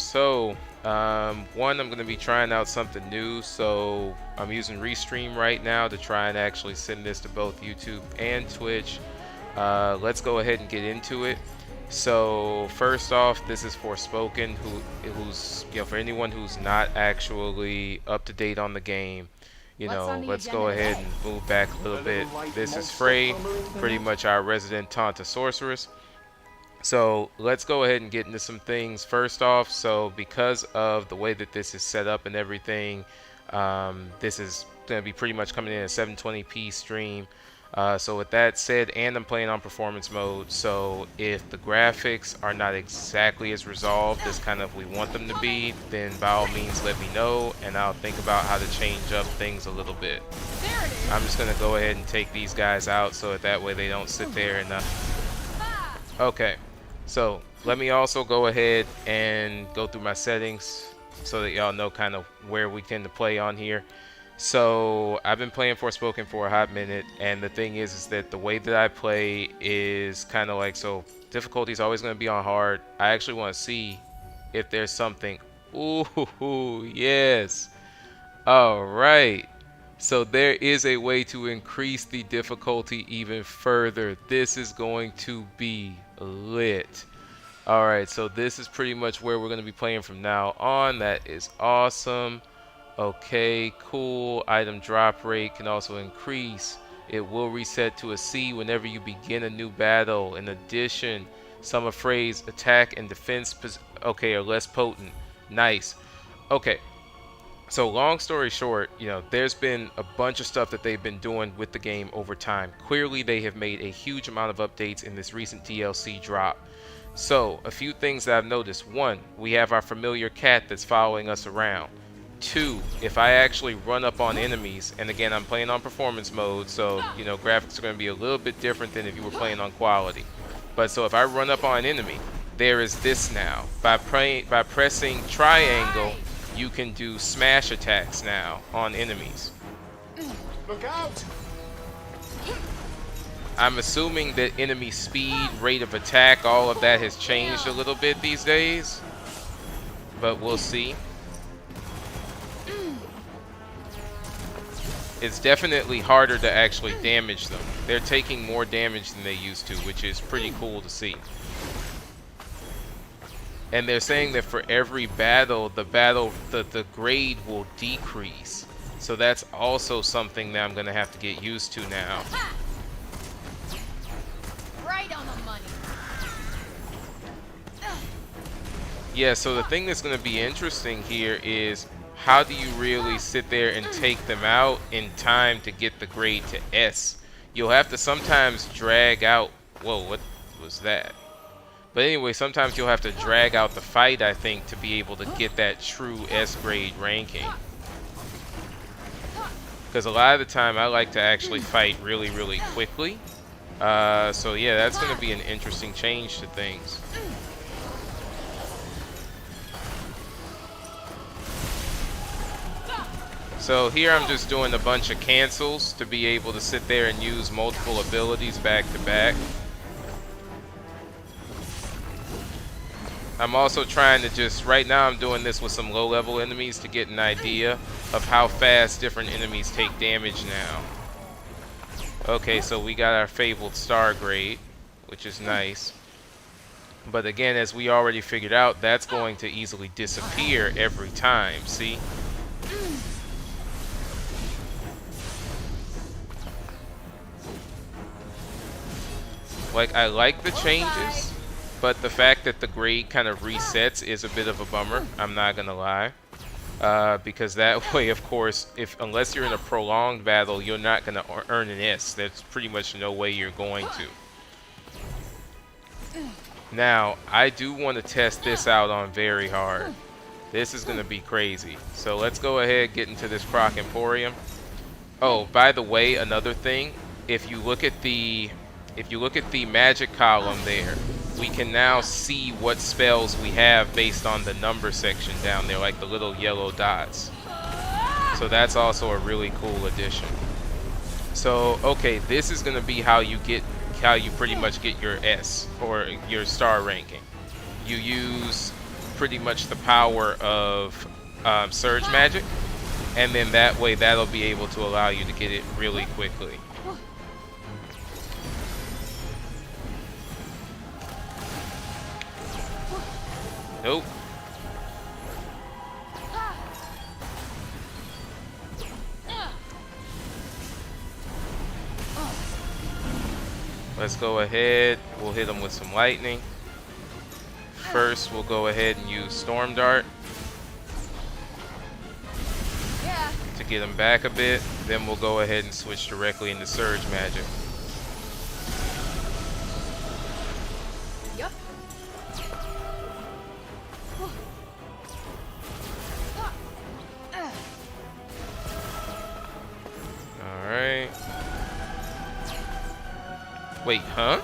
So one, I'm going to be trying out something new. So I'm using Restream right now to try and actually send this to both YouTube and Twitch. Let's go ahead and get into it. So first off, this is Forspoken, who's for anyone who's not actually up to date on the game. Let's go ahead and move back a little bit. This is Frey, pretty much our resident Tanta sorceress. So let's go ahead and get into some things. First off, so because of the way that this is set up and everything, this is going to be pretty much coming in a 720p stream. So with that said, and I'm playing on performance mode, so if the graphics are not exactly as resolved as kind of we want them to be, then by all means let me know, and I'll think about how to change up things a little bit. I'm just going to go ahead and take these guys out so that way they don't sit there and... Okay, so let me also go ahead and go through my settings so that y'all know kind of where we tend to play on here. So I've been playing Forspoken for a hot minute, and the thing is that the way that I play is kind of like, so difficulty is always going to be on hard. I actually want to see if there's something. Ooh, yes. All right. So there is a way to increase the difficulty even further. This is going to be lit. All right, so this is pretty much where we're going to be playing from now on. That is awesome. Okay, cool. Item drop rate can also increase. It will reset to a C whenever you begin a new battle. In addition, some of Frey's attack and defense are less potent. Nice. Okay. So long story short, there's been a bunch of stuff that they've been doing with the game over time. Clearly, they have made a huge amount of updates in this recent DLC drop. So, a few things that I've noticed. One, we have our familiar cat that's following us around. Two, if I actually run up on enemies, and again, I'm playing on performance mode, so, graphics are going to be a little bit different than if you were playing on quality. But so if I run up on an enemy, there is this now. By pressing triangle, you can do smash attacks now on enemies. Look out! I'm assuming that enemy speed, rate of attack, all of that has changed a little bit these days. But we'll see. It's definitely harder to actually damage them. They're taking more damage than they used to, which is pretty cool to see. And they're saying that for every battle, the grade will decrease. So that's also something that I'm going to have to get used to now. Right on the money. Yeah, so the thing that's going to be interesting here is how do you really sit there and take them out in time to get the grade to S? You'll have to sometimes drag out... Whoa, what was that? But anyway, sometimes you'll have to drag out the fight, I think, to be able to get that true S grade ranking. Because a lot of the time, I like to actually fight really, really quickly. So yeah, that's going to be an interesting change to things. So here I'm just doing a bunch of cancels to be able to sit there and use multiple abilities back to back. I'm also trying to just, right now I'm doing this with some low level enemies to get an idea of how fast different enemies take damage now. Okay, so we got our fabled star grade, which is nice. But again, as we already figured out, that's going to easily disappear every time, see? Like, I like the changes, but the fact that the grade kind of resets is a bit of a bummer, I'm not gonna lie. Because that way, of course, unless you're in a prolonged battle, you're not gonna earn an S. There's pretty much no way you're going to. Now, I do want to test this out on very hard. This is gonna be crazy. So let's go ahead, get into this Croc Emporium. Oh, by the way, another thing, if you look at the magic column there, we can now see what spells we have based on the number section down there, like the little yellow dots. So that's also a really cool addition. So, okay, this is going to be how you pretty much get your S, or your star ranking. You use pretty much the power of surge magic, and then that way that'll be able to allow you to get it really quickly. Nope. Let's go ahead. We'll hit them with some lightning. First, we'll go ahead and use Storm Dart to get them back a bit. Then we'll go ahead and switch directly into Surge Magic. Yep. Alright. Wait, huh?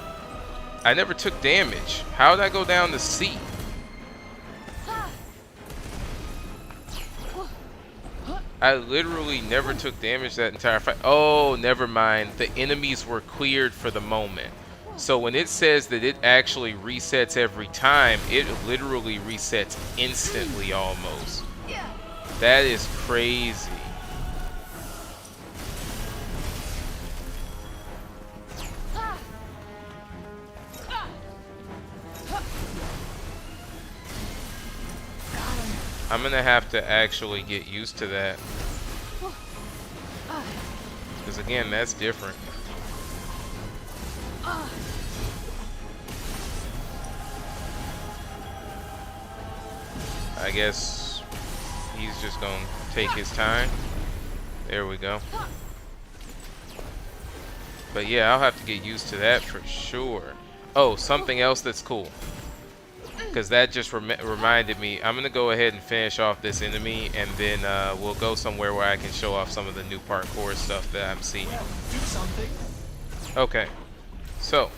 I never took damage. How did I go down to C? I literally never took damage that entire fight. Oh, never mind. The enemies were cleared for the moment. So when it says that it actually resets every time, it literally resets instantly almost. That is crazy. I'm gonna have to actually get used to that. Because again, that's different. I guess he's just gonna take his time. There we go. But yeah, I'll have to get used to that for sure. Oh, something else that's cool. Because that just reminded me, I'm going to go ahead and finish off this enemy, and then we'll go somewhere where I can show off some of the new parkour stuff that I'm seeing. Do something. Okay, so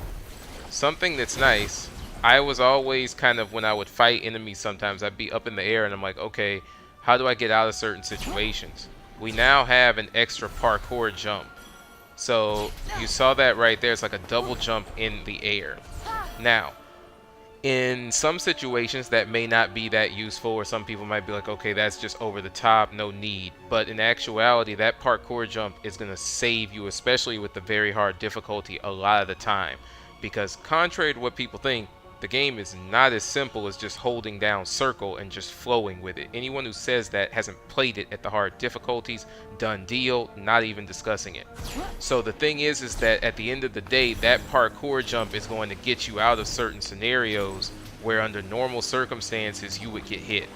something that's nice, I was always kind of, when I would fight enemies sometimes, I'd be up in the air and I'm like, okay, how do I get out of certain situations? We now have an extra parkour jump. So you saw that right there, it's like a double jump in the air. Now, in some situations that may not be that useful, or some people might be like, okay, that's just over the top, no need. But in actuality, that parkour jump is going to save you, especially with the very hard difficulty a lot of the time. Because contrary to what people think, the game is not as simple as just holding down circle and just flowing with it. Anyone who says that hasn't played it at the hard difficulties. Done deal, not even discussing it. So the thing is that at the end of the day, that parkour jump is going to get you out of certain scenarios where under normal circumstances you would get hit.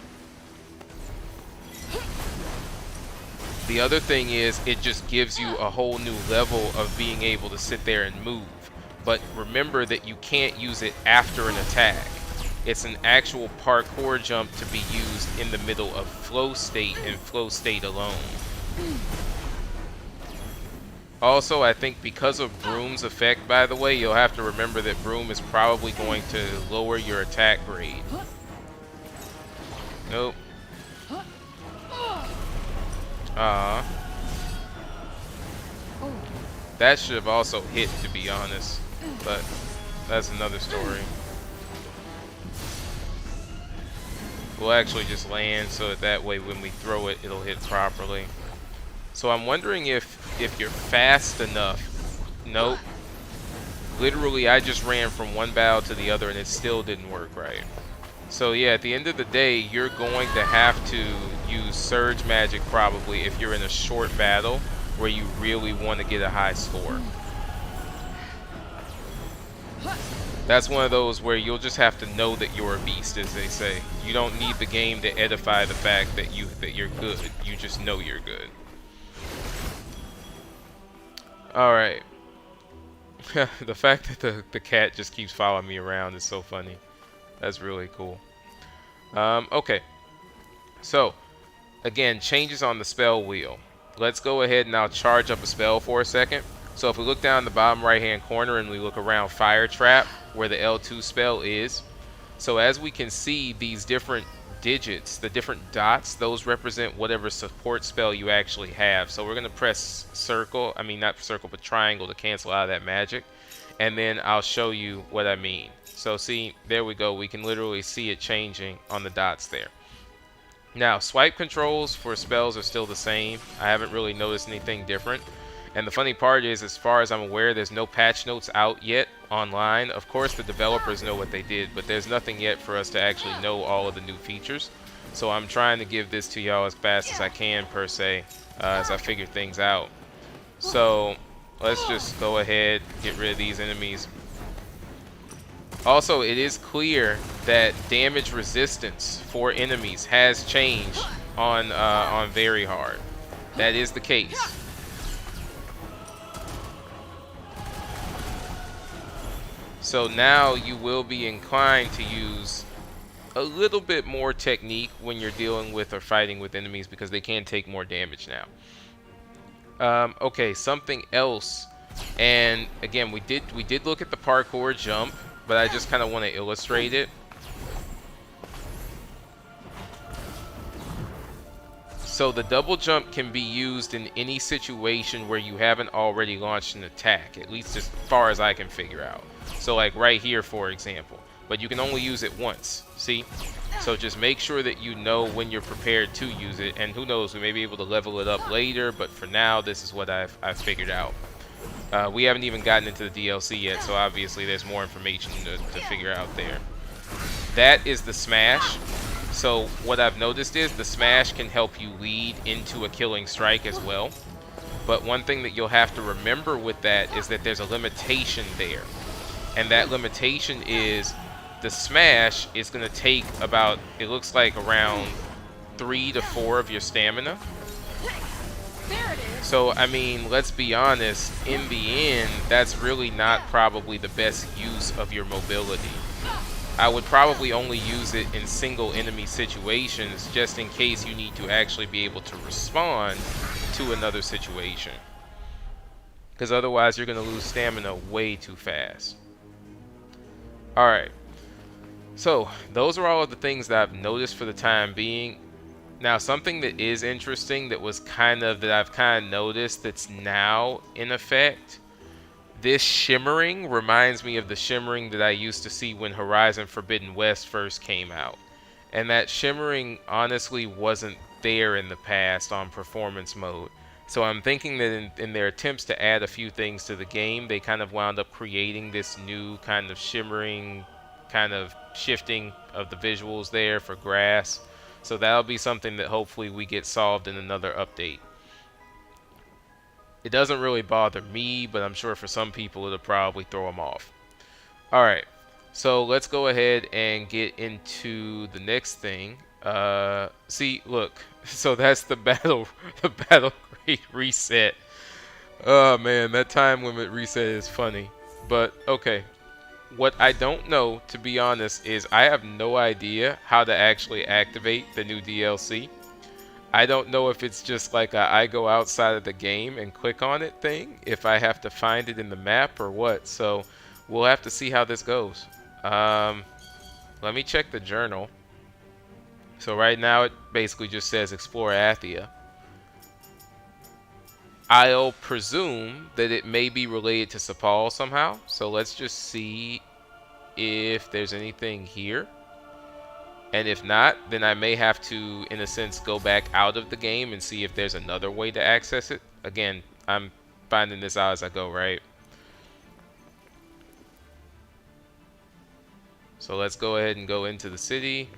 The other thing is, it just gives you a whole new level of being able to sit there and move. But remember that you can't use it after an attack. It's an actual parkour jump to be used in the middle of flow state and flow state alone. Also, I think because of Broom's effect, by the way, you'll have to remember that Broom is probably going to lower your attack grade. Nope. That should have also hit, to be honest. But that's another story. We'll actually just land so that way when we throw it, it'll hit properly. So I'm wondering if you're fast enough. Nope. Literally, I just ran from one battle to the other and it still didn't work right. So yeah, at the end of the day, you're going to have to use Surge Magic probably if you're in a short battle where you really want to get a high score. That's one of those where you'll just have to know that you're a beast, as they say. You don't need the game to edify the fact that you're good. You just know you're good. All right. The fact that the cat just keeps following me around is so funny. That's really cool. Okay. So, again, changes on the spell wheel. Let's go ahead and I'll charge up a spell for a second. So if we look down the bottom right hand corner and we look around Fire Trap, where the L2 spell is. So as we can see, these different digits, the different dots, those represent whatever support spell you actually have. So we're going to press circle, not circle, but triangle to cancel out of that magic. And then I'll show you what I mean. So see, there we go. We can literally see it changing on the dots there. Now, swipe controls for spells are still the same. I haven't really noticed anything different. And the funny part is, as far as I'm aware, there's no patch notes out yet online. Of course, the developers know what they did, but there's nothing yet for us to actually know all of the new features. So I'm trying to give this to y'all as fast as I can, per se, as I figure things out. So let's just go ahead, get rid of these enemies. Also, it is clear that damage resistance for enemies has changed on very hard. That is the case. So now you will be inclined to use a little bit more technique when you're dealing with or fighting with enemies, because they can take more damage now. Okay, something else, and again, we did look at the parkour jump, but I just kind of want to illustrate it. So the double jump can be used in any situation where you haven't already launched an attack, at least as far as I can figure out. So like right here, for example, but you can only use it once, see? So just make sure that you know when you're prepared to use it, and who knows, we may be able to level it up later, but for now, this is what I've figured out. We haven't even gotten into the DLC yet, so obviously there's more information to figure out there. That is the smash. So what I've noticed is the smash can help you lead into a killing strike as well. But one thing that you'll have to remember with that is that there's a limitation there. And that limitation is the smash is going to take about, it looks like around 3 to 4 of your stamina. So, I mean, let's be honest, in the end, that's really not probably the best use of your mobility. I would probably only use it in single enemy situations, just in case you need to actually be able to respond to another situation. Because otherwise, you're going to lose stamina way too fast. Alright. So, those are all of the things that I've noticed for the time being. Now, something that is interesting that I've kind of noticed that's now in effect, this shimmering reminds me of the shimmering that I used to see when Horizon Forbidden West first came out. And that shimmering honestly wasn't there in the past on performance mode. So I'm thinking that in their attempts to add a few things to the game, they kind of wound up creating this new kind of shimmering, kind of shifting of the visuals there for grass. So that'll be something that hopefully we get solved in another update. It doesn't really bother me, but I'm sure for some people it'll probably throw them off. Alright, so let's go ahead and get into the next thing. See, look, so that's the battle rate reset. Oh man, that time limit reset is funny. But okay. What I don't know, to be honest, is I have no idea how to actually activate the new DLC. I don't know if it's just like I go outside of the game and click on it thing, if I have to find it in the map or what. So we'll have to see how this goes. Let me check the journal. So right now it basically just says Explore Athia. I'll presume that it may be related to Sepal somehow. So let's just see if there's anything here. And if not, then I may have to, in a sense, go back out of the game and see if there's another way to access it. Again, I'm finding this out as I go, right? So let's go ahead and go into the city.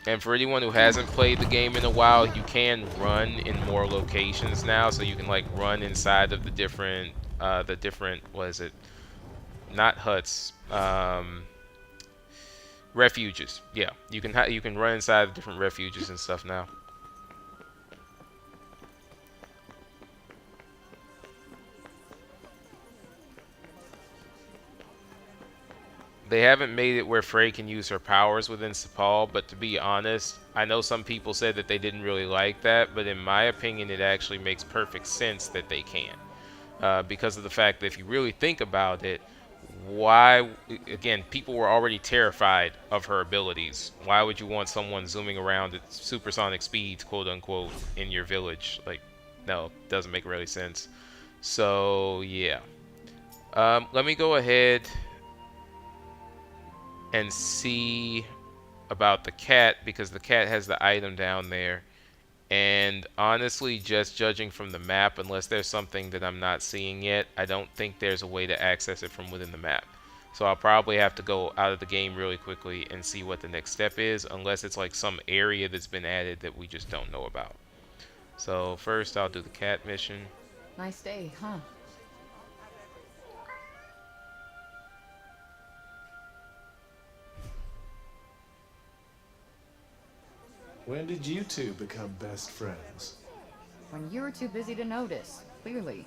And for anyone who hasn't played the game in a while, you can run in more locations now. So you can like run inside of the different, what is it? Not huts, refuges. Yeah, you can run inside the different refuges and stuff now. They haven't made it where Frey can use her powers within Sepal, but to be honest, I know some people said that they didn't really like that, but in my opinion, it actually makes perfect sense that they can. Because of the fact that if you really think about it, why, again, people were already terrified of her abilities. Why would you want someone zooming around at supersonic speeds, quote unquote, in your village? Like, no, doesn't make really sense. So, yeah. Let me go ahead and see about the cat because the cat has the item down there. And honestly, just judging from the map, unless there's something that I'm not seeing yet, I don't think there's a way to access it from within the map. So I'll probably have to go out of the game really quickly and see what the next step is, unless it's like some area that's been added that we just don't know about. So first I'll do the cat mission. Nice day, huh? When did you two become best friends? When you were too busy to notice, clearly.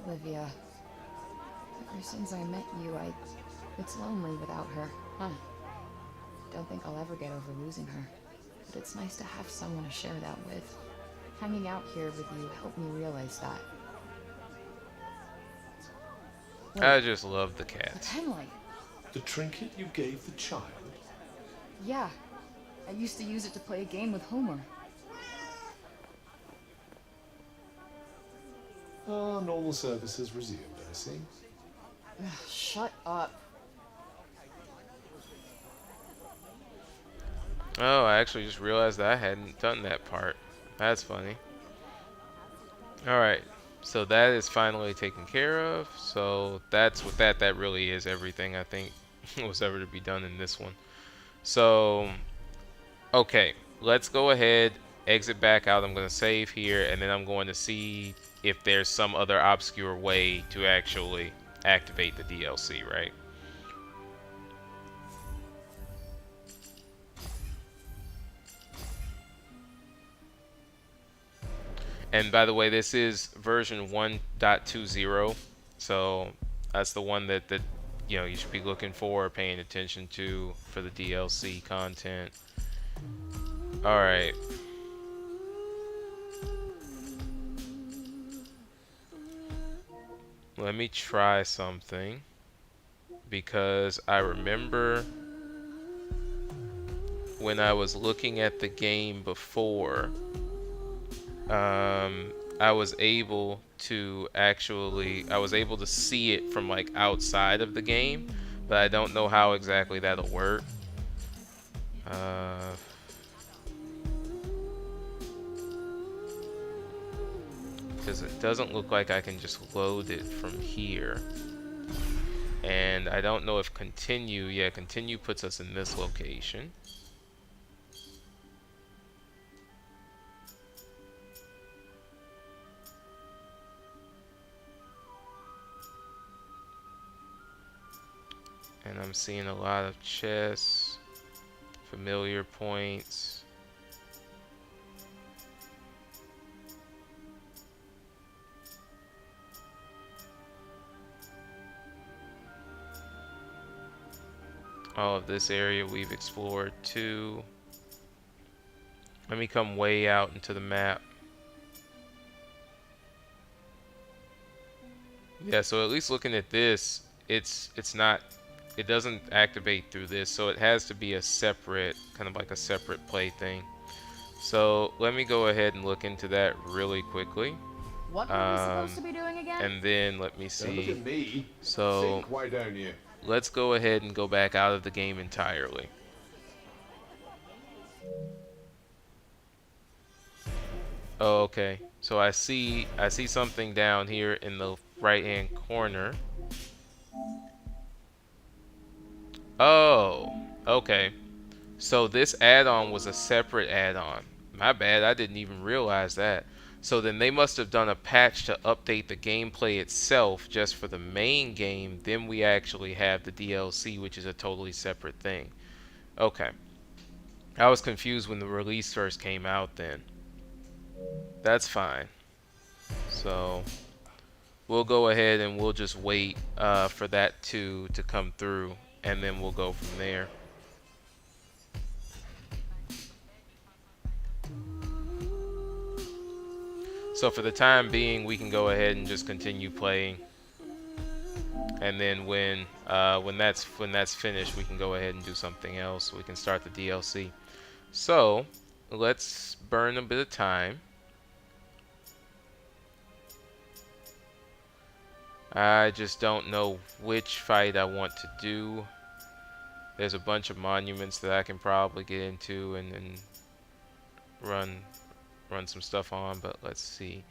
Olivia, ever since I met you, it's lonely without her, huh? Don't think I'll ever get over losing her. But it's nice to have someone to share that with. Hanging out here with you helped me realize that. I just love the The cat. penlight. The trinket you gave the child? Yeah. I used to use it to play a game with Homer. Ah, normal services resumed, I see. Ugh, shut up. Oh, I actually just realized that I hadn't done that part. That's funny. Alright, so that is finally taken care of. So that's what that really is everything I think was ever to be done in this one. So, okay, let's go ahead, exit back out. I'm going to save here, and then I'm going to see if there's some other obscure way to actually activate the DLC, right? And by the way, this is version 1.20, so that's the one that you should be looking for, paying attention to for the DLC content. All right. Let me try something because I remember when I was looking at the game before, I was able to see it from like outside of the game, but I don't know how exactly that'll work. Because it doesn't look like I can just load it from here. And I don't know if continue puts us in this location. And I'm seeing a lot of chests, familiar points. All of this area we've explored too. Let me come way out into the map. Yeah, so at least looking at this, it doesn't activate through this, so it has to be a separate, kind of like a separate play thing. So let me go ahead and look into that really quickly. What were we supposed to be doing again? And then let me Don't look see. at me. So Think, why don't you? let's go ahead and go back out of the game entirely. Oh, okay. So I see something down here in the right-hand corner. Oh, okay. So this add-on was a separate add-on. My bad, I didn't even realize that. So then they must have done a patch to update the gameplay itself just for the main game. Then we actually have the DLC, which is a totally separate thing. Okay. I was confused when the release first came out then. That's fine. So we'll go ahead and we'll just wait for that to come through, and then we'll go from there. So for the time being, we can go ahead and just continue playing, and then when that's finished, we can go ahead and do something else. We can start the DLC. So let's burn a bit of time. I just don't know which fight I want to do. There's a bunch of monuments that I can probably get into and run some stuff on, but let's see.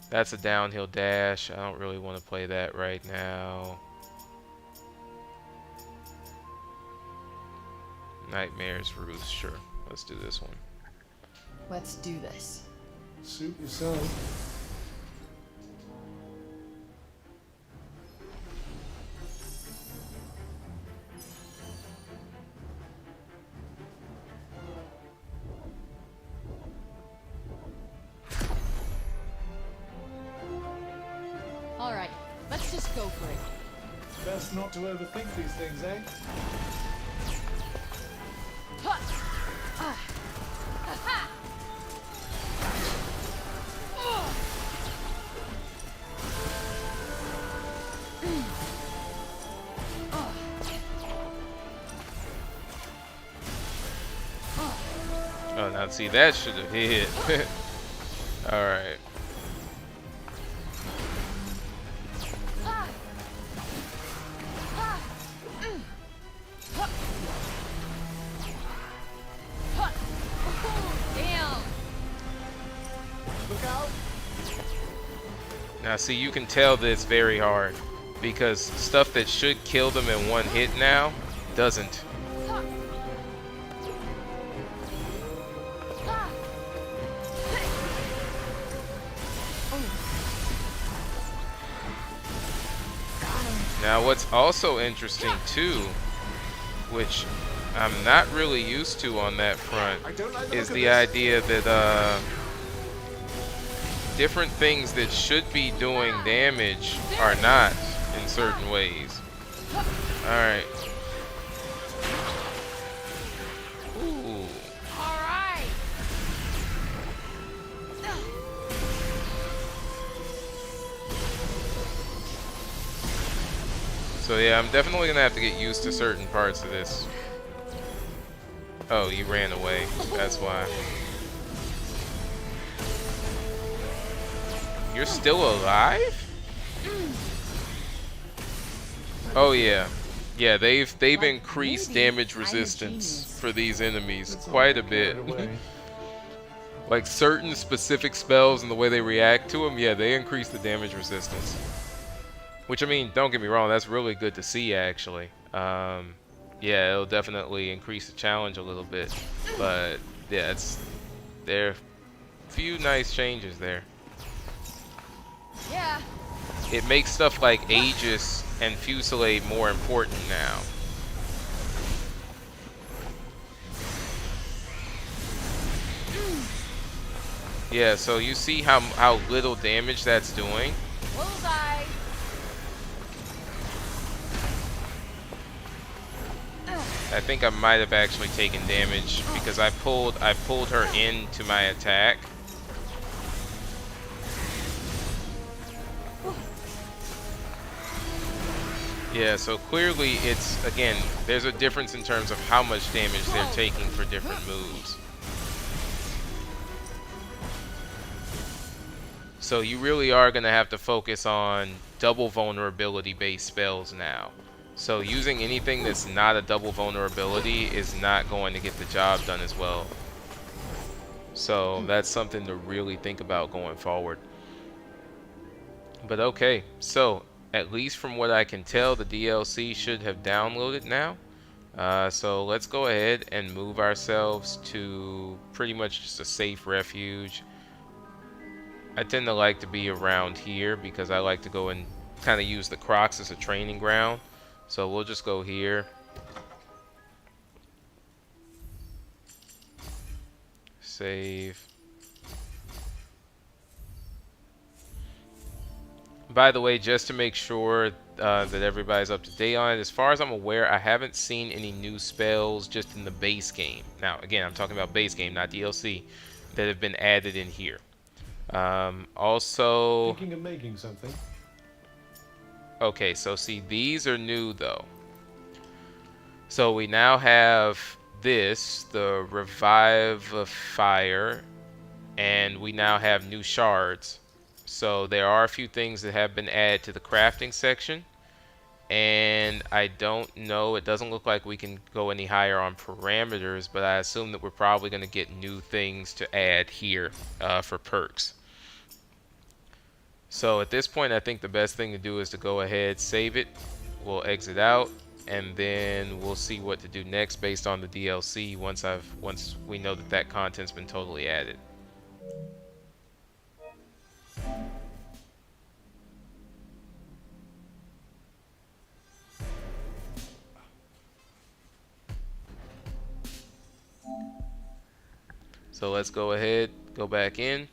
That's a downhill dash. I don't really want to play that right now. Nightmares Roost, sure. Let's do this one. Let's do this. Suit yourself. All right, let's just go for it. Best not to overthink these things, eh? Oh, now see, that should have hit. Alright. Damn. Look out! Now see, you can tell that it's very hard because stuff that should kill them in one hit now doesn't. Now what's also interesting too, which I'm not really used to on that front, is the idea that different things that should be doing damage are not in certain ways. Alright. Ooh. All right. So yeah, I'm definitely gonna have to get used to certain parts of this. Oh, you ran away. That's why. You're still alive? Oh yeah. Yeah, they've increased damage resistance for these enemies quite a bit. Like certain specific spells and the way they react to them, yeah, they increase the damage resistance. Which, I mean, don't get me wrong, that's really good to see, actually. Yeah, it'll definitely increase the challenge a little bit. But, yeah, there are a few nice changes there. Yeah. It makes stuff like Aegis and Fusillade more important now. Yeah, so you see how little damage that's doing? Bullseye. I think I might have actually taken damage because I pulled her into my attack. Yeah, so clearly it's, again, there's a difference in terms of how much damage they're taking for different moves. So you really are going to have to focus on double vulnerability based spells now. So using anything that's not a double vulnerability is not going to get the job done as well. So that's something to really think about going forward. But okay, so at least from what I can tell, the DLC should have downloaded now. So let's go ahead and move ourselves to pretty much just a safe refuge. I tend to like to be around here because I like to go and kind of use the Crocs as a training ground. So we'll just go here. Save. By the way, just to make sure that everybody's up to date on it, as far as I'm aware, I haven't seen any new spells just in the base game. Now, again, I'm talking about base game, not DLC, that have been added in here. Also, Thinking of making something. okay, so see, these are new though. So we now have this, the Revive of Fire, and we now have new shards. So there are a few things that have been added to the crafting section. And I don't know, it doesn't look like we can go any higher on parameters, but I assume that we're probably going to get new things to add here for perks. So at this point, I think the best thing to do is to go ahead, save it. We'll exit out, and then we'll see what to do next based on the DLC once we know that that content's been totally added. So let's go ahead, go back in.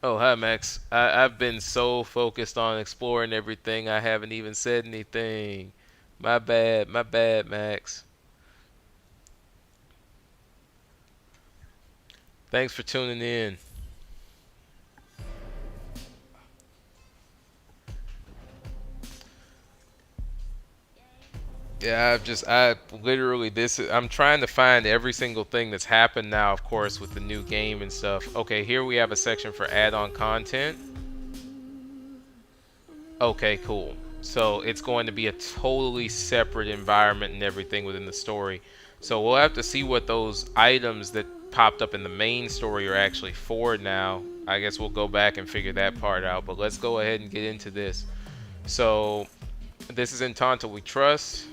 Oh, hi, Max. I've been so focused on exploring everything, I haven't even said anything. My bad, Max. Thanks for tuning in. Yeah, I'm trying to find every single thing that's happened now, of course, with the new game and stuff. Okay, here we have a section for add-on content. Okay, cool. So it's going to be a totally separate environment and everything within the story. So we'll have to see what those items that popped up in the main story are actually for now. I guess we'll go back and figure that part out. But let's go ahead and get into this. So this is in Tanta We Trust.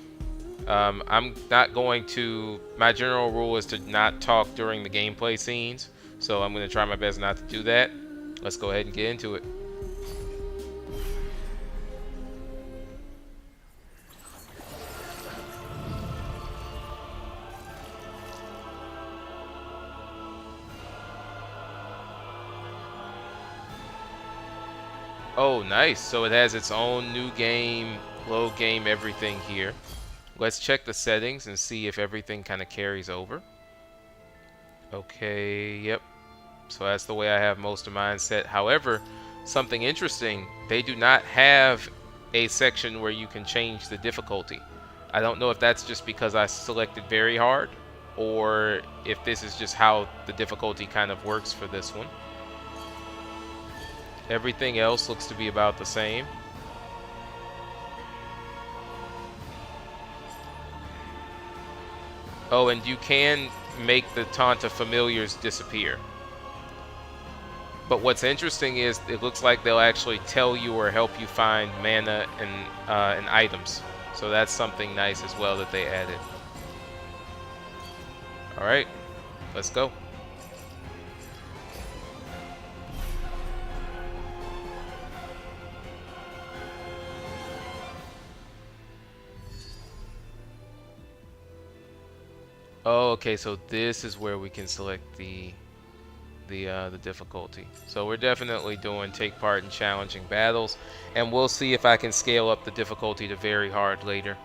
I'm not going to... My general rule is to not talk during the gameplay scenes. So I'm going to try my best not to do that. Let's go ahead and get into it. Oh, nice. So it has its own new game, load game, everything here. Let's check the settings and see if everything kind of carries over. Okay, yep. So that's the way I have most of mine set. However, something interesting, they do not have a section where you can change the difficulty. I don't know if that's just because I selected very hard, or if this is just how the difficulty kind of works for this one. Everything else looks to be about the same. Oh, and you can make the Tanta familiars disappear. But what's interesting is it looks like they'll actually tell you or help you find mana and items. So that's something nice as well that they added. Alright, let's go. Oh, okay, so this is where we can select the difficulty. So we're definitely doing take part in challenging battles, and we'll see if I can scale up the difficulty to very hard later.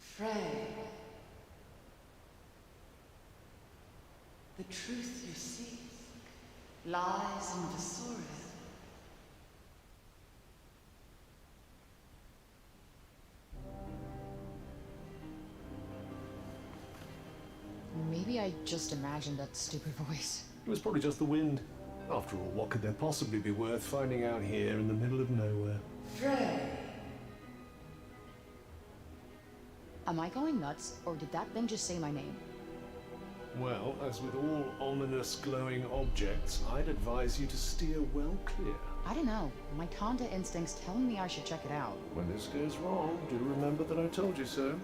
Frey, the truth you seek lies in Vesoria. Maybe I just imagined that stupid voice. It was probably just the wind. After all, what could there possibly be worth finding out here in the middle of nowhere? Frey, Am I going nuts, or did that thing just say my name? Well, as with all ominous glowing objects, I'd advise you to steer well clear. I don't know. My Tanta instinct's telling me I should check it out. When this goes wrong, do remember that I told you so.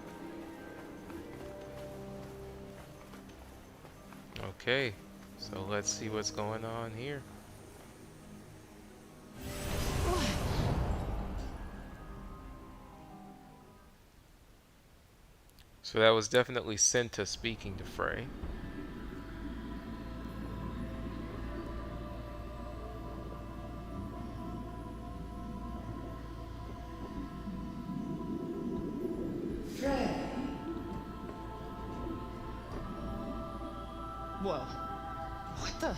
Okay, so let's see what's going on here. So that was definitely Tanta speaking to Frey. Whoa. What the?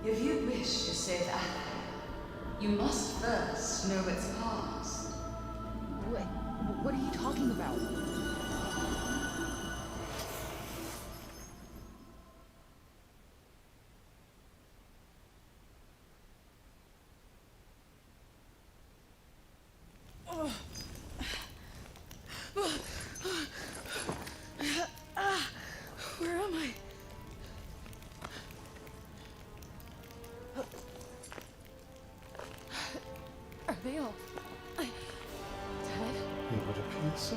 If you wish to save Athia, you must first know its past. What are you talking about? Where am I? Are they all dead? It would appear so.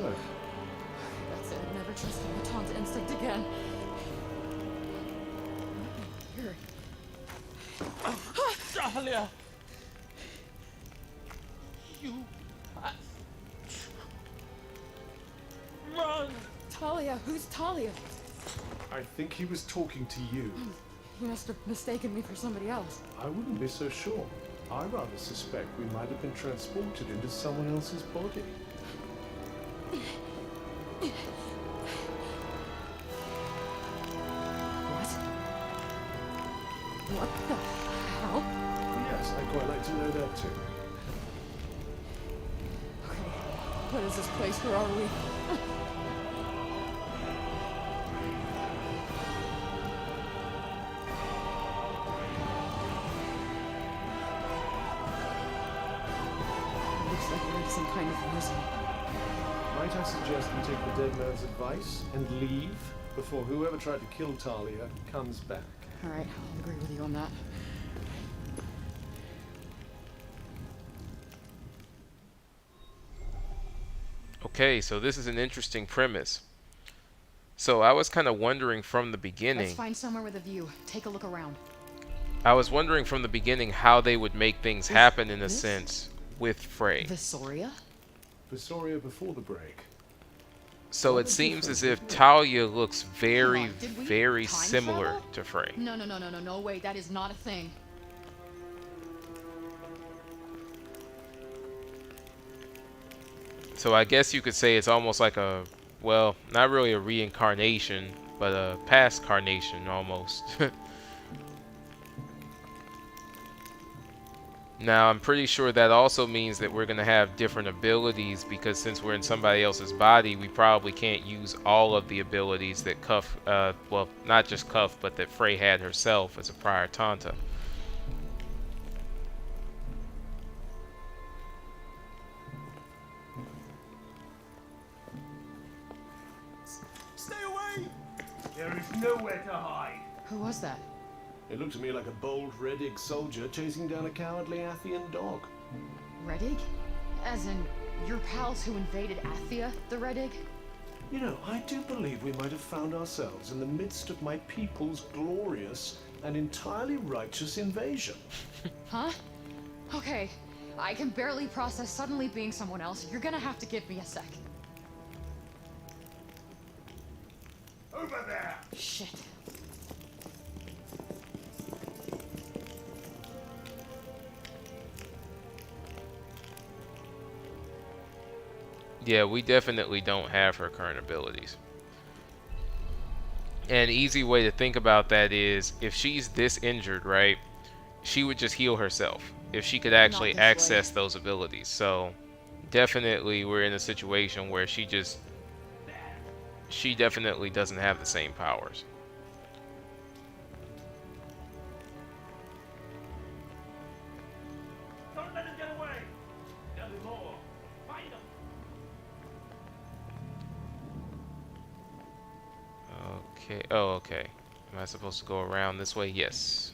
That's it. I'm never trusting the Tanta instinct again. Here. Talia! You... Run! Talia, who's Talia? I think he was talking to you. He must have mistaken me for somebody else. I wouldn't be so sure. I rather suspect we might have been transported into someone else's body. What the hell? Yes, I'd quite like to know that too. Okay, what is this place? Where are we? Looks like we're in some kind of prison. Might I suggest we take the dead man's advice and leave before whoever tried to kill Talia comes back? Alright, I'll agree with you on that. Okay, so this is an interesting premise. So I was kind of wondering from the beginning. Let's find somewhere with a view. Take a look around. I was wondering from the beginning how they would make things happen in a sense with Frey. Visoria? Visoria before the break. So What it a seems as difference. if Talia looks very, Hold on, did we very time similar travel? to Frey. No, wait, that is not a thing. So I guess you could say it's almost like a, well, not really a reincarnation, but a past carnation almost. Now, I'm pretty sure that also means that we're going to have different abilities, because since we're in somebody else's body, we probably can't use all of the abilities that Cuff, well, not just Cuff, but that Frey had herself as a prior Tanta. Stay away! There is nowhere to hide. Who was that? It looked to me like a bold Reddig soldier chasing down a cowardly Athian dog. Reddig? As in, your pals who invaded Athia, the Reddig? You know, I do believe we might have found ourselves in the midst of my people's glorious and entirely righteous invasion. Huh? Okay, I can barely process suddenly being someone else. You're gonna have to give me a sec. Over there! Shit. Yeah, we definitely don't have her current abilities. An easy way to think about that is, if she's this injured, right, she would just heal herself if she could actually Not this way. access those abilities. So definitely we're in a situation where she definitely doesn't have the same powers. Don't let him get away! There'll be more. Find him! Okay. Oh, okay. Am I supposed to go around this way? Yes.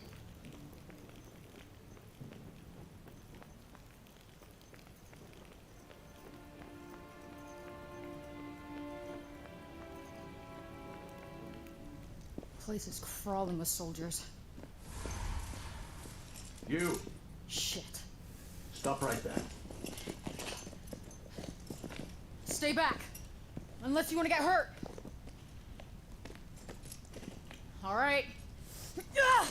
Place is crawling with soldiers. You, Shit. stop right there. Stay back! Unless you want to get hurt! Alright. Ah!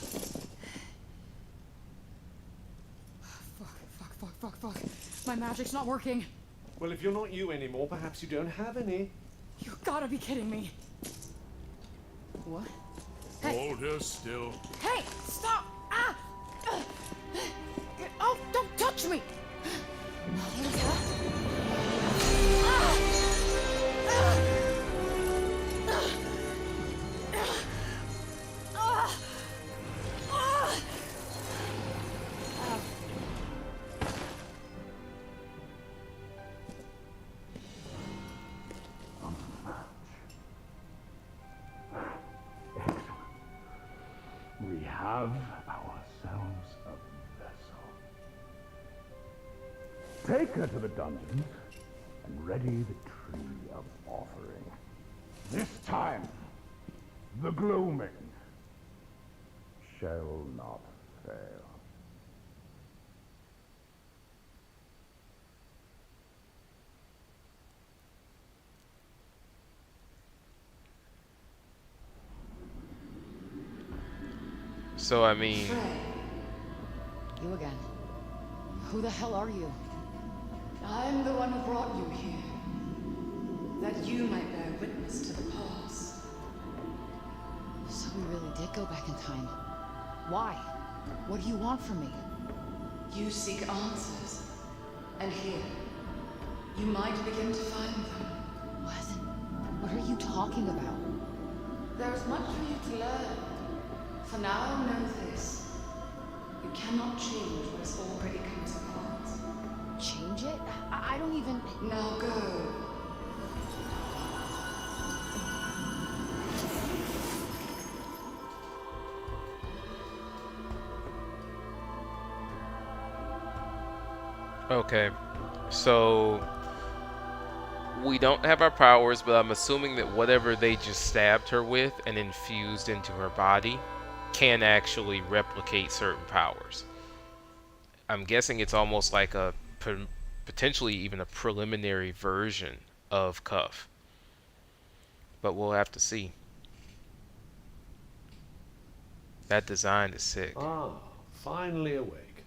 Fuck. My magic's not working. Well, if you're not you anymore, perhaps you don't have any. You gotta be kidding me. What? Hey! Hold her still. Hey! Stop! Ah! Oh, don't touch me! We have ourselves a vessel. Take her to the dungeons and ready the tree of offering. This time, the gloaming shall not fail. So I mean, You again. Who the hell are you? I'm the one who brought you here. That you might bear witness to the past. So we really did go back in time. Why? What do you want from me? You seek answers. And here, you might begin to find them. What? What are you talking about? There is much for you to learn. For now, know this. You cannot change what has already come to pass. Change it? I don't even... Now go. okay. So we don't have our powers, but I'm assuming that whatever they just stabbed her with and infused into her body can actually replicate certain powers. I'm guessing it's almost like a potentially even a preliminary version of Cuff. But we'll have to see. That design is sick. Ah, finally awake.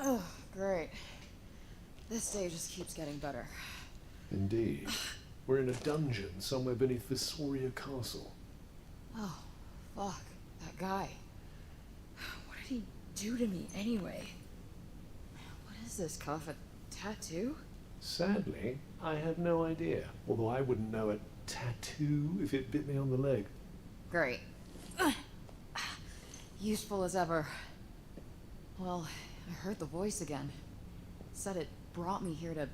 Oh, great. This day just keeps getting better. Indeed. We're in a dungeon somewhere beneath Visoria Castle. Oh, fuck. That guy. What did he do to me anyway? What is this, Cuff? A tattoo? Sadly, I have no idea. Although I wouldn't know a tattoo if it bit me on the leg. Great. Useful as ever. Well, I heard the voice again. Said it brought me here to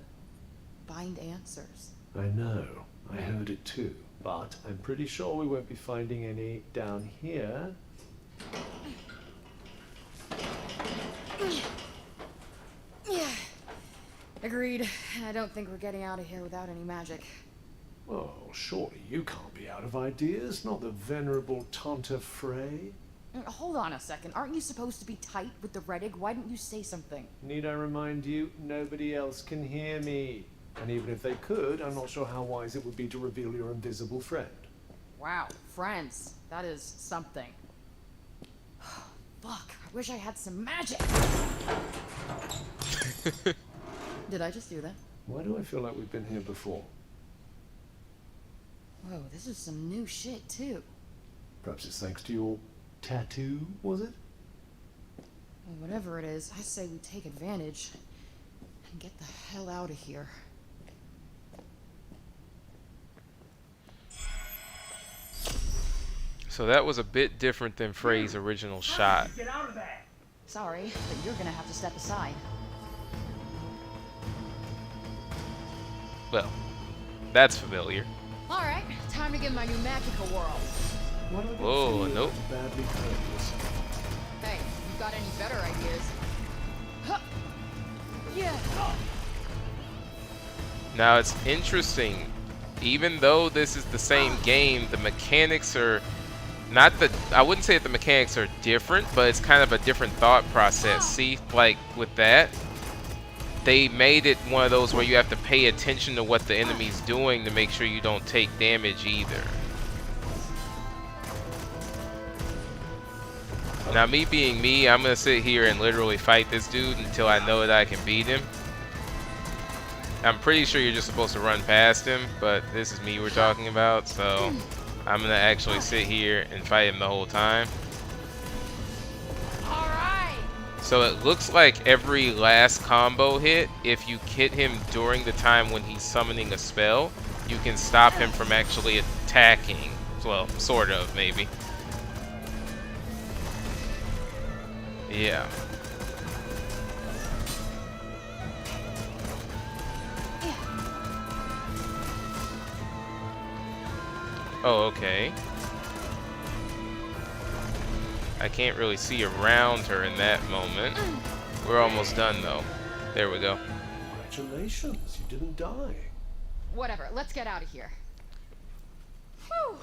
find answers. I know. I heard it too. But I'm pretty sure we won't be finding any down here. Yeah. Agreed. I don't think we're getting out of here without any magic. Oh, surely you can't be out of ideas, not the venerable Tanta Frey. Hold on a second. Aren't you supposed to be tight with the Reddig? Why didn't you say something? Need I remind you, nobody else can hear me. And even if they could, I'm not sure how wise it would be to reveal your invisible friend. Wow, friends. That is something. Fuck, I wish I had some magic! Did I just do that? Why do I feel like we've been here before? Whoa, this is some new shit, too. Perhaps it's thanks to your tattoo, was it? Well, whatever it is, I say we take advantage and get the hell out of here. So that was a bit different than Frey's original shot. Get out of there! Sorry, but you're gonna have to step aside. Well, that's familiar. Alright, time to give my new magic a whirl. Why do I get the Whoa, feeling nope. I've badly hurt yourself? Hey, you got any better ideas? Huh. Yeah. Now it's interesting. Even though this is the same game, the mechanics are not the... I wouldn't say that the mechanics are different, but it's kind of a different thought process. See, like with that, they made it one of those where you have to pay attention to what the enemy's doing to make sure you don't take damage either. Now, me being me, I'm gonna sit here and literally fight this dude until I know that I can beat him. I'm pretty sure you're just supposed to run past him, but this is me we're talking about, so I'm gonna actually sit here and fight him the whole time. So it looks like every last combo hit, if you hit him during the time when he's summoning a spell, you can stop him from actually attacking. Well, sort of, maybe. Yeah. Oh, okay. I can't really see around her in that moment. We're almost done, though. There we go. Congratulations, you didn't die. Whatever, let's get out of here. Whew.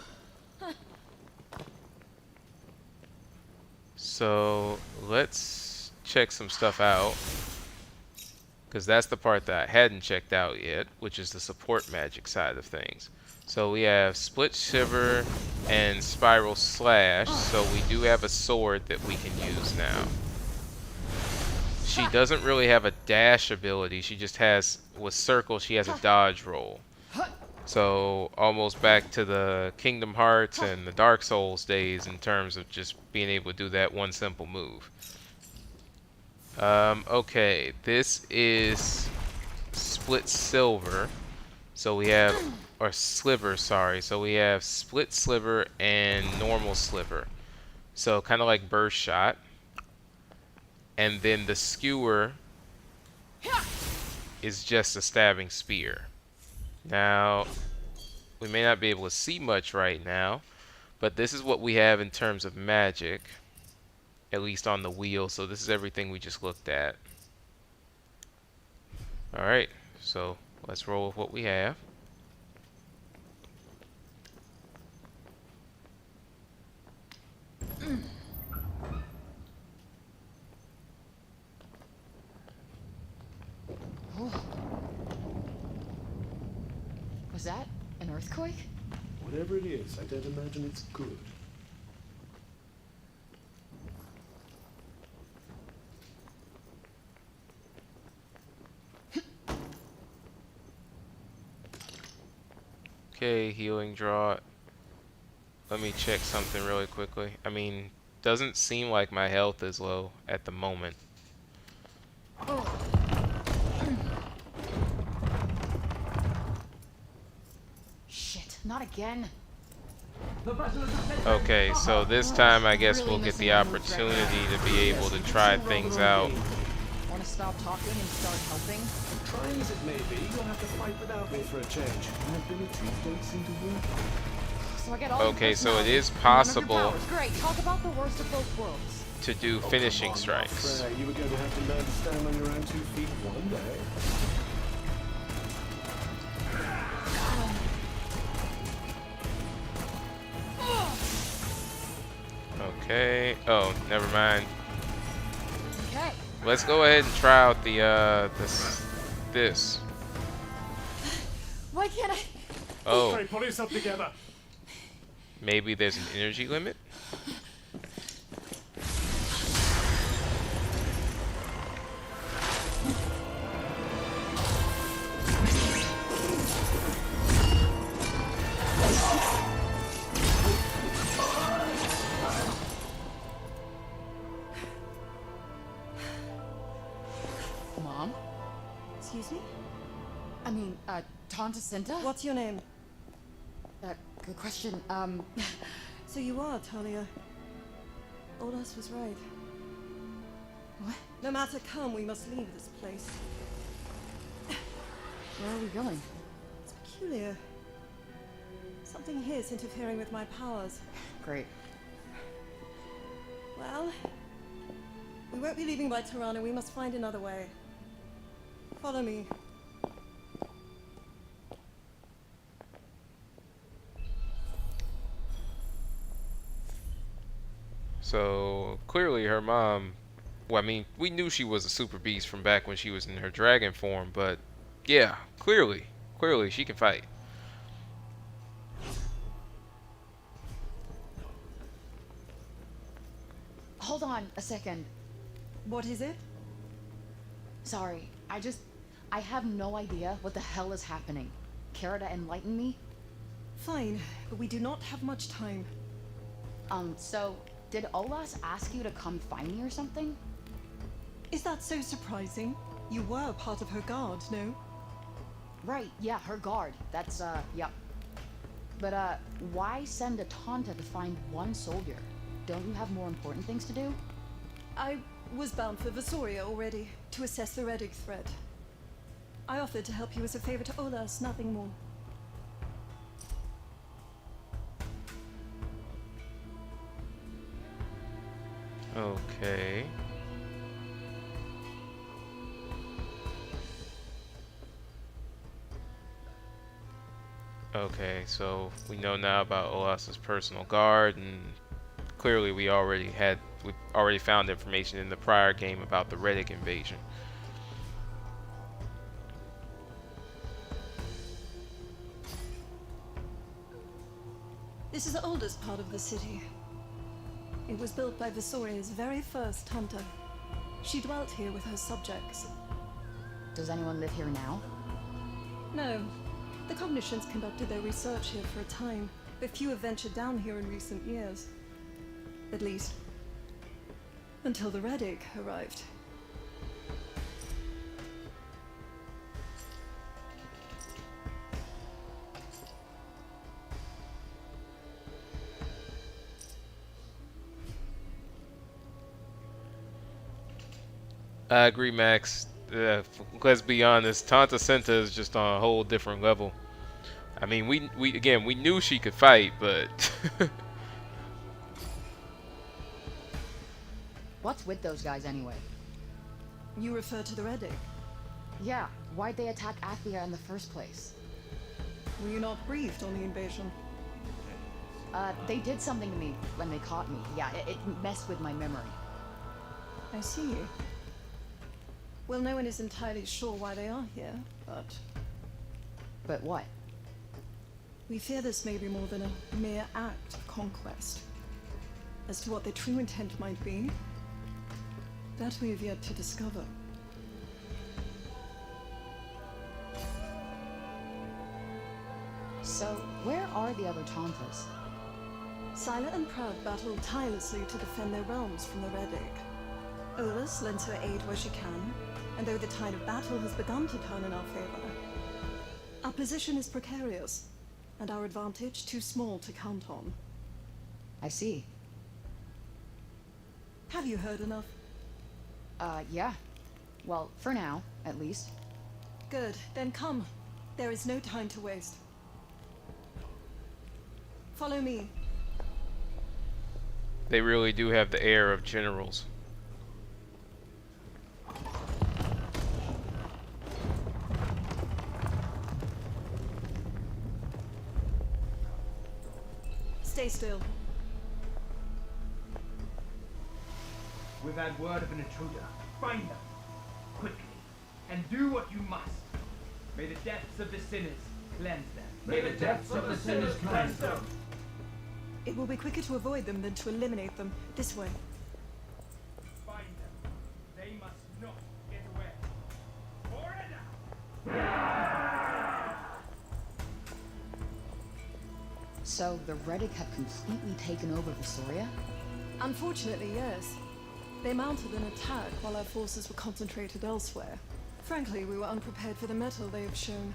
So, let's check some stuff out. Because that's the part that I hadn't checked out yet, which is the support magic side of things. So we have Split Shiver and Spiral Slash, so we do have a sword that we can use now. She doesn't really have a dash ability, she just has, with Circle, she has a dodge roll. So almost back to the Kingdom Hearts and the Dark Souls days in terms of just being able to do that one simple move. Okay, this is Split Silver. So we have, or Sliver, sorry. So we have Split Sliver and Normal Sliver. So kind of like Burst Shot. And then the Skewer is just a stabbing spear. Now, we may not be able to see much right now, but this is what we have in terms of magic. At least on the wheel, so this is everything we just looked at. Alright, so let's roll with what we have. Oh. Was that an earthquake? Whatever it is, I don't imagine it's good. Okay, healing draught. Let me check something really quickly. I mean, doesn't seem like my health is low at the moment. Shit, not again. Okay, so this time I guess we'll get the opportunity to be able to try things out. Want to stop talking and start helping? Trying as it may be, you'll have to fight without me for a change. My abilities don't seem to work. So I get all Okay, the so it is personalities, possible none of your powers. Great, talk about the worst of both worlds. to do finishing Come on, strikes. Freya, you were going to have to learn to stand on your own 2 feet one day. Okay. Oh, never mind. Okay. Let's go ahead and try out the this. Why can't I? Oh, Okay, pull yourself together. maybe there's an energy limit? Mom? Excuse me? I mean, Tanta Cinta? What's your name? Good question. So you are Talia. Olas was right. What? No matter, come, we must leave this place. Where are we going? It's peculiar. Something here is interfering with my powers. Great. Well, we won't be leaving by Tirana. We must find another way. Follow me. So clearly her mom, well, I mean, we knew she was a super beast from back when she was in her dragon form, but yeah, clearly she can fight. hold on a second. What is it? Sorry, I have no idea what the hell is happening. Care to enlighten me? Fine, but we do not have much time. So, did Olas ask you to come find me or something? Is that so surprising? You were part of her guard, no? Right, yeah, her guard. That's, yep. But, why send a Tanta to find one soldier? Don't you have more important things to do? I was bound for Vasoria already, to assess the Reddick threat. I offered to help you as a favor to Olas, nothing more. Okay. Okay, so we know now about Olas's personal guard, and clearly we already found information in the prior game about the Reddick invasion. This is the oldest part of the city. It was built by Vasoria's very first Tanta. She dwelt here with her subjects. Does anyone live here now? No. The Cognitians conducted their research here for a time, but few have ventured down here in recent years. At least, until the Reddick arrived. I agree, Max. Let's be honest, Tanta Senta is just on a whole different level. I mean, we knew she could fight, but What's with those guys anyway? You refer to the Reddick? Yeah, why'd they attack Athia in the first place? Were you not briefed on the invasion? They did something to me when they caught me. Yeah, it messed with my memory. I see. Well, no one is entirely sure why they are here, but But what? we fear this may be more than a mere act of conquest. As to what their true intent might be, that we have yet to discover. So, where are the other Tantas? Silent and Proud battle tirelessly to defend their realms from the Reddick. Olas lends her aid where she can, and though the tide of battle has begun to turn in our favor, our position is precarious, and our advantage too small to count on. I see. Have you heard enough? Yeah. Well, for now, at least. Good, then come. There is no time to waste. Follow me. they really do have the air of generals. Stay still. We've had word of an intruder. Find them, quickly, and do what you must. May the depths of the sinners cleanse them. May the depths of the sinners cleanse them. It will be quicker to avoid them than to eliminate them. This way. Find them. They must not get away. Forever! So, the Reddick have completely taken over Vasoria? Unfortunately, yes. They mounted an attack while our forces were concentrated elsewhere. Frankly, we were unprepared for the mettle they have shown.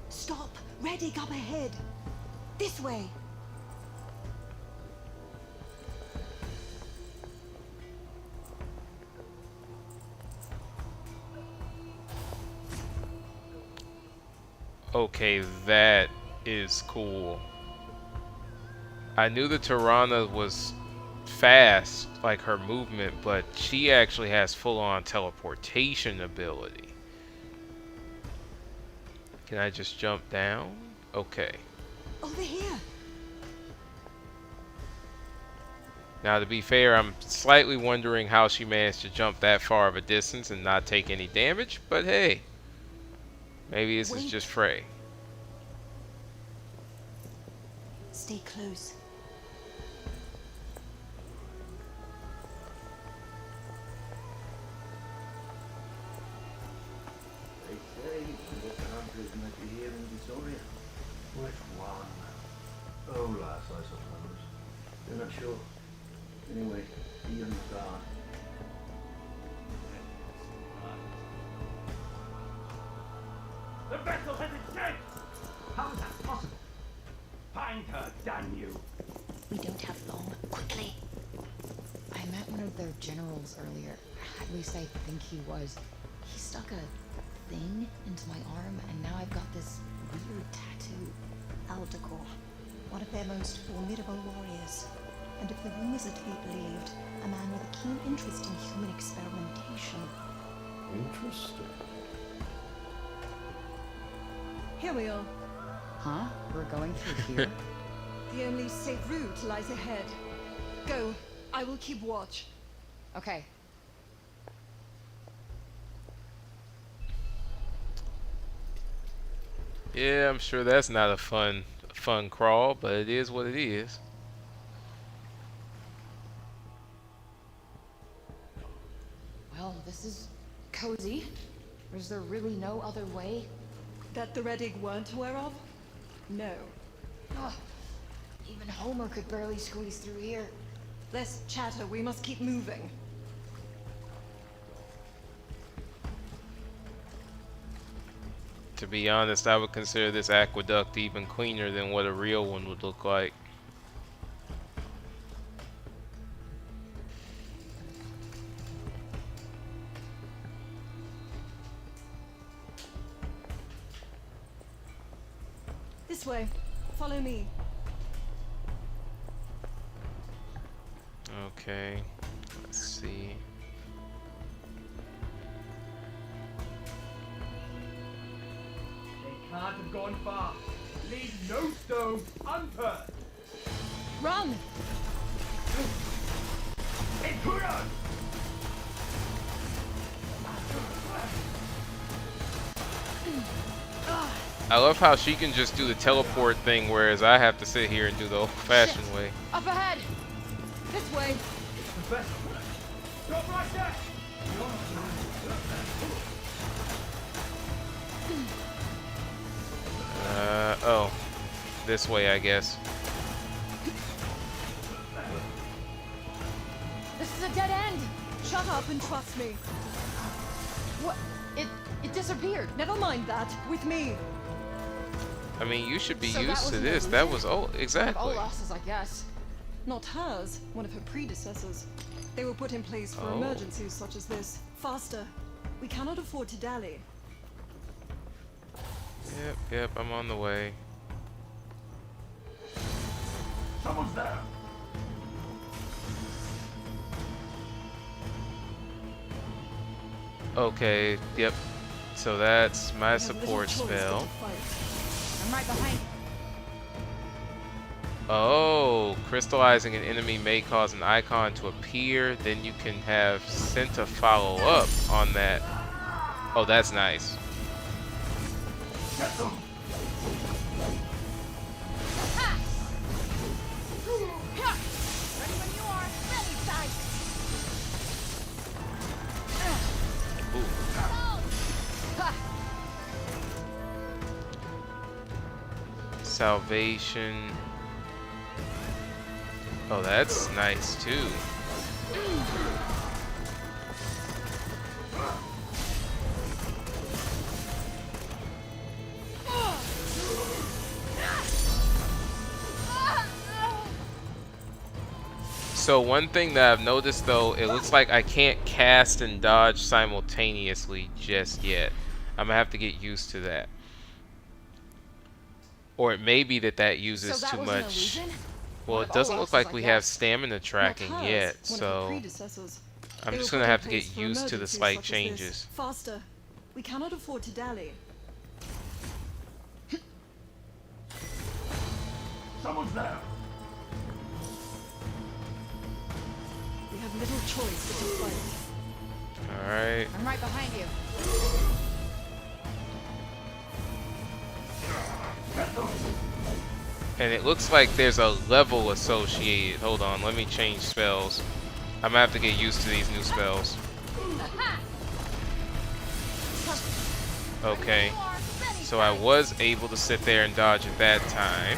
Stop! Reddick up ahead! This way! Okay, that is cool. I knew the Tirana was fast, like her movement, but she actually has full-on teleportation ability. Can I just jump down? Okay. Over here! Now, to be fair, I'm slightly wondering how she managed to jump that far of a distance and not take any damage, but hey. Maybe this is just Frey. Stay close. They say that the hunters might be here in this area. Which one? Olas, I suppose. They're not sure. Anyway, be on the guard. The vessel has escaped! How is that possible? Find her, damn you! We don't have long. Quickly. I met one of their generals earlier. At least I think he was. He stuck a thing into my arm, and now I've got this weird tattoo. Aldecor, one of their most formidable warriors. And if the rumors are to be believed, a man with a keen interest in human experimentation. Interesting. Here we are. Huh? We're going through here? The only safe route lies ahead. Go. I will keep watch. Okay. Yeah, I'm sure that's not a fun crawl, but it is what it is. Well, this is cozy. Is there really no other way? That the Reddig weren't aware of? No. Ugh. Even Homer could barely squeeze through here. Less chatter, we must keep moving. To be honest, I would consider this aqueduct even cleaner than what a real one would look like. This way. Follow me. Okay, let's see. They can't have gone far. Leave no stone unturned. Run! Intruder! I love how she can just do the teleport thing, whereas I have to sit here and do the old-fashioned way. Up ahead! This way! It's the vessel. Stop right there! Oh. This way, I guess. This is a dead end! Shut up and trust me. What? It disappeared. Never mind that. With me. I mean, you should be So that used to was an this. That illusion? was old. One of Exactly. Olas's, I guess. Not hers, one of her predecessors. They were put in place for Oh. emergencies such as this. Faster. We cannot afford to dally. Yep, I'm on the way. Someone's there. Okay, yep. So that's my We have little support choice but spell. to fight. I'm right behind. Oh, crystallizing an enemy may cause an icon to appear. Then you can have Tanta follow up on that. Oh, that's nice. Get them. Ready when you are. Ready, sight. Salvation. Oh, that's nice too. So one thing that I've noticed though, it looks like I can't cast and dodge simultaneously just yet. I'm gonna have to get used to that. Or it may be that uses So that too was an much. illusion? Well, One it of doesn't look Olas's, like I we have guess. stamina Not tracking hers, yet, one of her so predecessors. I'm They just were gonna put in have to place get for used to the emergencies slight such as this. changes. Faster. We cannot afford to dally. Someone's there. We have little choice but to fight. Alright. I'm right behind you. And it looks like there's a level associated. Hold on, let me change spells. I'm gonna have to get used to these new spells. Okay. So I was able to sit there and dodge at that time.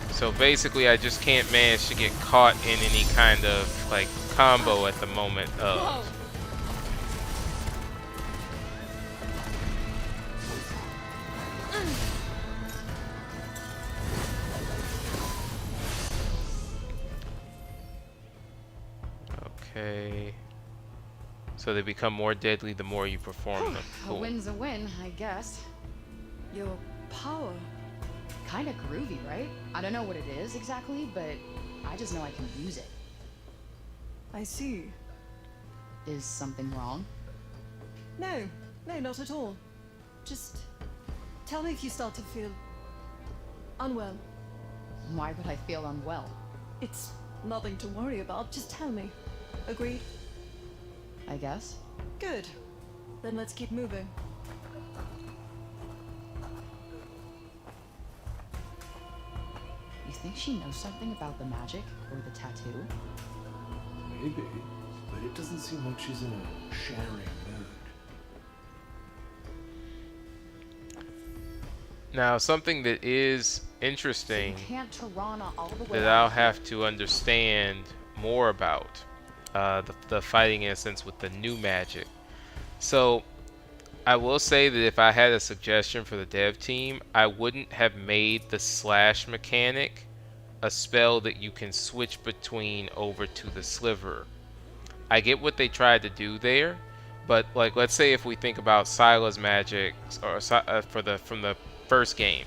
So basically I just can't manage to get caught in any kind of like combo at the moment of. Okay. So they become more deadly the more you perform them. A Cool. win's a win, I guess. Your power. Kinda groovy, right? I don't know what it is exactly, but I just know I can use it. I see. Is something wrong? No, not at all. Just tell me if you start to feel unwell. Why would I feel unwell? It's nothing to worry about. Just tell me. Agreed? I guess. Good. Then let's keep moving. You think she knows something about the magic or the tattoo? Maybe, but it doesn't seem like she's in a sharing mood. Now something that is interesting Can't Tirana all the way that I'll have to understand more about the fighting instance with the new magic. So I will say that if I had a suggestion for the dev team, I wouldn't have made the slash mechanic a spell that you can switch between over to the sliver. I get what they tried to do there, but like let's say if we think about Sila's magic or from the first game,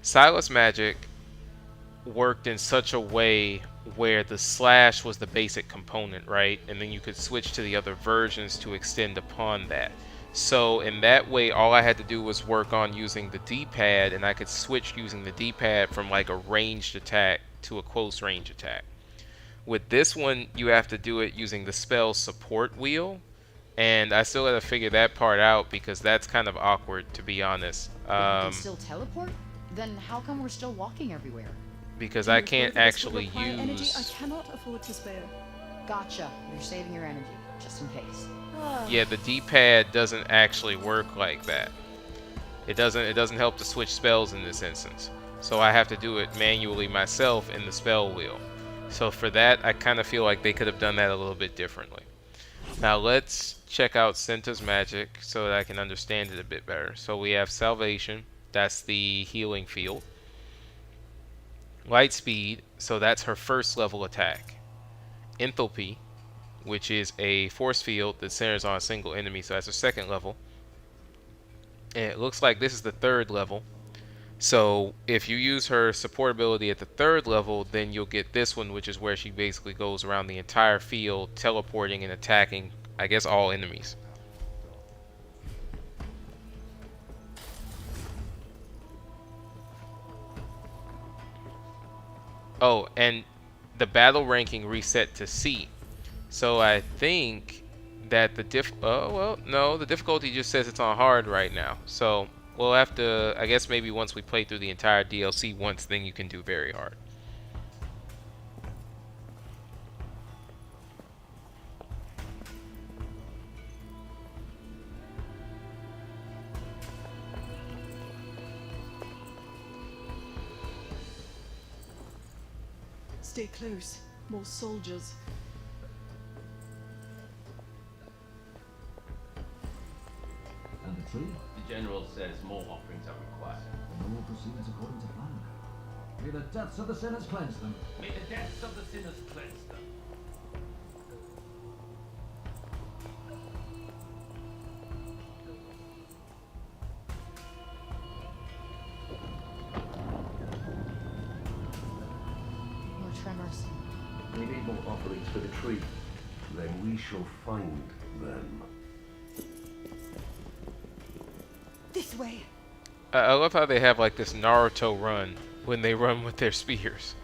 Sila's magic worked in such a way where the slash was the basic component, right? And then you could switch to the other versions to extend upon that. So in that way, all I had to do was work on using the D-pad, and I could switch using the D-pad from like a ranged attack to a close range attack. With this one, you have to do it using the spell support wheel, and I still got to figure that part out because that's kind of awkward, to be honest. You can still teleport? Then how come we're still walking everywhere? Because Do I you can't feel that this will actually require energy I use. cannot afford to spare. Gotcha. You're saving your energy, just in case. Yeah, the D-pad doesn't actually work like that. It doesn't help to switch spells in this instance. So I have to do it manually myself in the spell wheel. So for that, I kind of feel like they could have done that a little bit differently. Now let's check out Senta's magic so that I can understand it a bit better. So we have Salvation, that's the healing field. Light Speed, so that's her first level attack. Enthalpy, which is a force field that centers on a single enemy, so that's her second level. And it looks like this is the third level. So if you use her support ability at the third level, then you'll get this one, which is where she basically goes around the entire field, teleporting and attacking, I guess, all enemies. Oh, and the battle ranking reset to C. So I think that the the difficulty just says it's on hard right now. So we'll have to, I guess maybe once we play through the entire DLC once, then you can do very hard. Stay close. More soldiers. And the tree? The general says more offerings are required. And all proceeds according to plan. May the depths of the sinners cleanse them. May the depths of the sinners cleanse them. More tremors. We need more offerings for the tree. Then we shall find them. This way. I love how they have like this Naruto run when they run with their spears.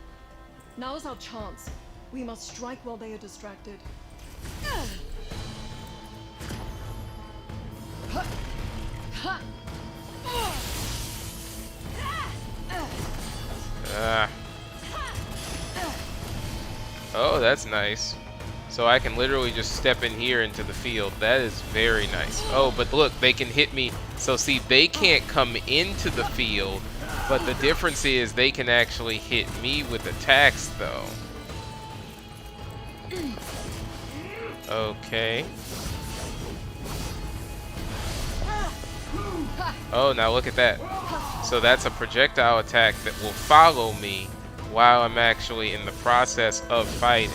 Now's our chance. We must strike while they are distracted. Oh, that's nice. So I can literally just step in here into the field. That is very nice. Oh, but look, they can hit me. So see, they can't come into the field, but the difference is they can actually hit me with attacks, though. Okay. Oh, now look at that. So that's a projectile attack that will follow me while I'm actually in the process of fighting.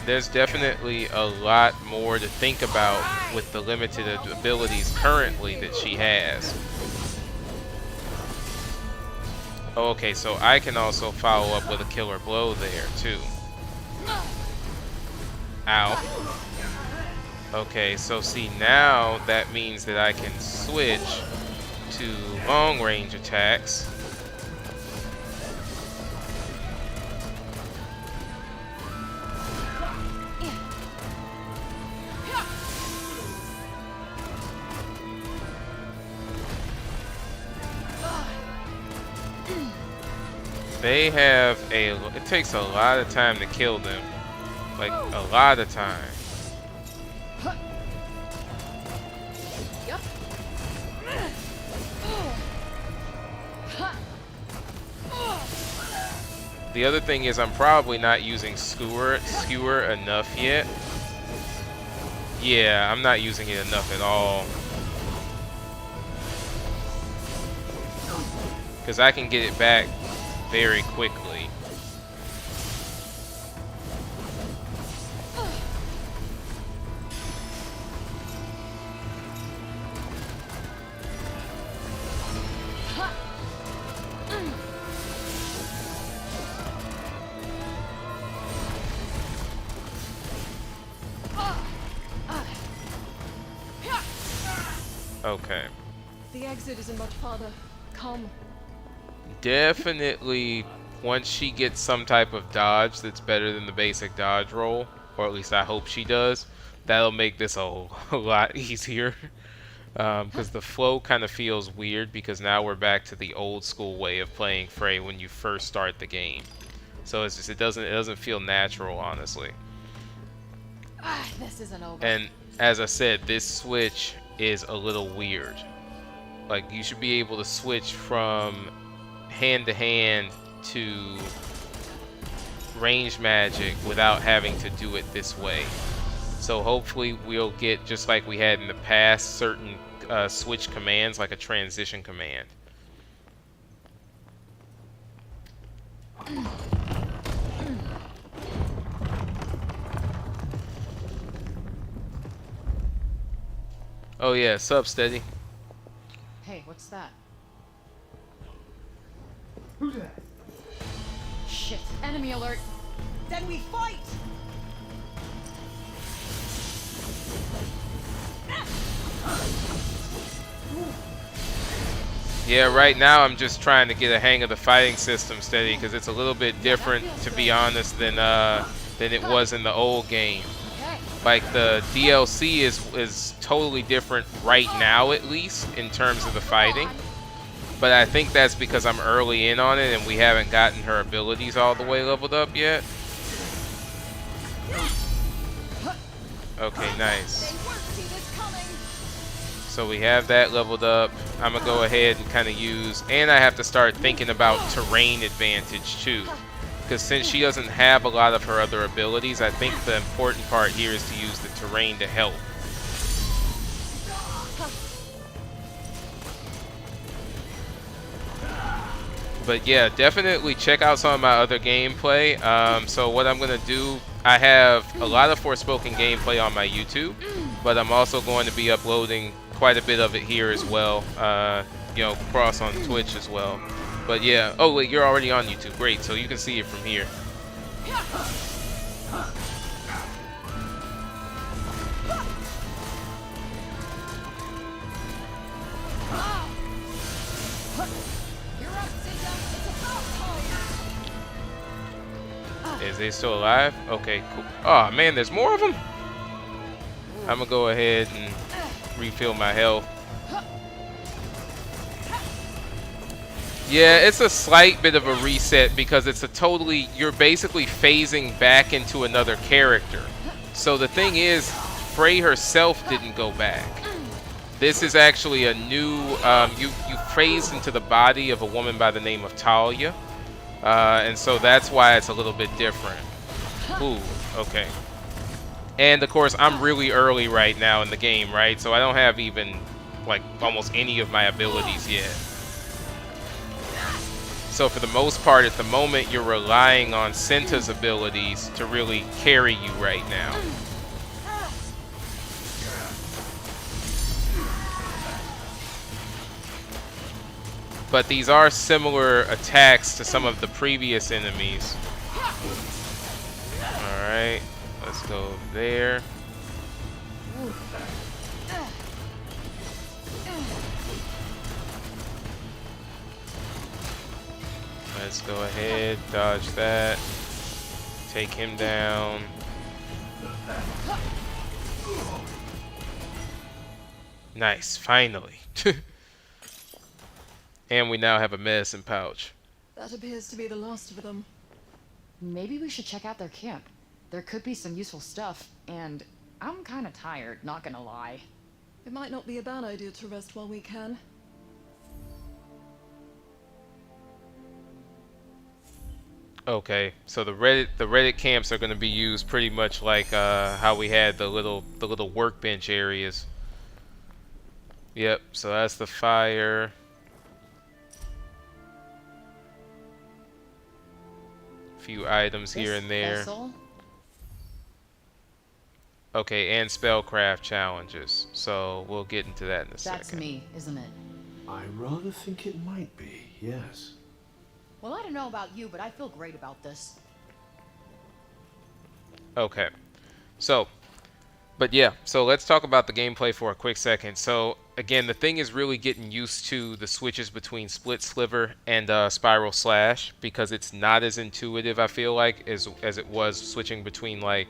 There's definitely a lot more to think about with the limited abilities currently that she has. Oh, okay, so I can also follow up with a killer blow there too. Ow. Okay, so see, now that means that I can switch to long range attacks. They have it takes a lot of time to kill them. Like, a lot of time. The other thing is I'm probably not using skewer enough yet. Yeah, I'm not using it enough at all. Because I can get it back very quickly. Okay. The exit isn't much farther. Come. Definitely, once she gets some type of dodge that's better than the basic dodge roll, or at least I hope she does, that'll make this a lot easier. Because the flow kind of feels weird because now we're back to the old school way of playing Frey when you first start the game. So it's just it doesn't feel natural, honestly. This isn't over. And as I said, this switch is a little weird. Like, you should be able to switch from hand to hand to range magic without having to do it this way. So hopefully we'll get, just like we had in the past, certain switch commands, like a transition command. Oh yeah, sub steady. Hey, what's that? Who's that? Shit, enemy alert. Then we fight! Yeah, right now I'm just trying to get a hang of the fighting system steady because it's a little bit different, to be honest, than it was in the old game. Like, the DLC is totally different right now, at least in terms of the fighting. But I think that's because I'm early in on it and we haven't gotten her abilities all the way leveled up yet. Okay, nice. So we have that leveled up. I'm gonna go ahead and kind of use, and I have to start thinking about terrain advantage too, because since she doesn't have a lot of her other abilities, I think the important part here is to use the terrain to help. But yeah, definitely check out some of my other gameplay. So what I'm gonna do, I have a lot of Forspoken gameplay on my YouTube, but I'm also going to be uploading quite a bit of it here as well, you know, cross on Twitch as well. But yeah, oh wait, you're already on YouTube, great, so you can see it from here. Is they still alive? Okay, cool. Oh man, there's more of them? I'm gonna go ahead and refill my health. Yeah, it's a slight bit of a reset because it's a totally, you're basically phasing back into another character. So the thing is, Frey herself didn't go back. This is actually a new, you phased into the body of a woman by the name of Talia. And so that's why it's a little bit different. Ooh, okay. And of course, I'm really early right now in the game, right? So I don't have even, like, almost any of my abilities yet. So for the most part, at the moment, you're relying on Senta's abilities to really carry you right now. But these are similar attacks to some of the previous enemies. Alright, let's go over there. Let's go ahead, dodge that. Take him down. Nice, finally. And we now have a medicine pouch. That appears to be the last of them. Maybe we should check out their camp. There could be some useful stuff, and I'm kind of tired, not gonna lie. It might not be a bad idea to rest while we can. Okay, so the Reddit camps are going to be used pretty much like how we had the little workbench areas. Yep, so that's the fire. Few items here and there. Vessel? Okay, and spellcraft challenges. So we'll get into that in a second. That's me, isn't it? I rather think it might be, yes. Well, I don't know about you, but I feel great about this. Okay, so, but yeah, so let's talk about the gameplay for a quick second. So again, the thing is really getting used to the switches between Split Sliver and Spiral Slash, because it's not as intuitive, I feel like, as it was switching between like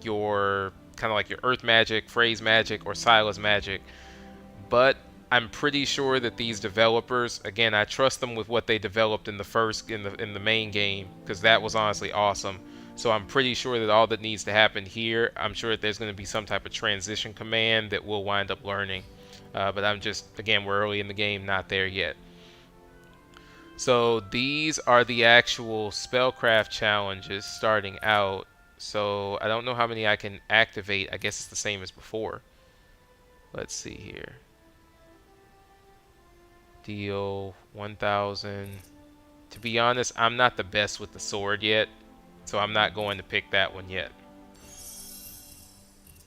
your kind of like your Earth Magic, Phrase Magic, or Silas Magic. But I'm pretty sure that these developers, again, I trust them with what they developed in the main game, because that was honestly awesome. So I'm pretty sure that all that needs to happen here, I'm sure that there's going to be some type of transition command that we'll wind up learning. But I'm just, again, we're early in the game, not there yet. So these are the actual spellcraft challenges starting out. So I don't know how many I can activate. I guess it's the same as before. Let's see here. Deal 1,000. To be honest, I'm not the best with the sword yet, so I'm not going to pick that one yet.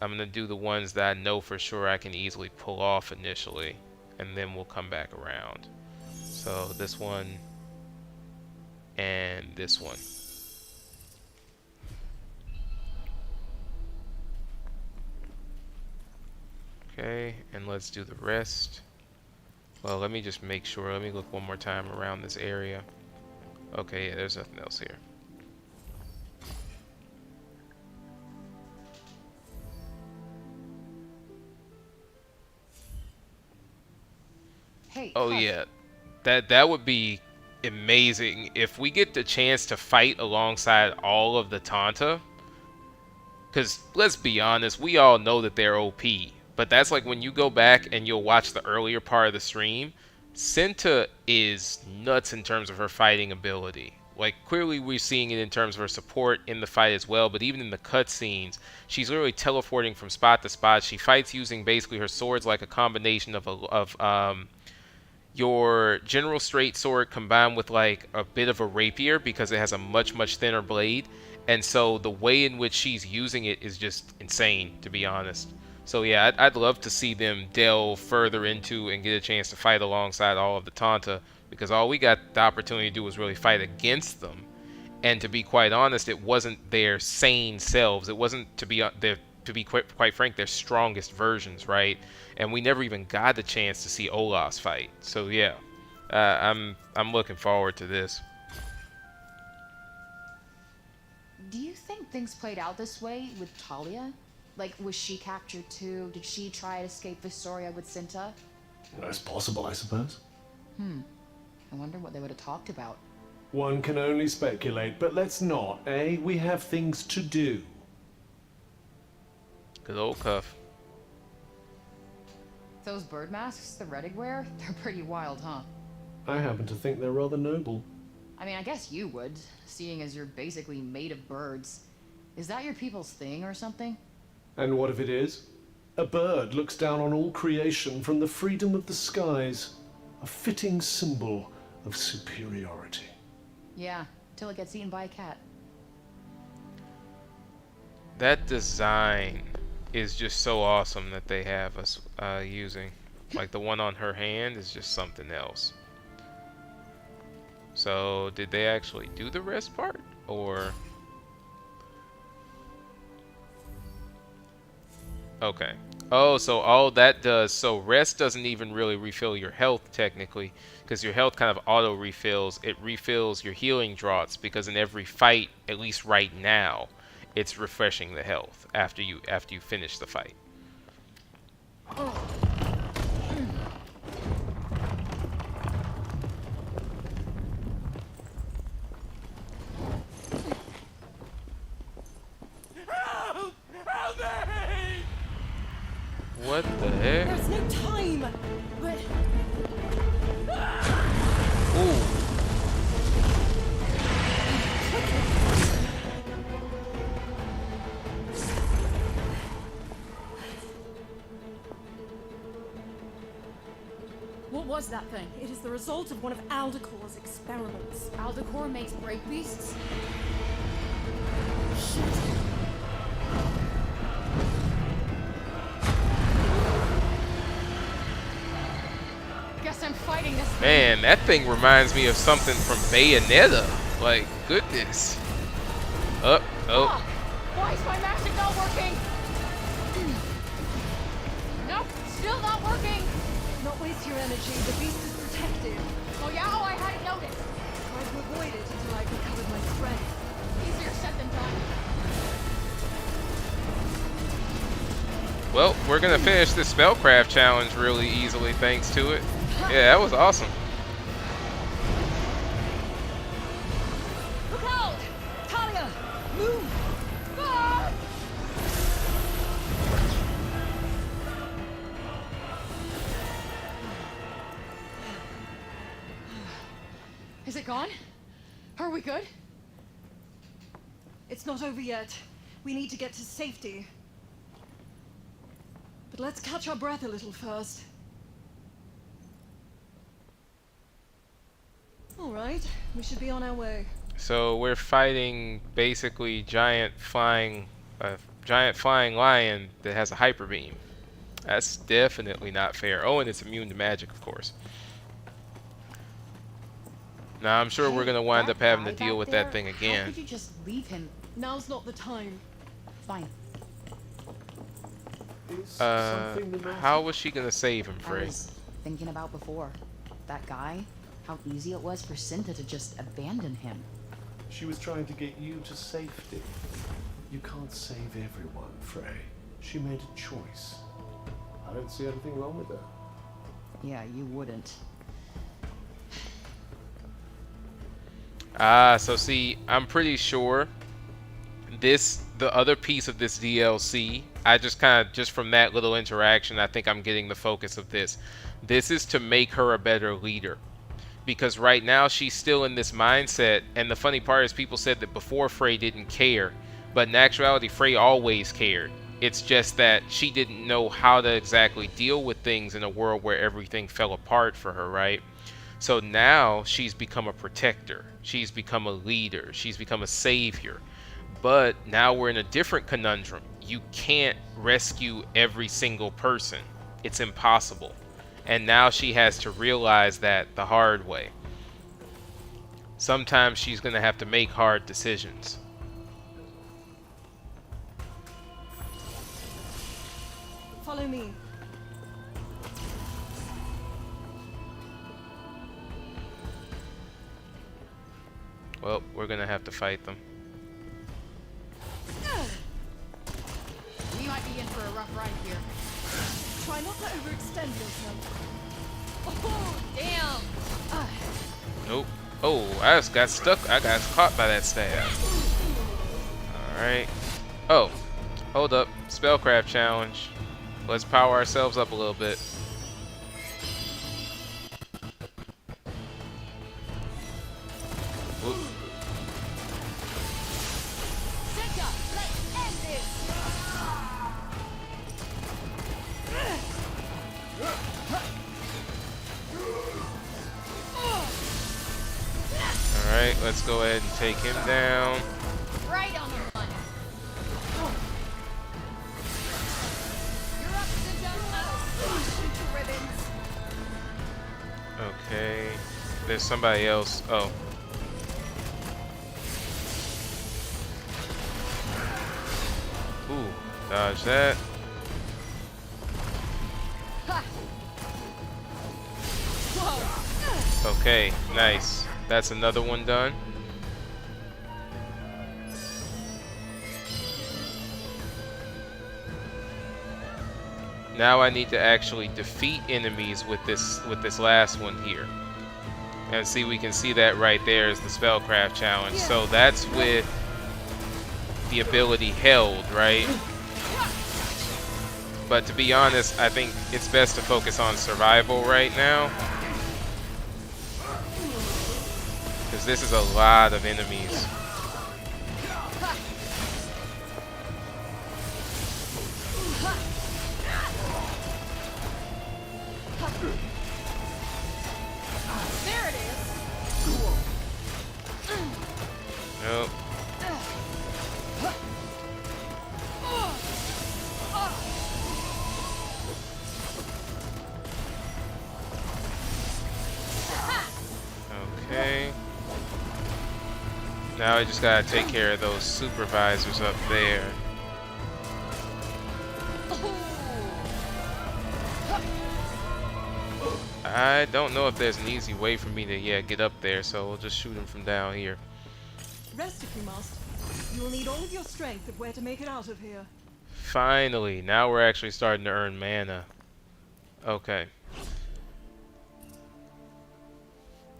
I'm going to do the ones that I know for sure I can easily pull off initially, and then we'll come back around. So this one and this one. Okay, and let's do the rest. Well, let me just make sure. Let me look one more time around this area. Okay, yeah, there's nothing else here. Hey, oh Hush. yeah, that would be amazing if we get the chance to fight alongside all of the Tanta. Because let's be honest, we all know that they're OP. But that's like when you go back and you'll watch the earlier part of the stream, Senta is nuts in terms of her fighting ability. Like, clearly we're seeing it in terms of her support in the fight as well, but even in the cutscenes, she's literally teleporting from spot to spot. She fights using basically her swords like a combination of your general straight sword combined with like a bit of a rapier, because it has a much thinner blade. And so the way in which she's using it is just insane, to be honest. So yeah, I'd love to see them delve further into and get a chance to fight alongside all of the Tanta, because all we got the opportunity to do was really fight against them. And to be quite honest, it wasn't their sane selves. It wasn't, to be quite frank, their strongest versions, right? And we never even got the chance to see Olaf's fight. So yeah, I'm looking forward to this. Do you think things played out this way with Talia? Like, was she captured too? Did she try to escape Vistoria with Cinta? That's possible, I suppose. I wonder what they would have talked about. One can only speculate, but let's not, eh? We have things to do. Good old Cuff. Those bird masks the Reddig wear? They're pretty wild, huh? I happen to think they're rather noble. I mean, I guess you would, seeing as you're basically made of birds. Is that your people's thing or something? And what if it is? A bird looks down on all creation from the freedom of the skies. A fitting symbol of superiority. Yeah, till it gets eaten by a cat. That design is just so awesome that they have us using. Like the one on her hand is just something else. So did they actually do the rest part, or? Okay. Oh, so all that does, so rest doesn't even really refill your health technically, because your health kind of auto refills. It refills your healing draughts, because in every fight, at least right now, it's refreshing the health after you finish the fight. What the heck? There's no time! Ooh. What was that thing? It is the result of one of Aldecor's experiments. Aldecor makes break beasts? Guess I'm fighting this thing. Man, that thing reminds me of something from Bayonetta. Like, goodness. Oh. Ah, why is my magic not working? Nope, still not working. Not waste your energy, the beast is protected. Oh yeah, oh, I hadn't noticed. Try to avoid it until I've recovered my strength. Easier said than done. Well, we're gonna finish this spellcraft challenge really easily thanks to it. Yeah, that was awesome. Look out! Talia! Move! Ah! Is it gone? Are we good? It's not over yet. We need to get to safety. But let's catch our breath a little first. All right, we should be on our way. So we're fighting basically giant flying lion that has a hyper beam. That's definitely not fair. Oh, and it's immune to magic, of course. Now I'm sure we're gonna wind up having to deal with that thing How again. could you just leave him? Now's not the time. Fine. Is something the matter? How was she gonna save him, I Frey? was thinking about before. That guy, how easy it was for Cinta to just abandon him. She was trying to get you to safety. You can't save everyone, Frey. She made a choice. I don't see anything wrong with that. Yeah, you wouldn't. So see, I'm pretty sure the other piece of this DLC, I just from that little interaction, I think I'm getting the focus of this. This is to make her a better leader. Because right now she's still in this mindset, and the funny part is people said that before Frey didn't care, but in actuality Frey always cared. It's just that she didn't know how to exactly deal with things in a world where everything fell apart for her, right? So now she's become a protector. She's become a leader. She's become a savior. But now we're in a different conundrum. You can't rescue every single person. It's impossible. And now she has to realize that the hard way. Sometimes she's going to have to make hard decisions. Follow me. Well, we're going to have to fight them. be in for a rough ride here. Try not to overextend yourself. Oh, damn! Nope. Oh, I just got stuck. I got caught by that stab. Alright. Oh, hold up. Spellcraft challenge. Let's power ourselves up a little bit. Whoop. Tanta, let's end this! Alright, let's go ahead and take him down. Right on the money. You're up, Tanta. I'll smash you to ribbons. Okay. There's somebody else. Oh. Ooh, dodge that. Whoa. Okay, nice. That's another one done. Now I need to actually defeat enemies with this last one here. And see, we can see that right there is the spellcraft challenge. So that's with the ability held, right? But to be honest, I think it's best to focus on survival right now. Because this is a lot of enemies. There it is. Nope. Okay. Now I just gotta take care of those supervisors up there. I don't know if there's an easy way for me to, get up there, so we'll just shoot him from down here. Rest if you must. You will need all of your strength if we're to make it out of here. Finally, now we're actually starting to earn mana. Okay.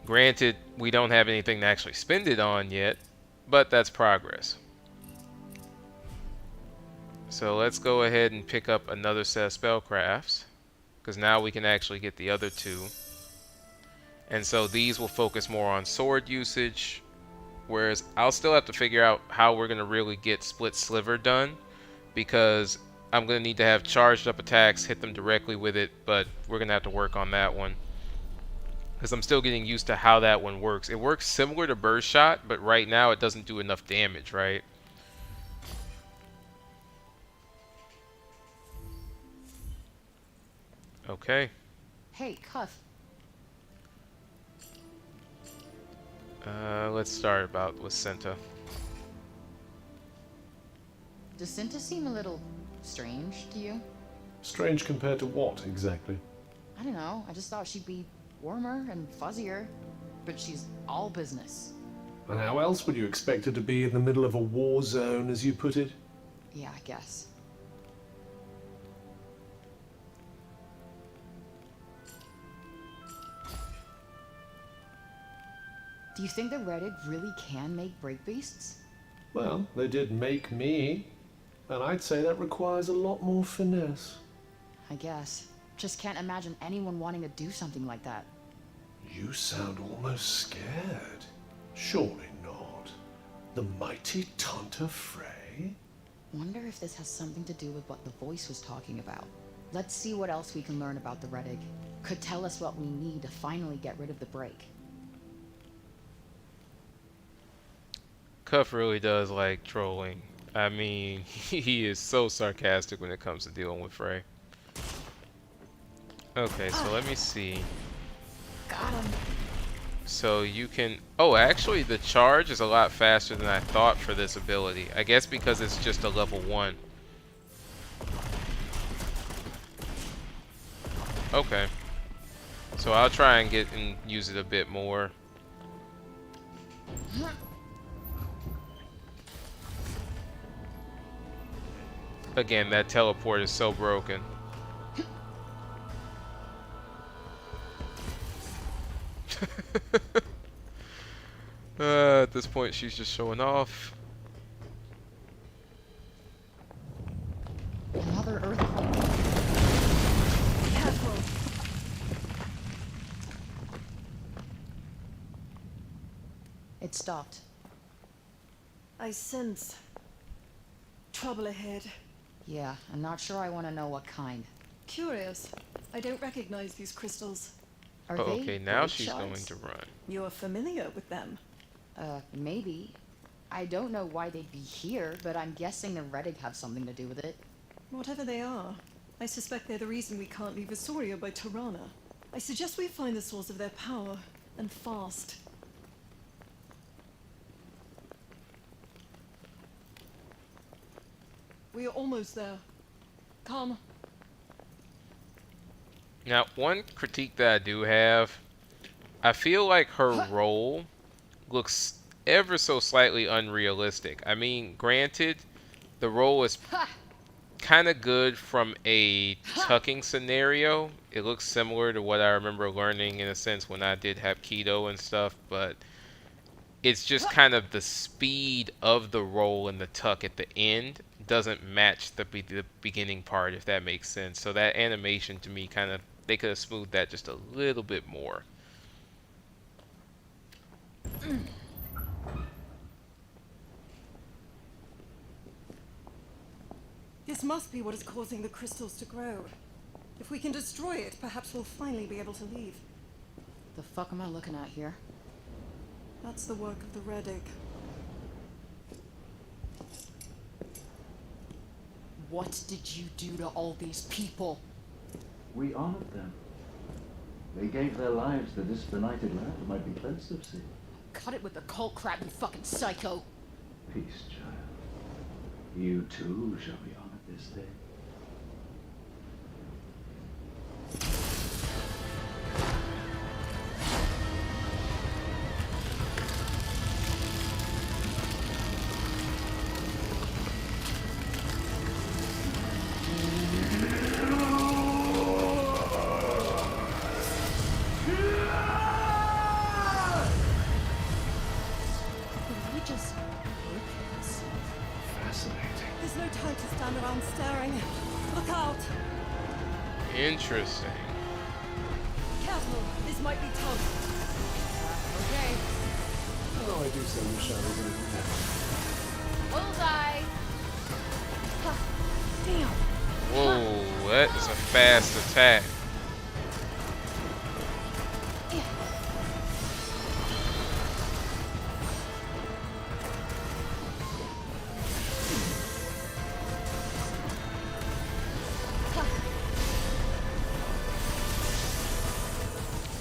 Granted, we don't have anything to actually spend it on yet, but that's progress. So let's go ahead and pick up another set of spellcrafts, because now we can actually get the other two. And so these will focus more on sword usage, whereas I'll still have to figure out how we're going to really get Split Sliver done, because I'm going to need to have charged up attacks, hit them directly with it, but we're going to have to work on that one. Because I'm still getting used to how that one works. It works similar to Burst Shot, but right now it doesn't do enough damage, right? Okay. Hey, Cuff. Let's start with Senta. Does Cinta seem a little strange to you? Strange compared to what, exactly? I don't know. I just thought she'd be warmer and fuzzier, but she's all business. And how else would you expect her to be in the middle of a war zone, as you put it? Yeah, I guess. Do you think the Redig really can make break beasts? Well, they did make me, and I'd say that requires a lot more finesse. I guess. Just can't imagine anyone wanting to do something like that. You sound almost scared. Surely not. The mighty Tanta Frey? Wonder if this has something to do with what the voice was talking about. Let's see what else we can learn about the Redig. Could tell us what we need to finally get rid of the break. Cuff really does like trolling. I mean, he is so sarcastic when it comes to dealing with Frey. Okay, so let me see. Got him. So you can... Oh, actually, the charge is a lot faster than I thought for this ability. I guess because it's just a level 1. Okay. So I'll try and use it a bit more. Again, that teleport is so broken. At this point, she's just showing off. Another earthquake. Careful. It stopped. I sense trouble ahead. Yeah, I'm not sure I want to know what kind. Curious. I don't recognize these crystals. Are Oh, they okay, now great she's shards? going to run. You're familiar with them. Maybe. I don't know why they'd be here, but I'm guessing the Reddick have something to do with it. Whatever they are, I suspect they're the reason we can't leave Asoria by Tirana. I suggest we find the source of their power, and fast. We are almost there. Come. Now, one critique that I do have, I feel like her role looks ever so slightly unrealistic. I mean, granted, the role is kind of good from a tucking scenario. It looks similar to what I remember learning in a sense when I did Hapkido and stuff, but it's just kind of the speed of the roll and the tuck at the end doesn't match the beginning part, if that makes sense. So that animation to me kind of, they could have smoothed that just a little bit more. This must be what is causing the crystals to grow. If we can destroy it, perhaps we'll finally be able to leave. The fuck am I looking at here? That's the work of the Reddick. What did you do to all these people? We honored them. They gave their lives that this benighted land might be cleansed of sin. Cut it with the cult crap, you fucking psycho! Peace, child. You too shall be honored this day. Did we just look at this? Fascinating. There's no time to stand around staring. Look out! Interesting. Careful, this might be tough. Okay. Oh, I do send the shadows a little bit. Bullseye! Damn! Whoa, that is a fast attack.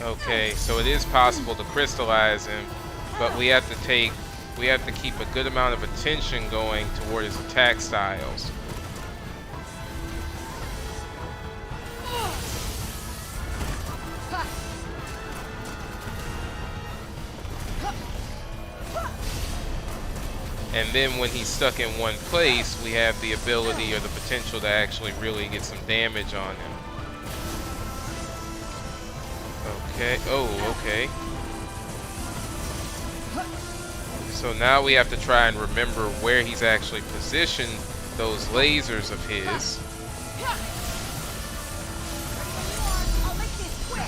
Okay, so it is possible to crystallize him, but we have to keep a good amount of attention going toward his attack styles. And then when he's stuck in one place, we have the ability or the potential to actually really get some damage on him. Okay, oh, okay. So now we have to try and remember where he's actually positioned those lasers of his. I'll make this quick.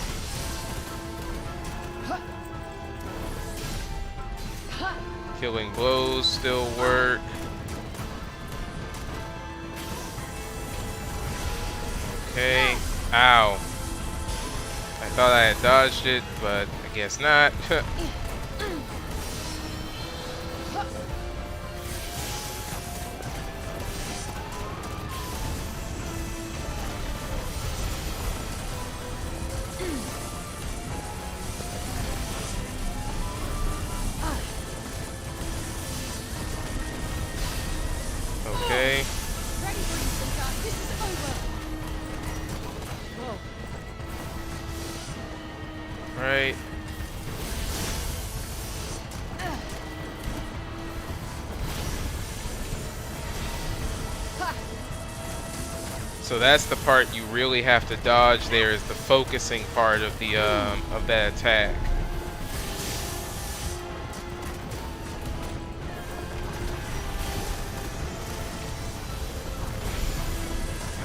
Killing blows still work. Okay. Ow. I thought I had dodged it, but I guess not. Okay. Ready for you, Tanta. This is over. Right. So that's the part you really have to dodge. There is the focusing part of the of that attack.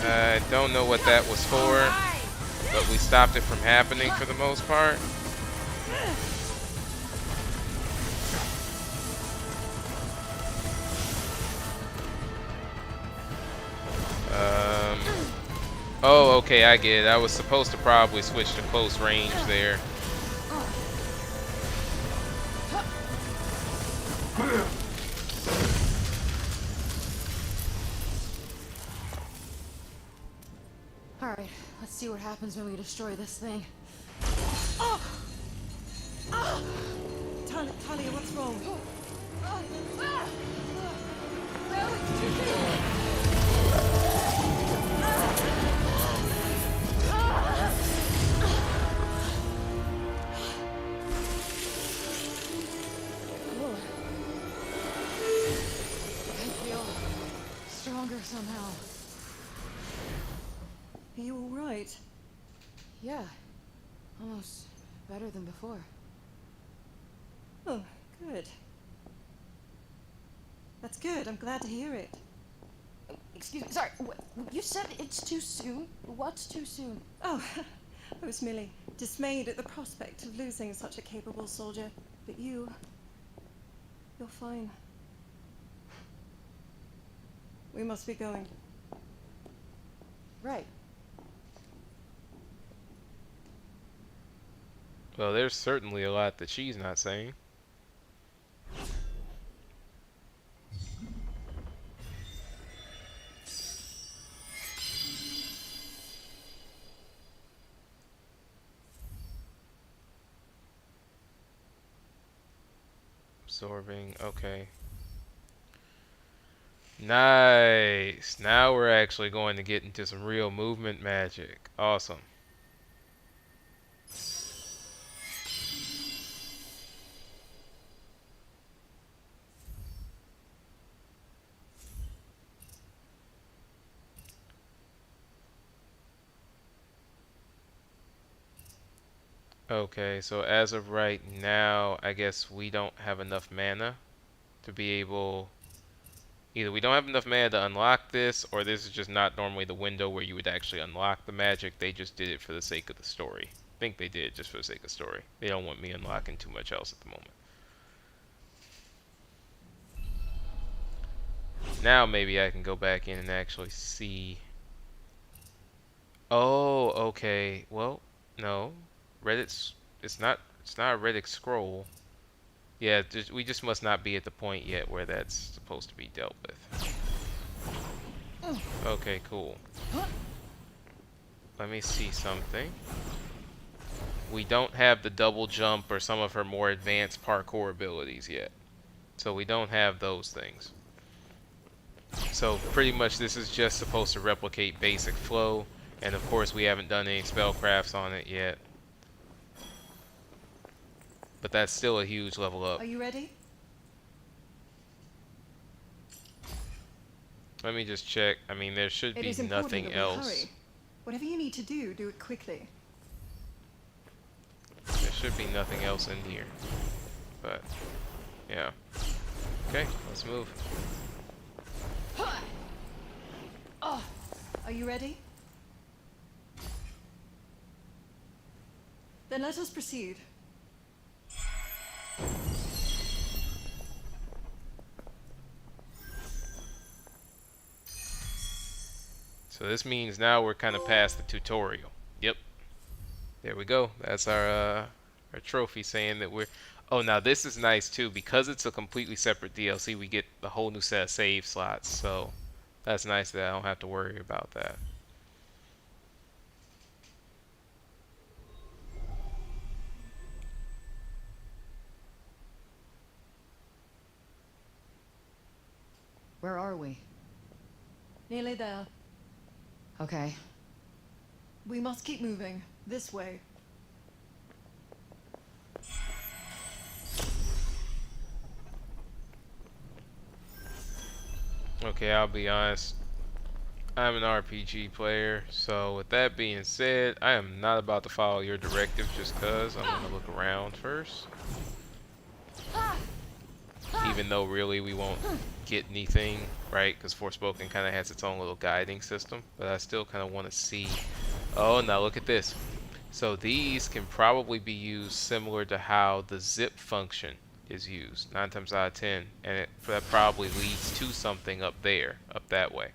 I don't know what that was for, but we stopped it from happening for the most part. Oh, okay, I get it. I was supposed to probably switch to close range there. Alright, let's see what happens when we destroy this thing. Talia, what's wrong? I feel stronger somehow. Are you all right? Yeah, almost better than before. Oh, good. That's good. I'm glad to hear it. Excuse me, sorry, you said it's too soon? What's too soon? Oh, I was merely dismayed at the prospect of losing such a capable soldier. But you're fine. We must be going. Right. Well, there's certainly a lot that she's not saying. Absorbing, okay. Nice. Now we're actually going to get into some real movement magic. Awesome. Okay, so as of right now, I guess we don't have enough mana to be able... Either we don't have enough mana to unlock this, or this is just not normally the window where you would actually unlock the magic. They just did it for the sake of the story. I think they did it just for the sake of story. They don't want me unlocking too much else at the moment. Now maybe I can go back in and actually see... Oh, okay. Well, no. Reddit's... It's not a Reddit scroll. Yeah, we just must not be at the point yet where that's supposed to be dealt with. Okay, cool. Let me see something. We don't have the double jump or some of her more advanced parkour abilities yet. So we don't have those things. So pretty much this is just supposed to replicate basic flow. And of course we haven't done any spellcrafts on it yet. But that's still a huge level up. Are you ready? Let me just check. I mean, there should be nothing else. Hurry. Whatever you need to do, do it quickly. There should be nothing else in here. But, yeah. Okay, let's move. Are you ready? Then let us proceed. So this means now we're kind of past the tutorial. Yep. There we go. That's our trophy saying that we're... Oh, now this is nice too. Because it's a completely separate DLC, we get the whole new set of save slots. So that's nice that I don't have to worry about that. Where are we? Nearly there. Okay. We must keep moving. This way. Okay, I'll be honest. I'm an RPG player, so with that being said, I am not about to follow your directive just cause. I'm gonna look around first. Even though really we won't get anything, right? Because Forspoken kind of has its own little guiding system, but I still kind of want to see. Oh, now look at this. So these can probably be used similar to how the zip function is used 9 times out of 10, and that probably leads to something up there, up that way.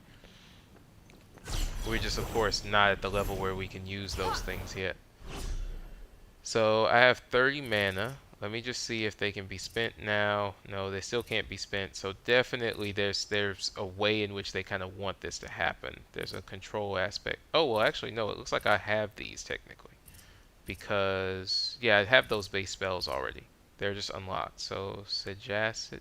We're just, of course, not at the level where we can use those things yet. So I have 30 mana. Let me just see if they can be spent now. No, they still can't be spent. So definitely there's a way in which they kind of want this to happen. There's a control aspect. Oh, well, actually, no. It looks like I have these technically. Because, yeah, I have those base spells already. They're just unlocked. So Sagacity.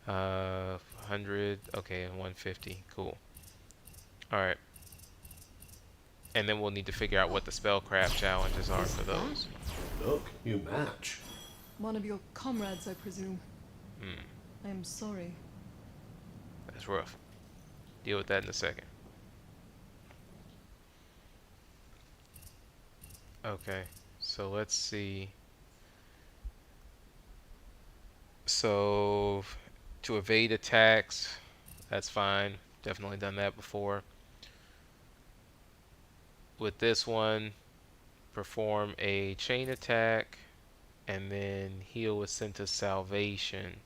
100. Okay, and 150. Cool. Alright. And then we'll need to figure out what the spellcraft challenges are for those. Look, you match. One of your comrades, I presume. Hmm. I am sorry. That's rough. Deal with that in a second. Okay, so let's see. So, to evade attacks, that's fine. Definitely done that before. With this one, perform a chain attack and then heal with Scent of Salvation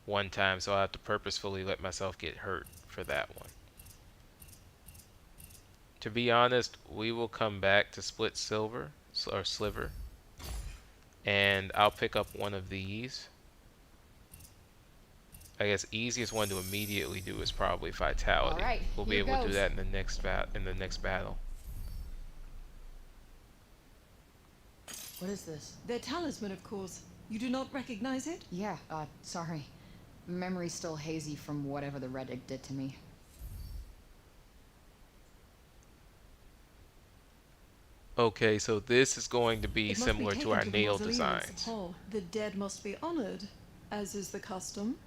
1 time, so I have to purposefully let myself get hurt for that one. To be honest, we will come back to Split Silver or Sliver, and I'll pick up one of these. I guess easiest one to immediately do is probably Vitality. All right, we'll be here able to do goes. that in the next battle. What is this? Their talisman, of course. You do not recognize it? Yeah, sorry. Memory's still hazy from whatever the Reddick did to me. Okay, so this is going to be It must similar be to our taken the nail mausoleum at St. designs. Paul. The dead must be honored, as is the custom.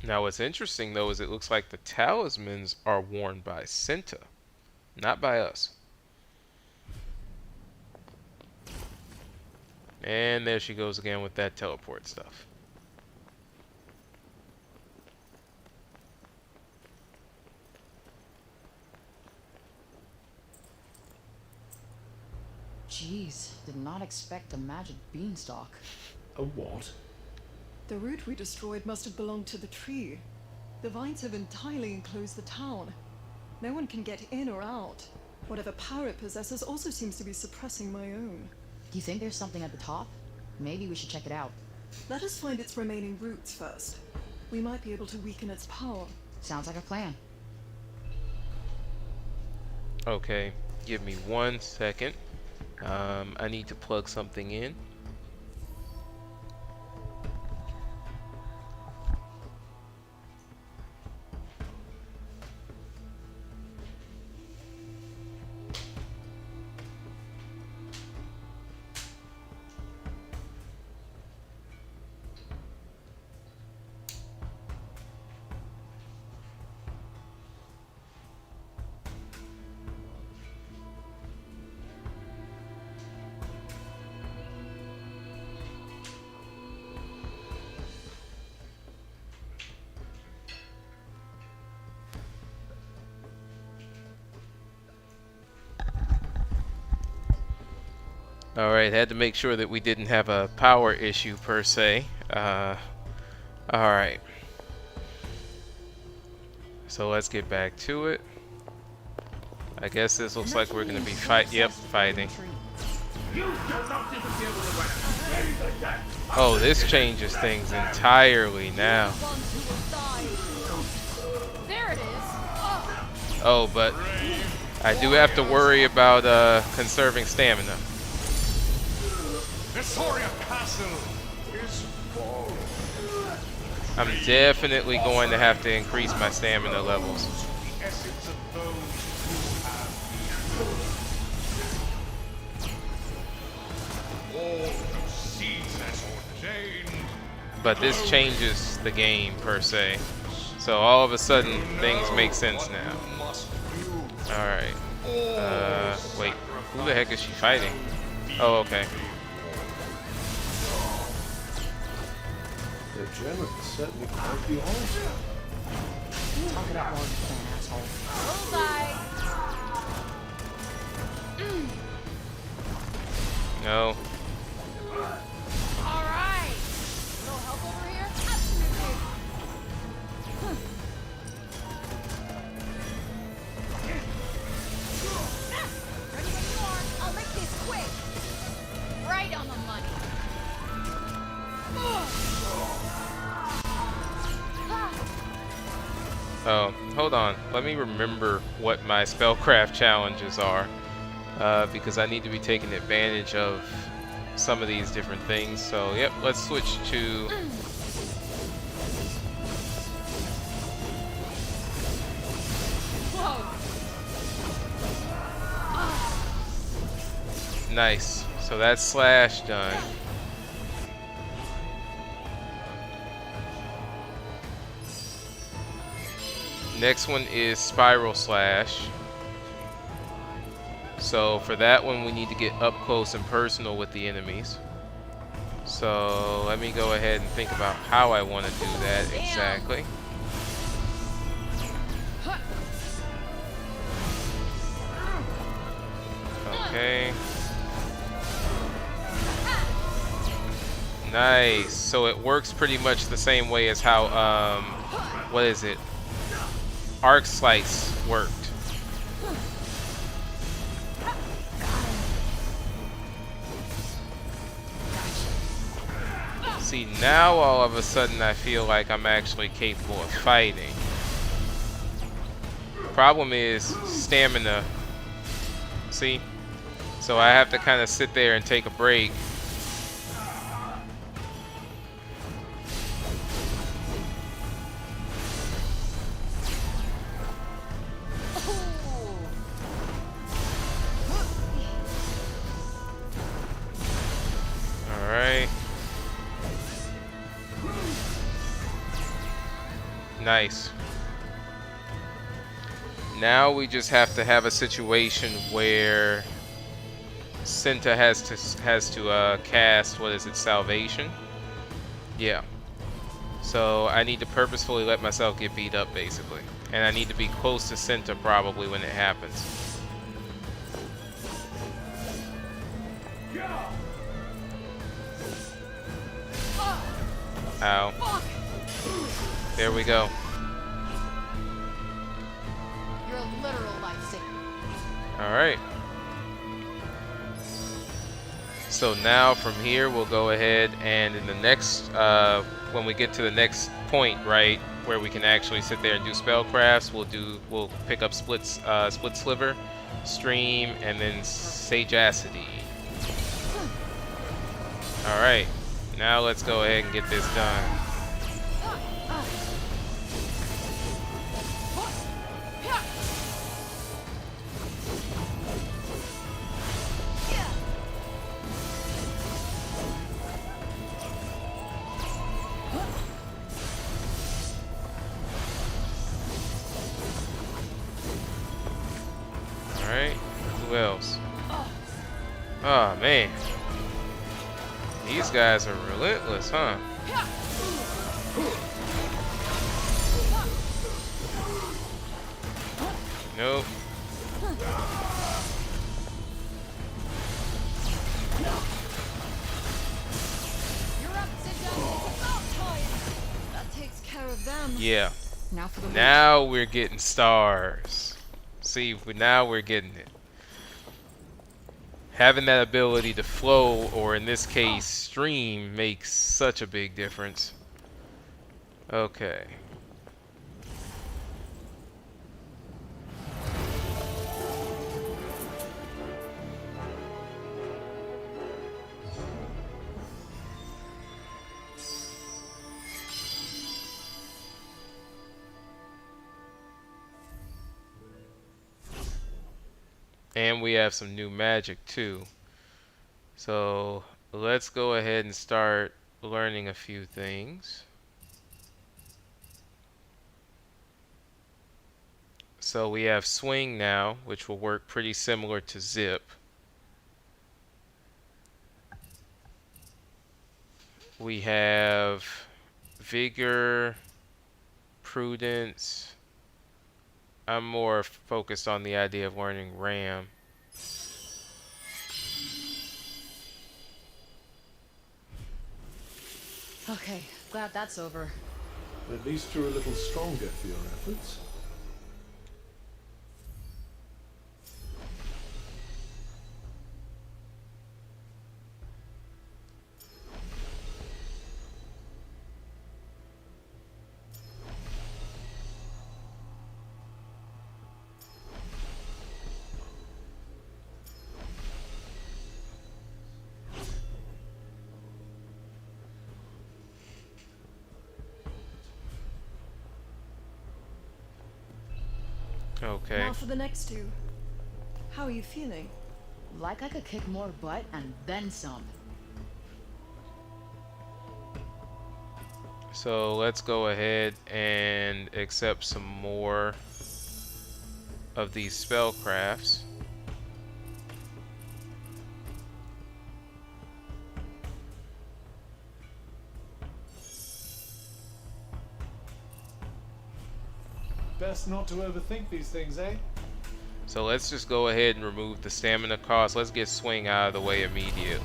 Now what's interesting though is it looks like the talismans are worn by Tanta, not by us. And there she goes again with that teleport stuff. Jeez, did not expect a magic beanstalk. A what? The root we destroyed must have belonged to the tree. The vines have entirely enclosed the town. No one can get in or out. Whatever power it possesses also seems to be suppressing my own. Do you think there's something at the top? Maybe we should check it out. Let us find its remaining roots first. We might be able to weaken its power. Sounds like a plan. Okay, give me 1 second. I need to plug something in. Alright, had to make sure that we didn't have a power issue per se. Alright. So let's get back to it. I guess this looks like we're gonna be fighting. Oh, this changes things entirely now. There it is. Oh, but I do have to worry about conserving stamina. I'm definitely going to have to increase my stamina levels. but this changes the game per se. So all of a sudden things make sense now. All right. Wait. Who the heck is she fighting? Oh, okay. The German is certainly quite the orator. Talk it out more than you can, asshole. Bullseye. No. All right. No help over here? Absolutely. Ready when you are. I'll make this quick. Right on the money. Oh, hold on. Let me remember what my spellcraft challenges are, because I need to be taking advantage of some of these different things. So, yep, let's switch to... Nice. So that's slash done. Next one is spiral slash. So for that one, we need to get up close and personal with the enemies. So let me go ahead and think about how I want to do that exactly. Okay. Nice. So it works pretty much the same way as how, what is it? Arc Slice worked. See, now all of a sudden I feel like I'm actually capable of fighting. Problem is stamina. See? So I have to kind of sit there and take a break. Alright. Nice. Now we just have to have a situation where Tanta has to cast, what is it, salvation? Yeah. So I need to purposefully let myself get beat up, basically. And I need to be close to Tanta probably when it happens. Ow. There we go. You're a literal lifesaver. Alright. So now from here we'll go ahead and in the next, when we get to the next point, right, where we can actually sit there and do spellcrafts, we'll pick up split sliver, stream, and then sagacity. Alright. Now let's go ahead and get this done. Alright, who else? Oh man. These guys are relentless, huh? Nope. That takes care of them. Yeah. Now for the Now we're getting stars. See, now we're getting it. Having that ability to flow, or in this case, stream, makes such a big difference. Okay. And we have some new magic too. So let's go ahead and start learning a few things. So we have swing now, which will work pretty similar to zip. We have vigor, prudence. I'm more focused on the idea of learning ram. Okay, glad that's over. At least you're a little stronger for your efforts. Okay. Now for the next two. How are you feeling? Like I could kick more butt and then some. So let's go ahead and accept some more of these spellcrafts. Best not to overthink these things, eh? So let's just go ahead and remove the stamina cost. Let's get swing out of the way immediately.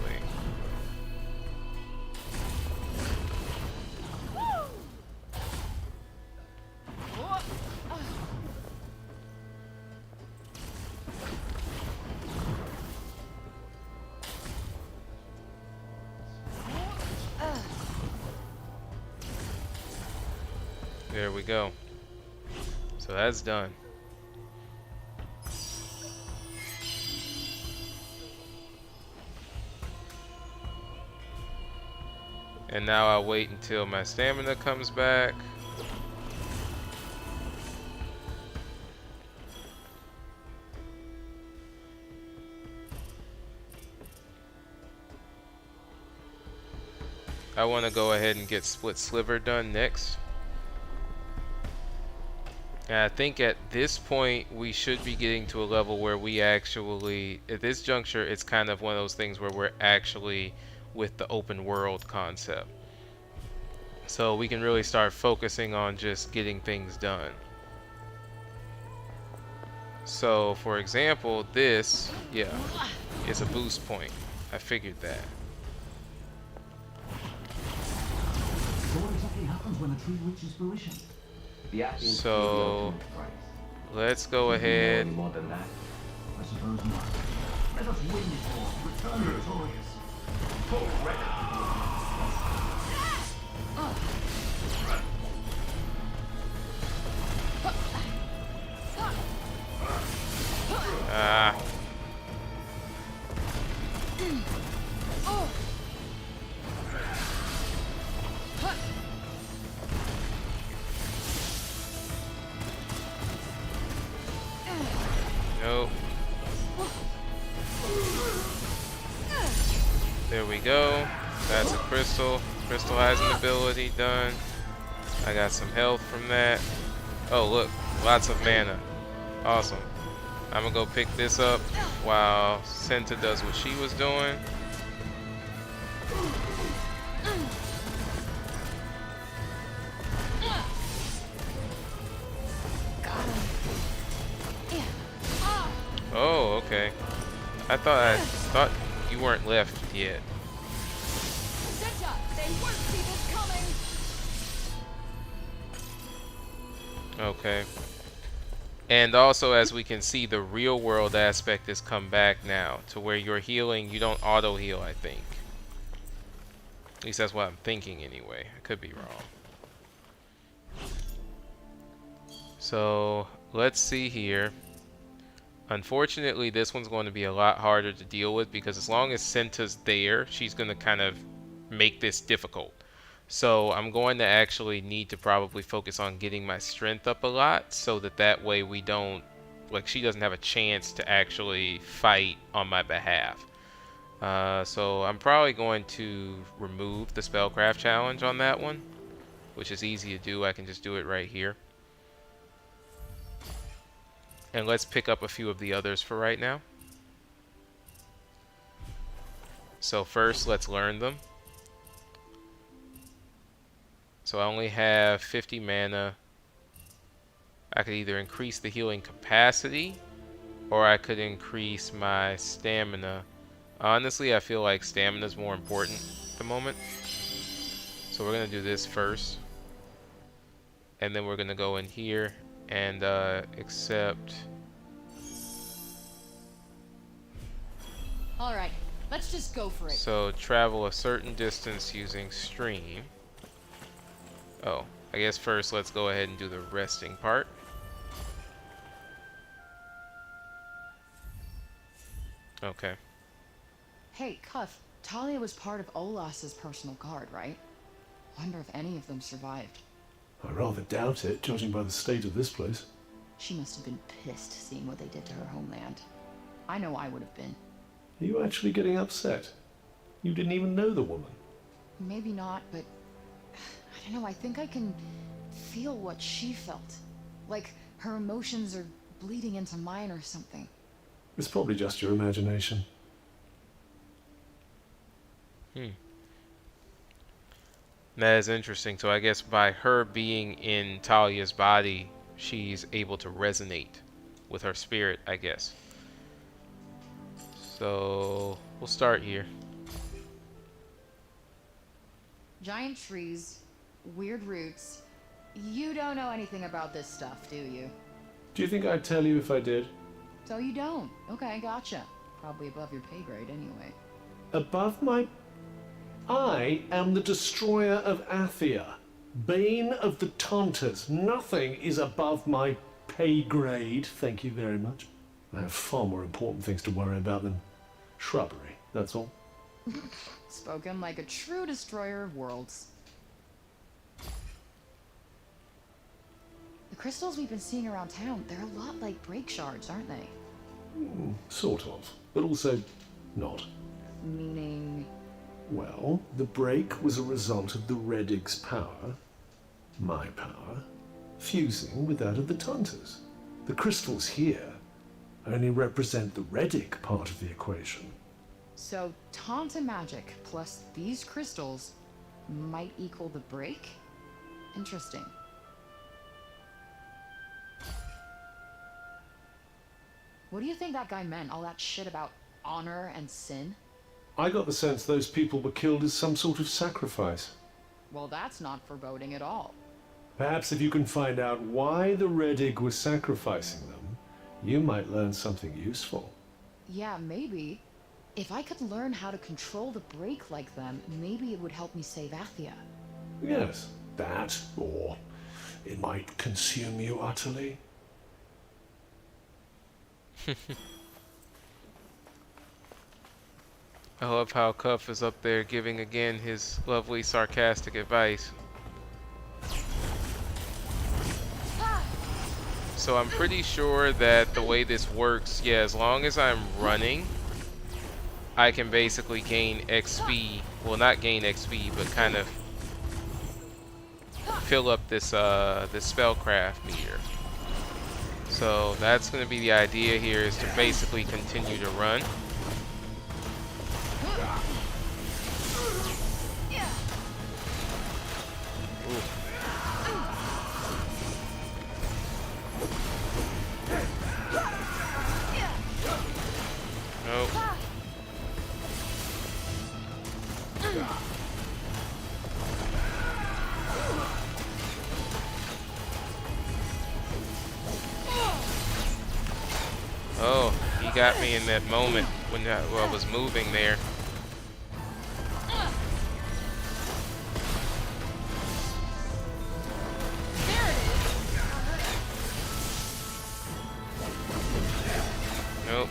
There we go. So that's done. And now I'll wait until my stamina comes back. I want to go ahead and get Split Sliver done next. And I think at this point we should be getting to a level where we actually, at this juncture, it's kind of one of those things where we're actually with the open world concept. So we can really start focusing on just getting things done. So for example, this, yeah, is a boost point. I figured that. So what exactly happens when a tree reaches fruition? So let's go ahead. More than that? I suppose not. Let us win this war, return victorious. Ah. Nope. There we go. That's a crystal. Crystallizing ability done. I got some health from that. Oh, look. Lots of mana. Awesome. I'm gonna go pick this up while Tanta does what she was doing. Oh, okay. I thought you weren't left yet. Tanta, they won't see this coming. Okay. And also, as we can see, the real world aspect has come back now to where you're healing, you don't auto heal, I think. At least that's what I'm thinking anyway. I could be wrong. So let's see here. Unfortunately, this one's going to be a lot harder to deal with because as long as Tanta's there, she's going to kind of make this difficult. So I'm going to actually need to probably focus on getting my strength up a lot so that way we don't, like, she doesn't have a chance to actually fight on my behalf. So I'm probably going to remove the spellcraft challenge on that one, which is easy to do. I can just do it right here. And let's pick up a few of the others for right now. So first, let's learn them. So I only have 50 mana. I could either increase the healing capacity, or I could increase my stamina. Honestly, I feel like stamina is more important at the moment. So we're going to do this first. And then we're going to go in here and accept. Alright, let's just go for it. So travel a certain distance using stream. Oh, I guess first let's go ahead and do the resting part. Okay. Hey, Cuff, Talia was part of Olas's personal guard, right? Wonder if any of them survived. I rather doubt it, judging by the state of this place. She must have been pissed seeing what they did to her homeland. I know I would have been. Are you actually getting upset? You didn't even know the woman. Maybe not, but I don't know, I think I can feel what she felt. Like her emotions are bleeding into mine or something. It's probably just your imagination. That is interesting. So I guess by her being in Talia's body, she's able to resonate with her spirit, I guess. So we'll start here. Giant trees, weird roots. You don't know anything about this stuff, do you? Do you think I'd tell you if I did? So you don't. Okay, gotcha. Probably above your pay grade anyway. Above my... I am the destroyer of Athia. Bane of the Tantas. Nothing is above my pay grade, thank you very much. I have far more important things to worry about than shrubbery, that's all. Spoken like a true destroyer of worlds. The crystals we've been seeing around town, they're a lot like break shards, aren't they? Sort of, but also not. Meaning... Well, the break was a result of the Redig's power, my power, fusing with that of the Tantas. The crystals here only represent the Redig part of the equation. So, Tanta magic plus these crystals might equal the break? Interesting. What do you think that guy meant? All that shit about honor and sin? I got the sense those people were killed as some sort of sacrifice. Well, that's not foreboding at all. Perhaps if you can find out why the Redig was sacrificing them, you might learn something useful. Yeah, maybe. If I could learn how to control the break like them, maybe it would help me save Athia. Yes, that, or it might consume you utterly. I love how Cuff is up there giving again his lovely sarcastic advice. So I'm pretty sure that the way this works, yeah, as long as I'm running, I can basically gain XP. Well, not gain XP, but kind of fill up this this spellcraft meter. So that's going to be the idea here, is to basically continue to run. Nope. Oh, he got me in that moment when I was moving there. Nope.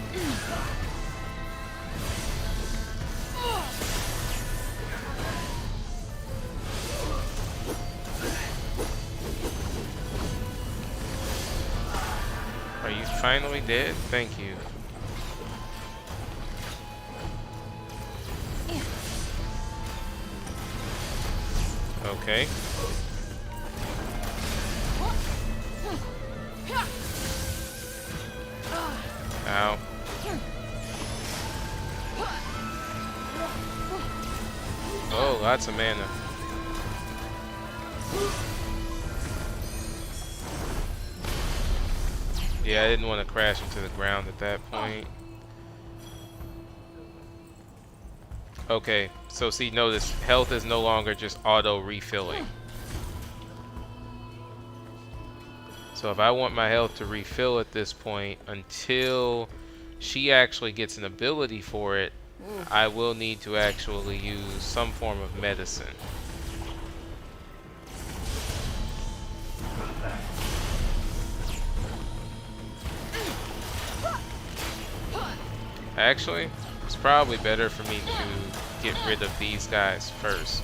Are you finally dead? Thank you. Okay. Ow. Oh, lots of mana. Yeah, I didn't want to crash into the ground at that point. Okay, so see, notice health is no longer just auto refilling. So if I want my health to refill at this point until she actually gets an ability for it, I will need to actually use some form of medicine. Actually, it's probably better for me to get rid of these guys first.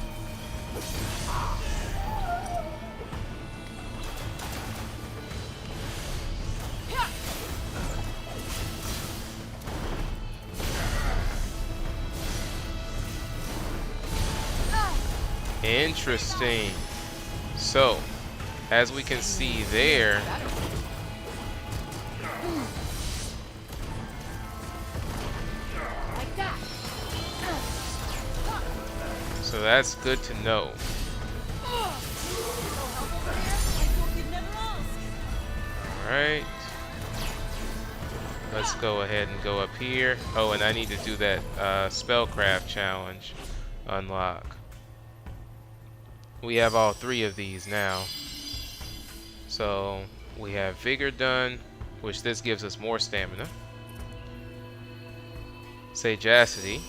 Interesting. So, as we can see there, so that's good to know. Alright. Let's go ahead and go up here. Oh, and I need to do that spellcraft challenge. Unlock. We have all three of these now. So we have Vigor done, which this gives us more stamina. Sagacity,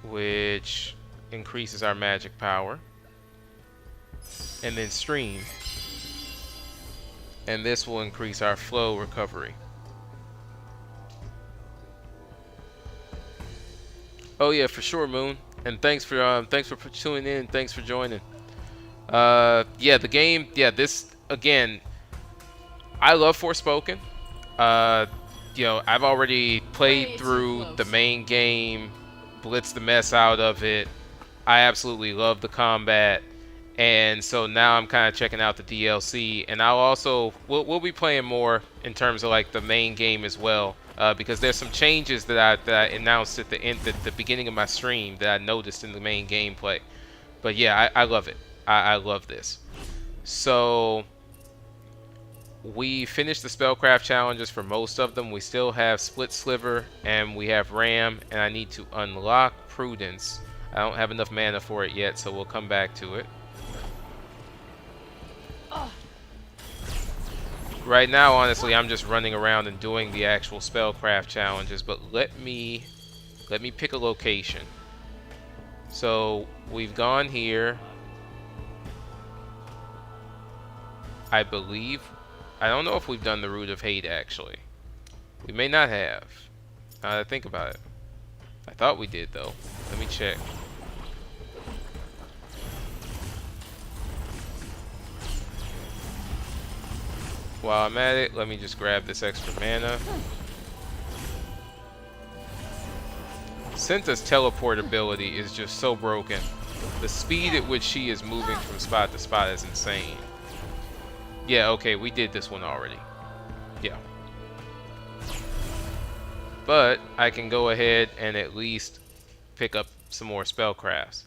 which increases our magic power. And then Stream. And this will increase our flow recovery. Oh yeah, for sure, Moon. And thanks for tuning in. Thanks for joining. Yeah, the game. Yeah, this again. I love Forspoken. You know, I've already played through the main game, blitzed the mess out of it. I absolutely love the combat, and so now I'm kind of checking out the DLC. And I'll also we'll be playing more in terms of like the main game as well. Because there's some changes that I announced at the beginning of my stream that I noticed in the main gameplay. But yeah, I love it. I love this. So we finished the spellcraft challenges for most of them. We still have Split Sliver and we have Ram, and I need to unlock Prudence. I don't have enough mana for it yet, so we'll come back to it. Right now, honestly, I'm just running around and doing the actual spellcraft challenges, but let me pick a location. So we've gone here. I believe, I don't know if we've done the Root of Hate actually. We may not have. Now that I think about it, I thought we did though. Let me check. While I'm at it, let me just grab this extra mana. Tenta's teleport ability is just so broken. The speed at which she is moving from spot to spot is insane. Yeah, okay, we did this one already. Yeah. But I can go ahead and at least pick up some more spellcrafts.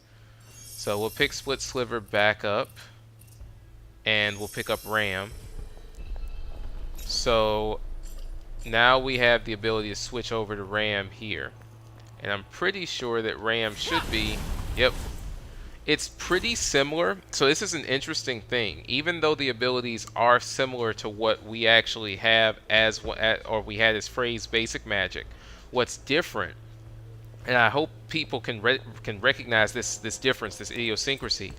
So we'll pick Split Sliver back up. And we'll pick up Ram. So now we have the ability to switch over to Ram here. And I'm pretty sure that Ram should be, yep. It's pretty similar. So this is an interesting thing. Even though the abilities are similar to what we actually have as, or we had as phrase basic magic, what's different, and I hope people can recognize this difference, this idiosyncrasy.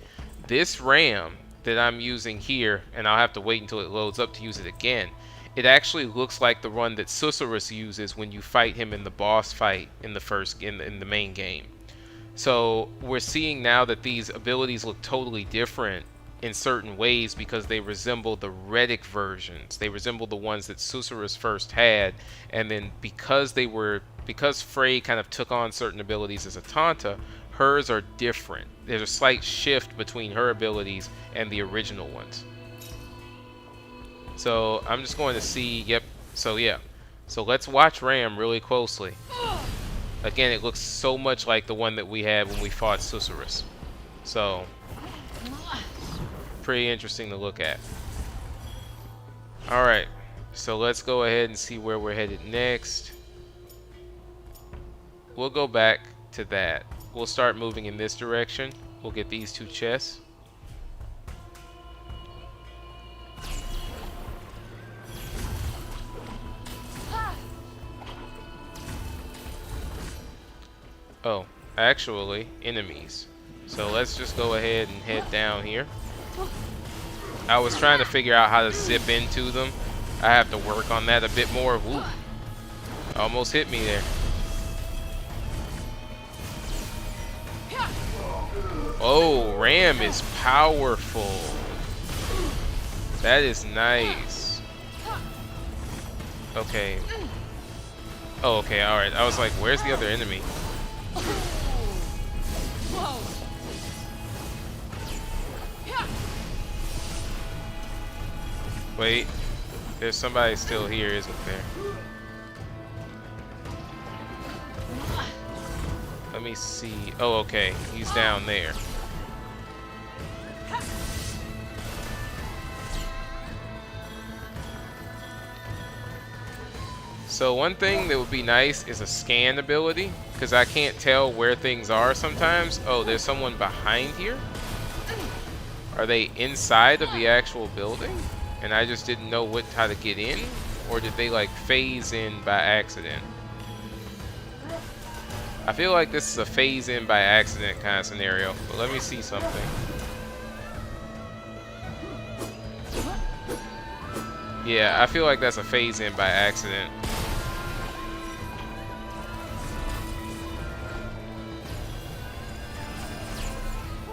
This Ram that I'm using here, and I'll have to wait until it loads up to use it again, it actually looks like the one that Susurrus uses when you fight him in the boss fight in the main game. So we're seeing now that these abilities look totally different in certain ways because they resemble the Reddick versions. They resemble the ones that Susurrus first had, and then because Frey kind of took on certain abilities as a Tanta, hers are different. There's a slight shift between her abilities and the original ones. So I'm just going to see, yep, so yeah. So let's watch Ram really closely. Again, it looks so much like the one that we had when we fought Susurrus. So, pretty interesting to look at. Alright, so let's go ahead and see where we're headed next. We'll go back to that. We'll start moving in this direction. We'll get these 2 chests. Oh, actually, enemies. So let's just go ahead and head down here. I was trying to figure out how to zip into them. I have to work on that a bit more. Woo. Almost hit me there. Oh, Ram is powerful. That is nice. Okay. Oh, okay, alright. I was like, where's the other enemy? Wait, there's somebody still here, isn't there? Let me see. Oh, okay, he's down there. So one thing that would be nice is a scan ability, because I can't tell where things are sometimes. Oh, there's someone behind here? Are they inside of the actual building? And I just didn't know how to get in? Or did they like phase in by accident? I feel like this is a phase in by accident kind of scenario, but let me see something. Yeah, I feel like that's a phase in by accident.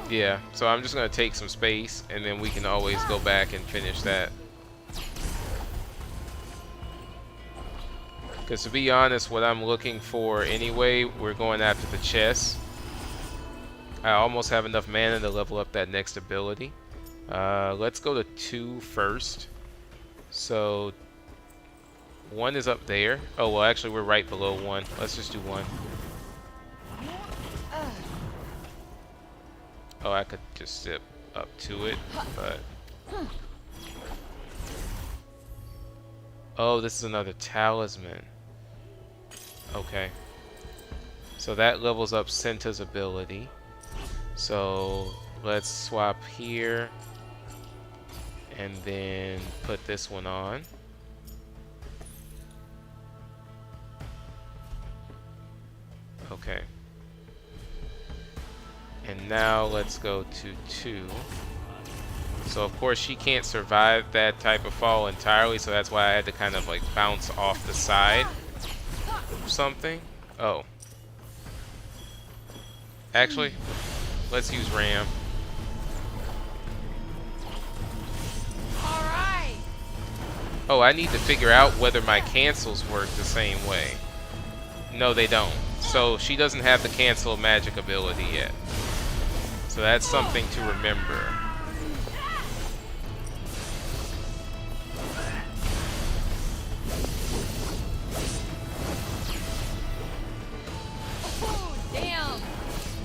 Yeah, so I'm just going to take some space, and then we can always go back and finish that. Because to be honest, what I'm looking for anyway, we're going after the chest. I almost have enough mana to level up that next ability. Let's go to 2 first. So 1 is up there. Oh, well, actually, we're right below 1. Let's just do 1. Oh, I could just zip up to it, but... Oh, this is another talisman. Okay. So that levels up Senta's ability. So let's swap here. And then put this one on. Okay. And now let's go to 2. So of course she can't survive that type of fall entirely, so that's why I had to kind of like bounce off the side or something. Oh. Actually, let's use Ram. Alright. Oh, I need to figure out whether my cancels work the same way. No, they don't. So she doesn't have the cancel magic ability yet. So that's something to remember. Oh, damn.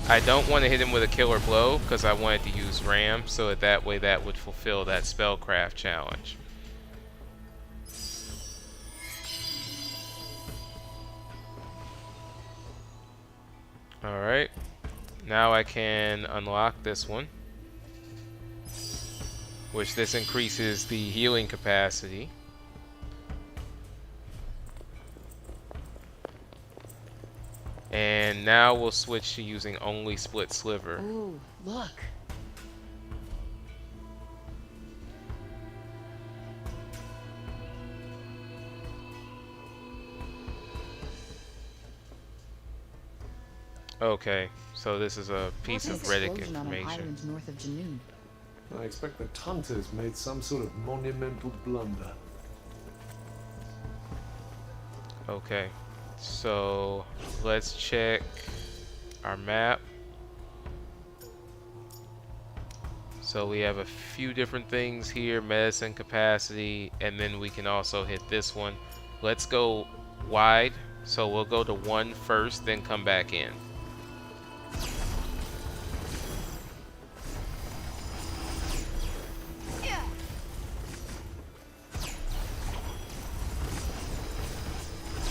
I don't want to hit him with a killer blow because I wanted to use Ram, so that way that would fulfill that spellcraft challenge. Alright. Now I can unlock this one, which this increases the healing capacity. And now we'll switch to using only split sliver. Ooh, look. Okay, so this is a piece of Reddick Explosion on an information. island north of Janoon. I expect the Tantas made some sort of monumental blunder. Okay, so let's check our map. So we have a few different things here, medicine capacity, and then we can also hit this one. Let's go wide. So we'll go to 1 first, then come back in.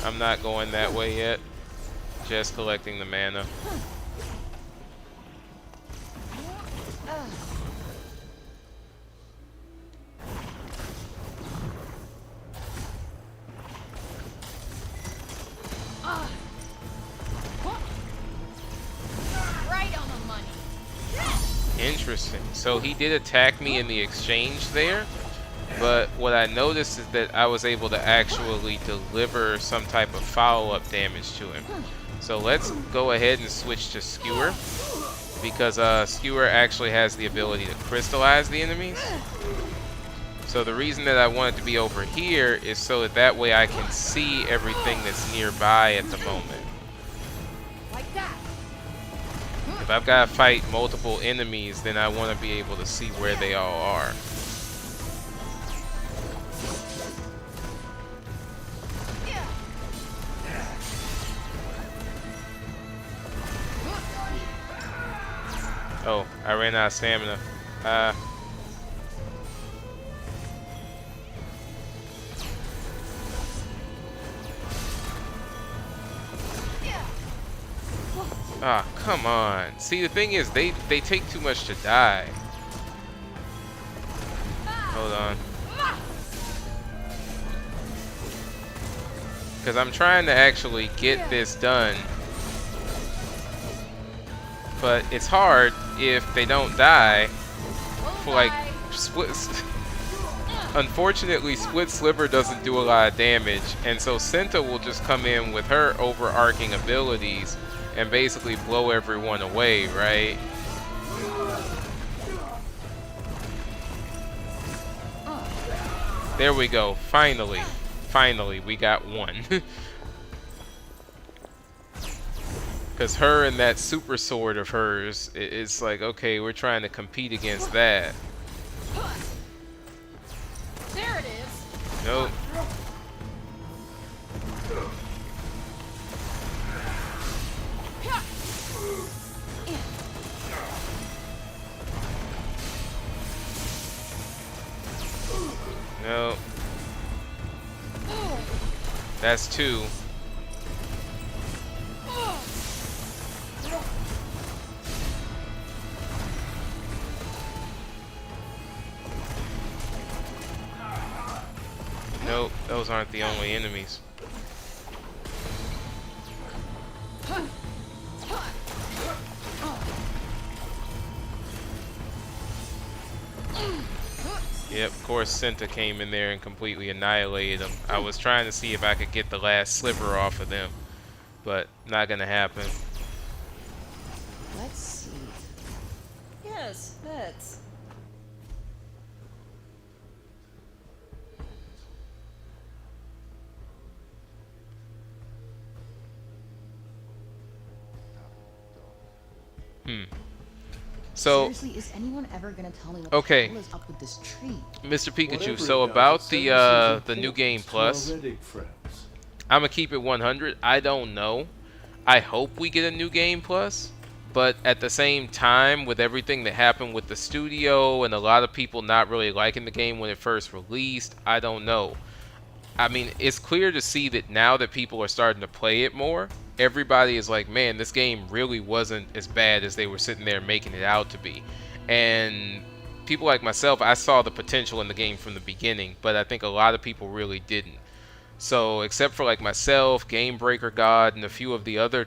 I'm not going that way yet. Just collecting the mana. Right on the money. Interesting. So he did attack me in the exchange there, but what I noticed is that I was able to actually deliver some type of follow-up damage to him. So let's go ahead and switch to Skewer, because Skewer actually has the ability to crystallize the enemies. So the reason that I want it to be over here is so that that way I can see everything that's nearby at the moment. Like that. If I've got to fight multiple enemies, then I want to be able to see where they all are. Oh, I ran out of stamina. Ah, come on. See, the thing is, they take too much to die. Hold on. Because I'm trying to actually get this done. But it's hard if they don't die for like splits. Unfortunately, Split Sliver doesn't do a lot of damage, and so Tanta will just come in with her overarching abilities and basically blow everyone away, right? There we go. Finally. Finally, we got one. Because her and that super sword of hers, it's like, okay, we're trying to compete against that. There it is. Nope. Nope. That's 2. Nope, those aren't the only enemies. Yep, of course Tanta came in there and completely annihilated them. I was trying to see if I could get the last sliver off of them, but not gonna happen. Let's see. Yes, let's. So, seriously, is anyone ever gonna tell me what okay, the hell is up with this tree? Mr. Pikachu. Whatever So it does, about it the new game to our plus, Reddit friends. I'm gonna keep it 100. I don't know. I hope we get a new game plus, but at the same time, with everything that happened with the studio and a lot of people not really liking the game when it first released, I don't know. I mean, it's clear to see that now that people are starting to play it more, everybody is like, man, this game really wasn't as bad as they were sitting there making it out to be. And people like myself, I saw the potential in the game from the beginning, but I think a lot of people really didn't. So except for like myself, Game Breaker God, and a few of the other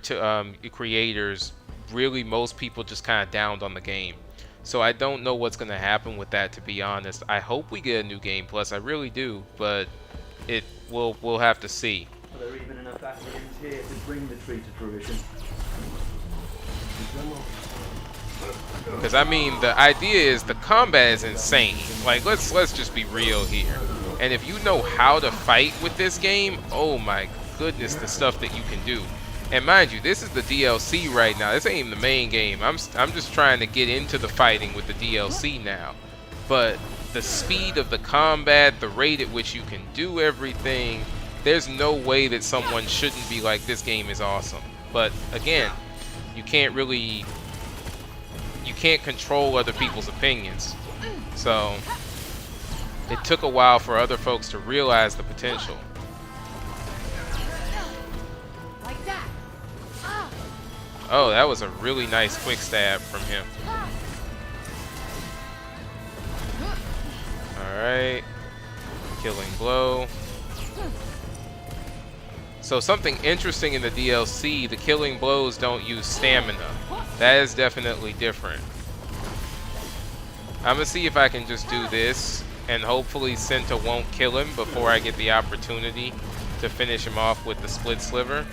creators, really most people just kind of downed on the game. So I don't know what's going to happen with that, to be honest. I hope we get a new game plus, I really do, but we'll have to see. Are there even enough Athenians here to bring the tree to fruition? Because I mean, the idea is the combat is insane. Like, let's just be real here. And if you know how to fight with this game, oh my goodness, the stuff that you can do. And mind you, this is the DLC right now. This ain't even the main game. I'm just trying to get into the fighting with the DLC now. But the speed of the combat, the rate at which you can do everything, there's no way that someone shouldn't be like, this game is awesome. But again, you can't control other people's opinions. So it took a while for other folks to realize the potential. Like that. Oh, that was a really nice quick stab from him. Alright. Killing blow. So something interesting in the DLC, the killing blows don't use stamina. That is definitely different. I'm gonna see if I can just do this, and hopefully Tanta won't kill him before I get the opportunity to finish him off with the split sliver.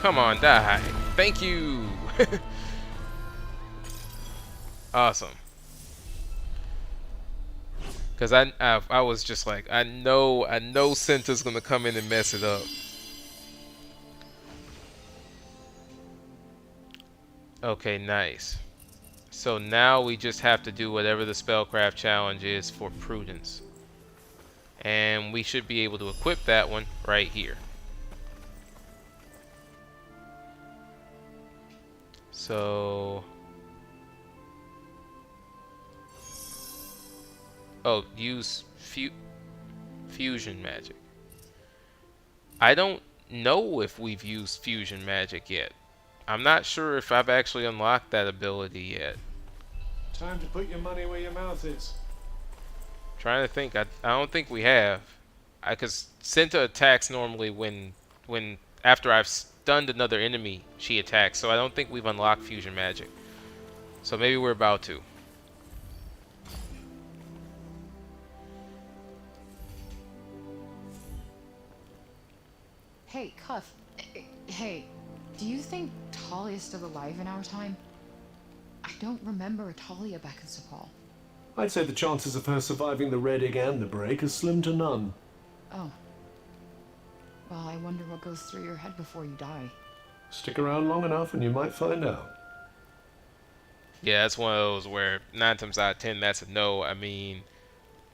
Come on, die. Thank you. Awesome. Because I was just like, I know Tanta's gonna come in and mess it up. Okay, nice. So now we just have to do whatever the spellcraft challenge is for prudence. And we should be able to equip that one right here. So... oh, use fusion magic. I don't know if we've used fusion magic yet. I'm not sure if I've actually unlocked that ability yet. Time to put your money where your mouth is. Trying to think. I don't think we have. Because Tanta attacks normally when after I've stunned another enemy, she attacks. So I don't think we've unlocked fusion magic. So maybe we're about to. Hey, Cuff. Hey, do you think Talia's still alive in our time? I don't remember a Talia back in Sepal. I'd say the chances of her surviving the red egg and the break are slim to none. Oh. Well, I wonder what goes through your head before you die. Stick around long enough and you might find out. Yeah, that's one of those where 9 times out of 10 that's a no. I mean,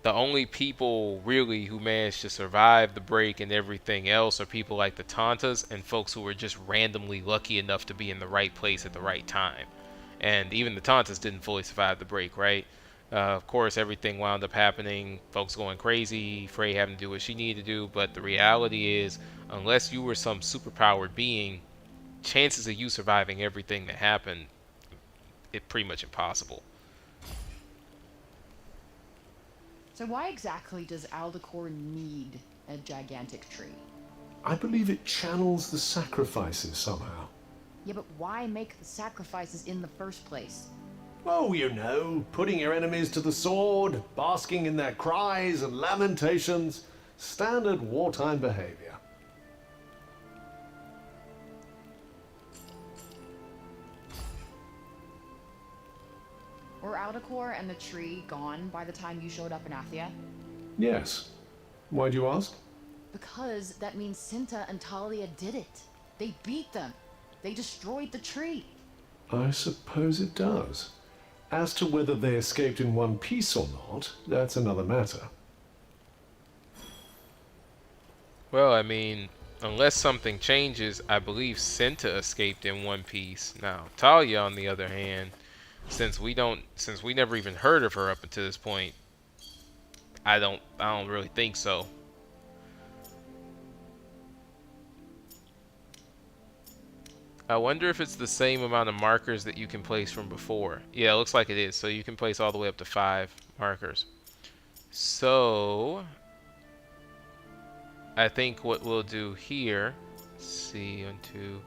the only people really who managed to survive the break and everything else are people like the Tantas and folks who were just randomly lucky enough to be in the right place at the right time. And even the Tantas didn't fully survive the break, right? Of course, everything wound up happening, folks going crazy, Frey having to do what she needed to do, but the reality is, unless you were some superpowered being, chances of you surviving everything that happened, it's pretty much impossible. So why exactly does Aldecor need a gigantic tree? I believe it channels the sacrifices somehow. Yeah, but why make the sacrifices in the first place? Oh, you know, putting your enemies to the sword, basking in their cries and lamentations. Standard wartime behavior. Were Aldecor and the tree gone by the time you showed up in Athia? Yes. Why do you ask? Because that means Tanta and Talia did it. They beat them. They destroyed the tree. I suppose it does. As to whether they escaped in one piece or not, that's another matter. Well, I mean, unless something changes, I believe Tanta escaped in one piece. Now, Talia, on the other hand, since we never even heard of her up until this point, I don't really think so. I wonder if it's the same amount of markers that you can place from before. Yeah, it looks like it is. So you can place all the way up to 5 markers. So I think what we'll do here, let's see, 1, 2.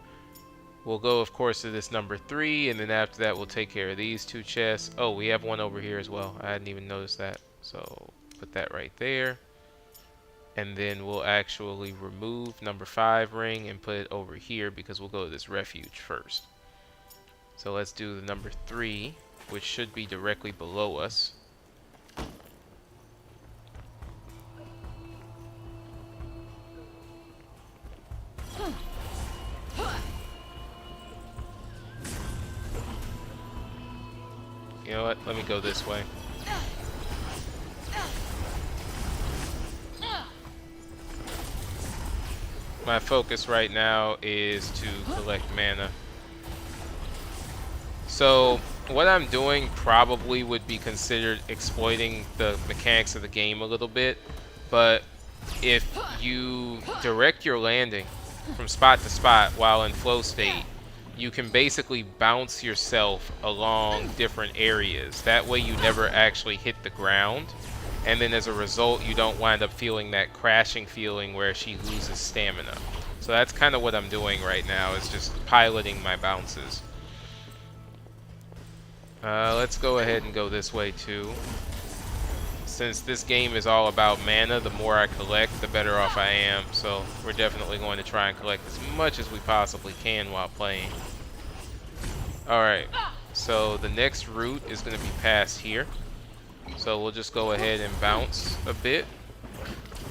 We'll go, of course, to this number 3, and then after that, we'll take care of these 2 chests. Oh, we have one over here as well. I hadn't even noticed that. So put that right there. And then we'll actually remove number 5 ring and put it over here because we'll go to this refuge first. So let's do the number 3, which should be directly below us. You know what? Let me go this way. My focus right now is to collect mana. So what I'm doing probably would be considered exploiting the mechanics of the game a little bit, but if you direct your landing from spot to spot while in flow state, you can basically bounce yourself along different areas. That way you never actually hit the ground, and then as a result you don't wind up feeling that crashing feeling where she loses stamina. So that's kind of what I'm doing right now, is just piloting my bounces. Let's go ahead and go this way too. Since this game is all about mana, the more I collect, the better off I am. So we're definitely going to try and collect as much as we possibly can while playing. Alright, so the next route is going to be past here. So we'll just go ahead and bounce a bit.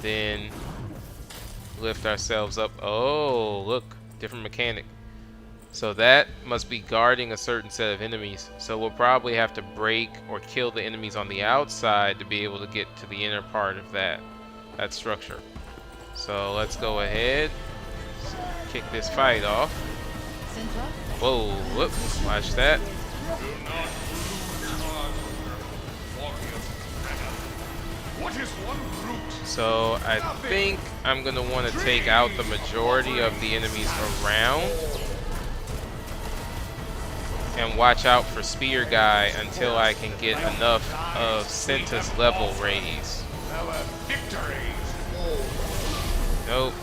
Then lift ourselves up. Oh, look, different mechanic. So that must be guarding a certain set of enemies. So we'll probably have to break or kill the enemies on the outside to be able to get to the inner part of that structure. So let's go ahead, kick this fight off. Whoa, whoops, watch that. So I think I'm gonna want to take out the majority of the enemies around and watch out for Spear Guy until I can get enough of Tanta's level raise. Nope.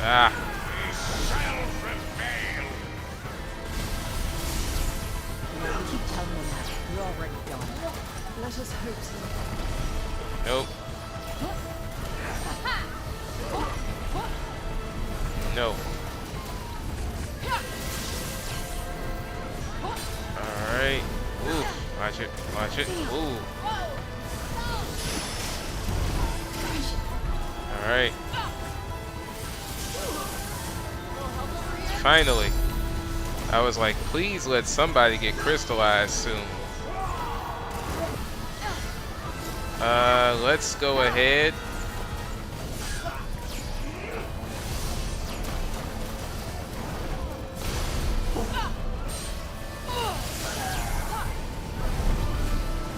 Ah. Let us hope so. Nope. No. Alright. Ooh. Watch it. Watch it. Ooh. Alright. Finally. I was like, please let somebody get crystallized soon. Let's go ahead.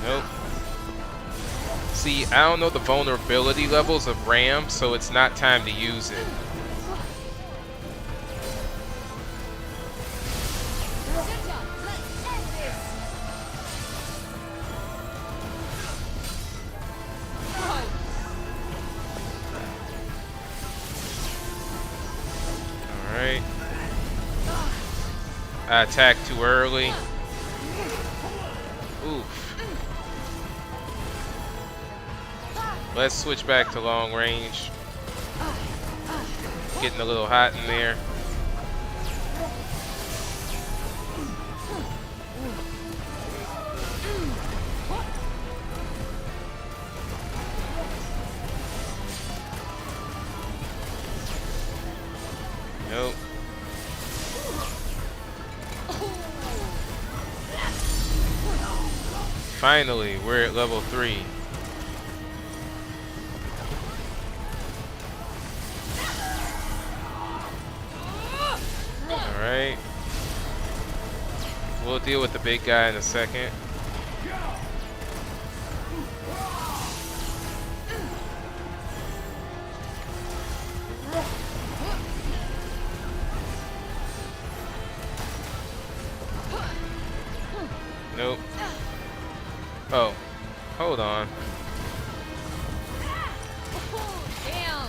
Nope. See, I don't know the vulnerability levels of Ram, so it's not time to use it. Alright. I attacked too early. Oof. Let's switch back to long range. Getting a little hot in there. Nope. Finally, we're at level 3. Alright. We'll deal with the big guy in a second. Nope. Oh, hold on. Damn.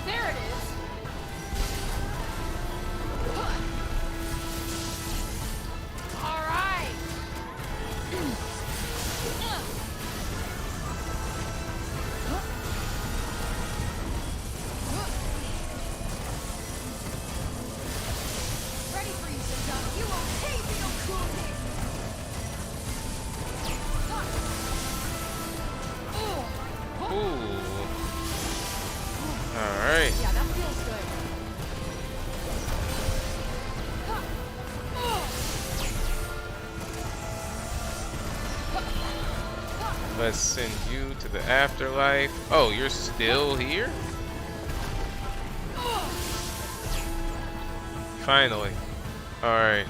There it is. All right. Ready for you, Tanta. You won't hate me, no cool. Ooh. Alright. Yeah, that feels good. Let's send you to the afterlife. Oh, you're still here? Finally. Alright.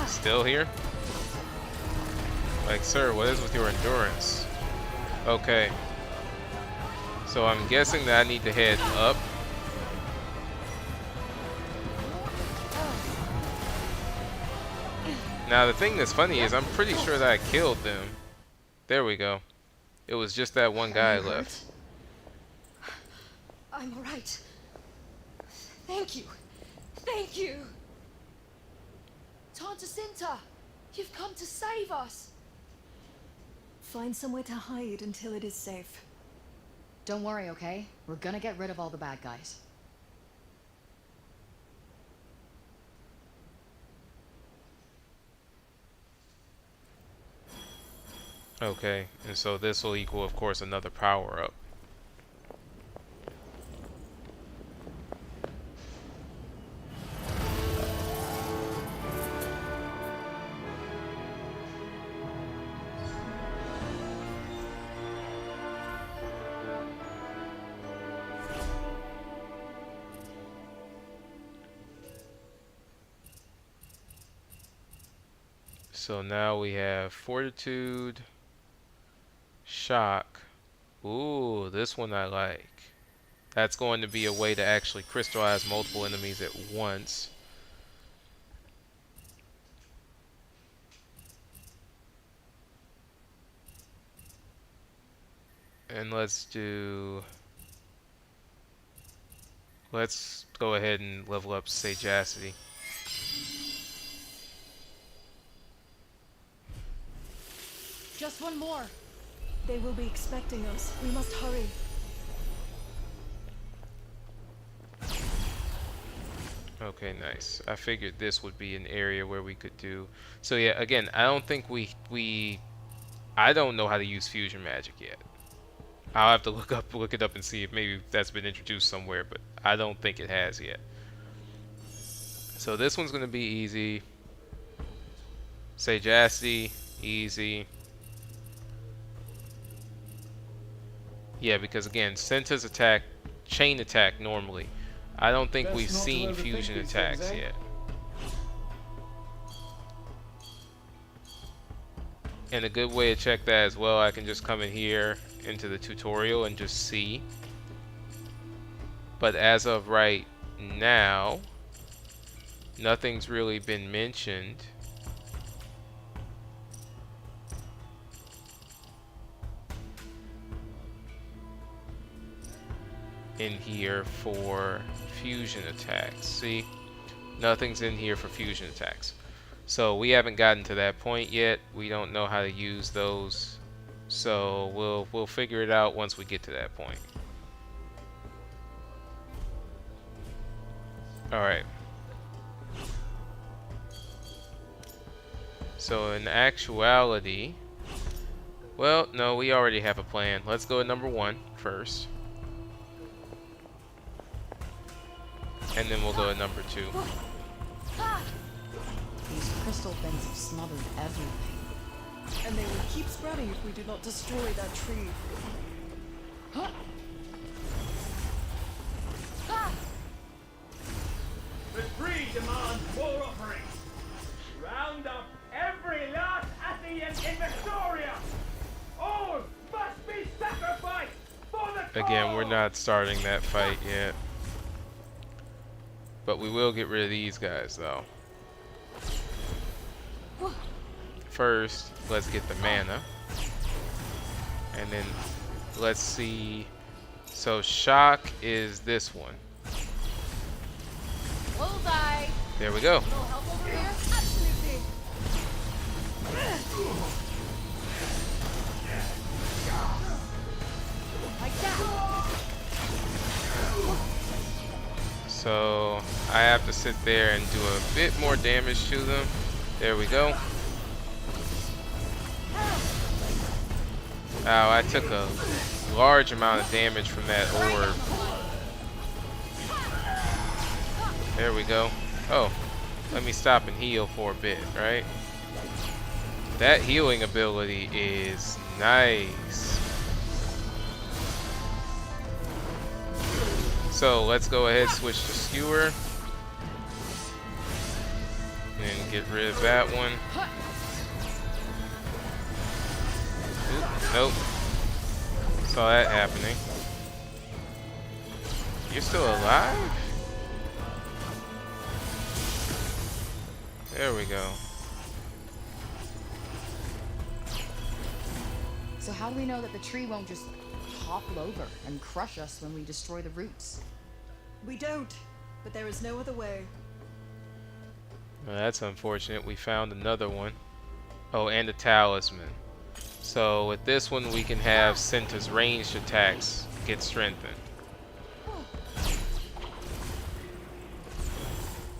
Still here? Like, sir, what is with your endurance? Okay. So I'm guessing that I need to head up. Now the thing that's funny is I'm pretty sure that I killed them. There we go. It was just that one guy left. I'm all right. Thank you. Thank you. Tanta Cinta, you've come to save us. Find somewhere to hide until it is safe. Don't worry, okay? We're gonna get rid of all the bad guys. Okay, and so this will equal, of course, another power up. So now we have fortitude, shock. Ooh, this one I like. That's going to be a way to actually crystallize multiple enemies at once. And let's go ahead and level up sagacity. Just one more. They will be expecting us. We must hurry. Okay, nice. I figured this would be an area where we could do. So yeah, again, I don't think I don't know how to use fusion magic yet. I'll have to look it up and see if maybe that's been introduced somewhere, but I don't think it has yet. So this one's gonna be easy. Sagacity, easy. Yeah, because again, Cinta's attack, chain attack normally. I don't think we've seen fusion attacks yet. And a good way to check that as well, I can just come in here into the tutorial and just see. But as of right now, nothing's really been mentioned. In here for fusion attacks. See, nothing's in here for fusion attacks. So we haven't gotten to that point yet. We don't know how to use those. So we'll figure it out once we get to that point. All right. So in actuality, well, no, we already have a plan. Let's go to number 1 first. And then we'll go to number 2. These crystal things have smothered everything. And they will keep spreading if we do not destroy that tree. The tree demands more offerings. Round up every last Athian in Victoria. All must be sacrificed for the Again, we're cause. not starting that fight yet. But we will get rid of these guys, though. first, let's get the mana. And then let's see. So shock is this one. Bullseye. There we go. Little help over here? Absolutely. Like that. So I have to sit there and do a bit more damage to them. There we go. Oh, I took a large amount of damage from that orb. There we go. Oh, let me stop and heal for a bit, right? That healing ability is nice. So let's go ahead and switch to skewer. And get rid of that one. Oop, nope. Saw that happening. You're still alive? There we go. So how do we know that the tree won't just topple over and crush us when we destroy the roots? We don't, but there is no other way. Well, that's unfortunate. We found another one. Oh, and a talisman. So with this one, we can have Tanta's ranged attacks get strengthened.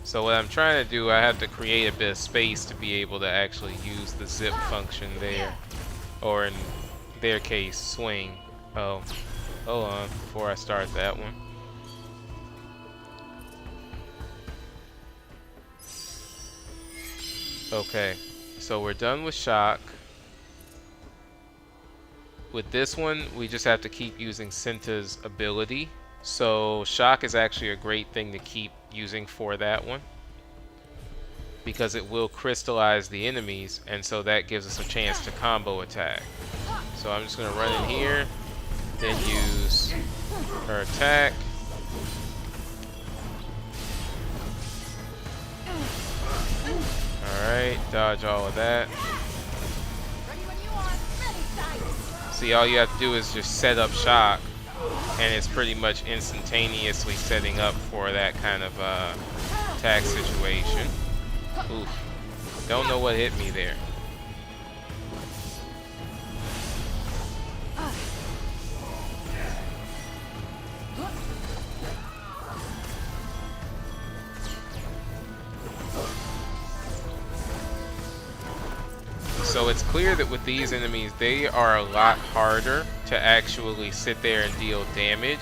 So what I'm trying to do, I have to create a bit of space to be able to actually use the zip function there. Or in their case, swing. Oh, hold on before I start that one. Okay, so we're done with shock. With this one, we just have to keep using Tanta's ability. So shock is actually a great thing to keep using for that one, because it will crystallize the enemies, and so that gives us a chance to combo attack. So I'm just going to run in here, then use her attack. Alright, dodge all of that. See, all you have to do is just set up shock, and it's pretty much instantaneously setting up for that kind of attack situation. Oof. Don't know what hit me there. So it's clear that with these enemies, they are a lot harder to actually sit there and deal damage,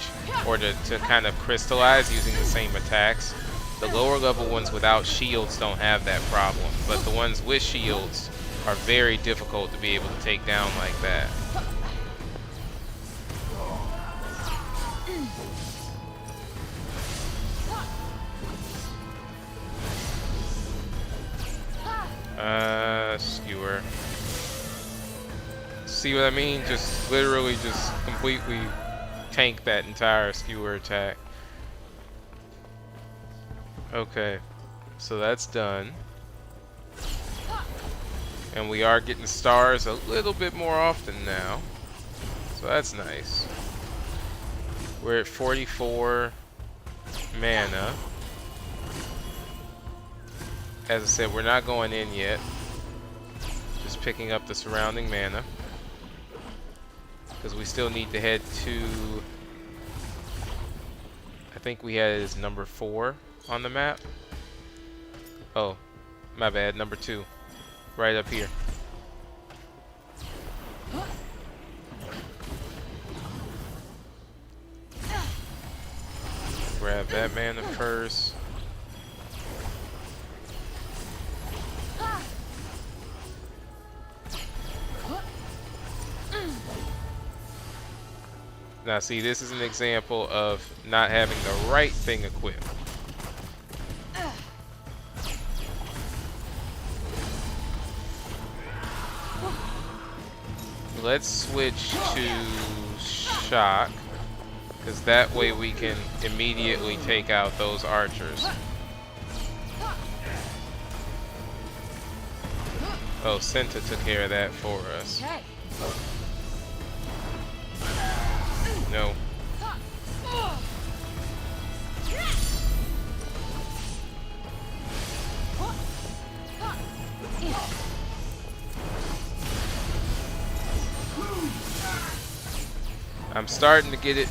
or to kind of crystallize using the same attacks. The lower level ones without shields don't have that problem, but the ones with shields are very difficult to be able to take down like that. Skewer. See what I mean? Just literally just completely tank that entire skewer attack. Okay, so that's done. And we are getting stars a little bit more often now, so that's nice. We're at 44 mana. As I said, we're not going in yet. Just picking up the surrounding mana, because we still need to head to, I think we had it as number 4 on the map. Oh, my bad, number 2. Right up here. Grab that mana first. Now see, this is an example of not having the right thing equipped. Let's switch to shock, because that way we can immediately take out those archers. Oh, Tanta took care of that for us. Okay. No. I'm starting to get it.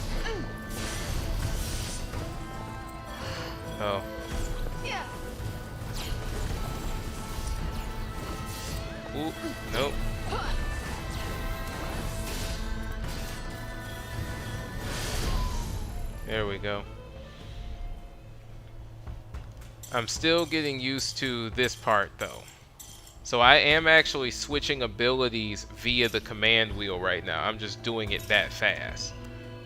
Oh. Ooh, nope. There we go. I'm still getting used to this part though. So I am actually switching abilities via the command wheel right now. I'm just doing it that fast.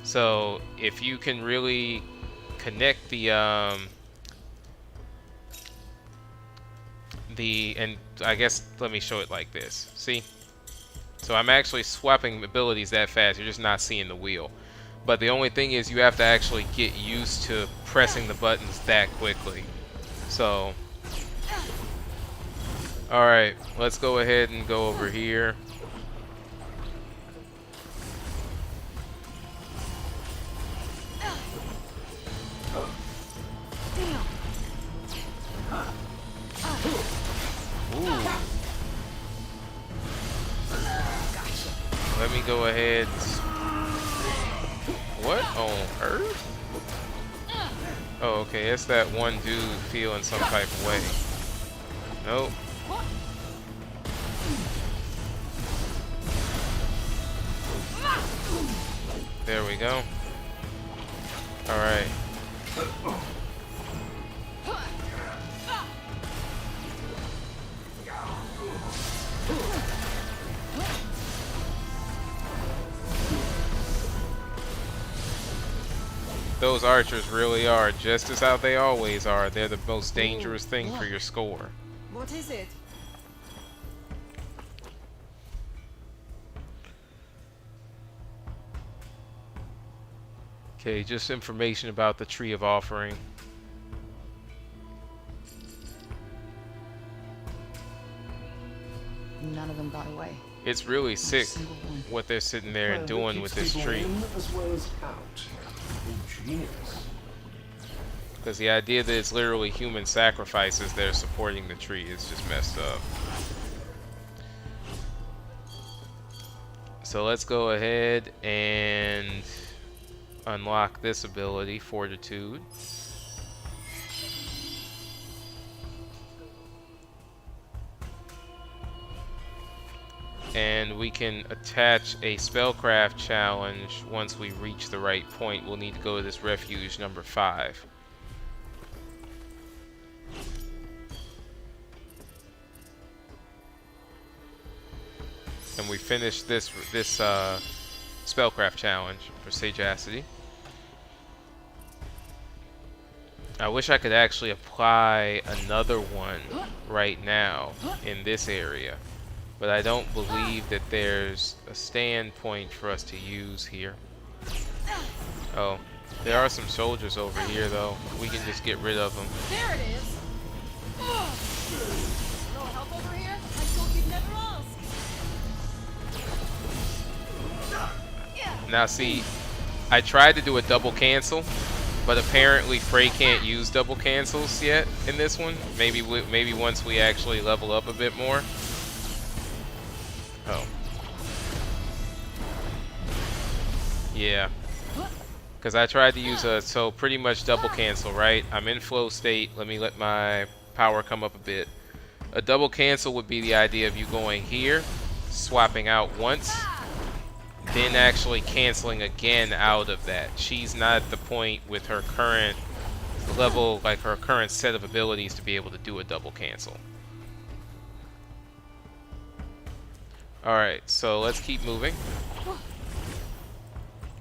So if you can really connect the and I guess let me show it like this. See? So I'm actually swapping abilities that fast. You're just not seeing the wheel. But the only thing is you have to actually get used to pressing the buttons that quickly. So alright, let's go ahead and go over here. Ooh. Let me go ahead. What on earth? Oh, okay, it's that one dude feeling some type of way. Nope. There we go. Alright. Those archers really are just as how they always are. They're the most dangerous thing for your score. What is it? Okay, just information about the Tree of Offering. None of them got away. It's really sick what they're sitting there and doing with this tree. As well as out. Genius. Because the idea that it's literally human sacrifices they're supporting the tree is just messed up. So let's go ahead and unlock this ability, Fortitude. And we can attach a spellcraft challenge once we reach the right point. We'll need to go to this refuge number 5. And we finished this spellcraft challenge for Sagacity. I wish I could actually apply another one right now in this area. But I don't believe that there's a standpoint for us to use here. Oh, there are some soldiers over here though. We can just get rid of them. There it is. No help over here? I told you'd never ask. Now see, I tried to do a double cancel, but apparently Frey can't use double cancels yet in this one. Maybe once we actually level up a bit more. Oh. Yeah. Because I tried to use so pretty much double cancel, right? I'm in flow state. Let me let my power come up a bit. A double cancel would be the idea of you going here, swapping out once, then actually canceling again out of that. She's not at the point with her current level, like her current set of abilities to be able to do a double cancel. Alright, so let's keep moving.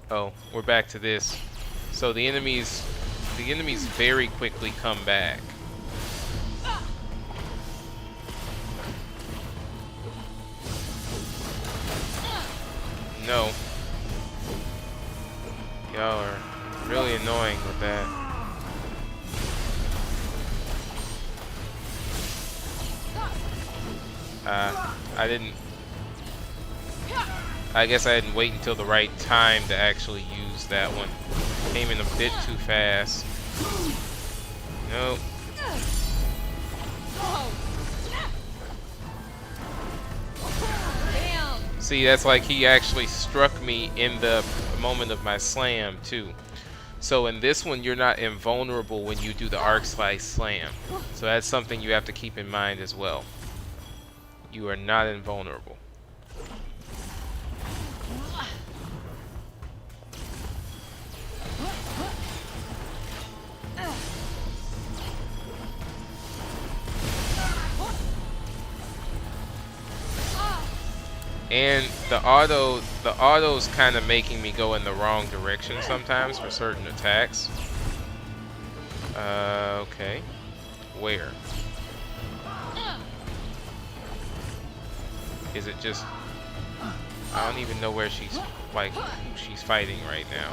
Oh, we're back to this. So the enemies very quickly come back. No. Y'all are really annoying with that. I guess I didn't wait until the right time to actually use that one. Came in a bit too fast. Nope. See, that's like he actually struck me in the moment of my slam, too. So in this one, you're not invulnerable when you do the arc slice slam. So that's something you have to keep in mind as well. You are not invulnerable. And the auto's kind of making me go in the wrong direction sometimes for certain attacks. Okay. Where? Is it just... I don't even know where she's, like, who she's fighting right now.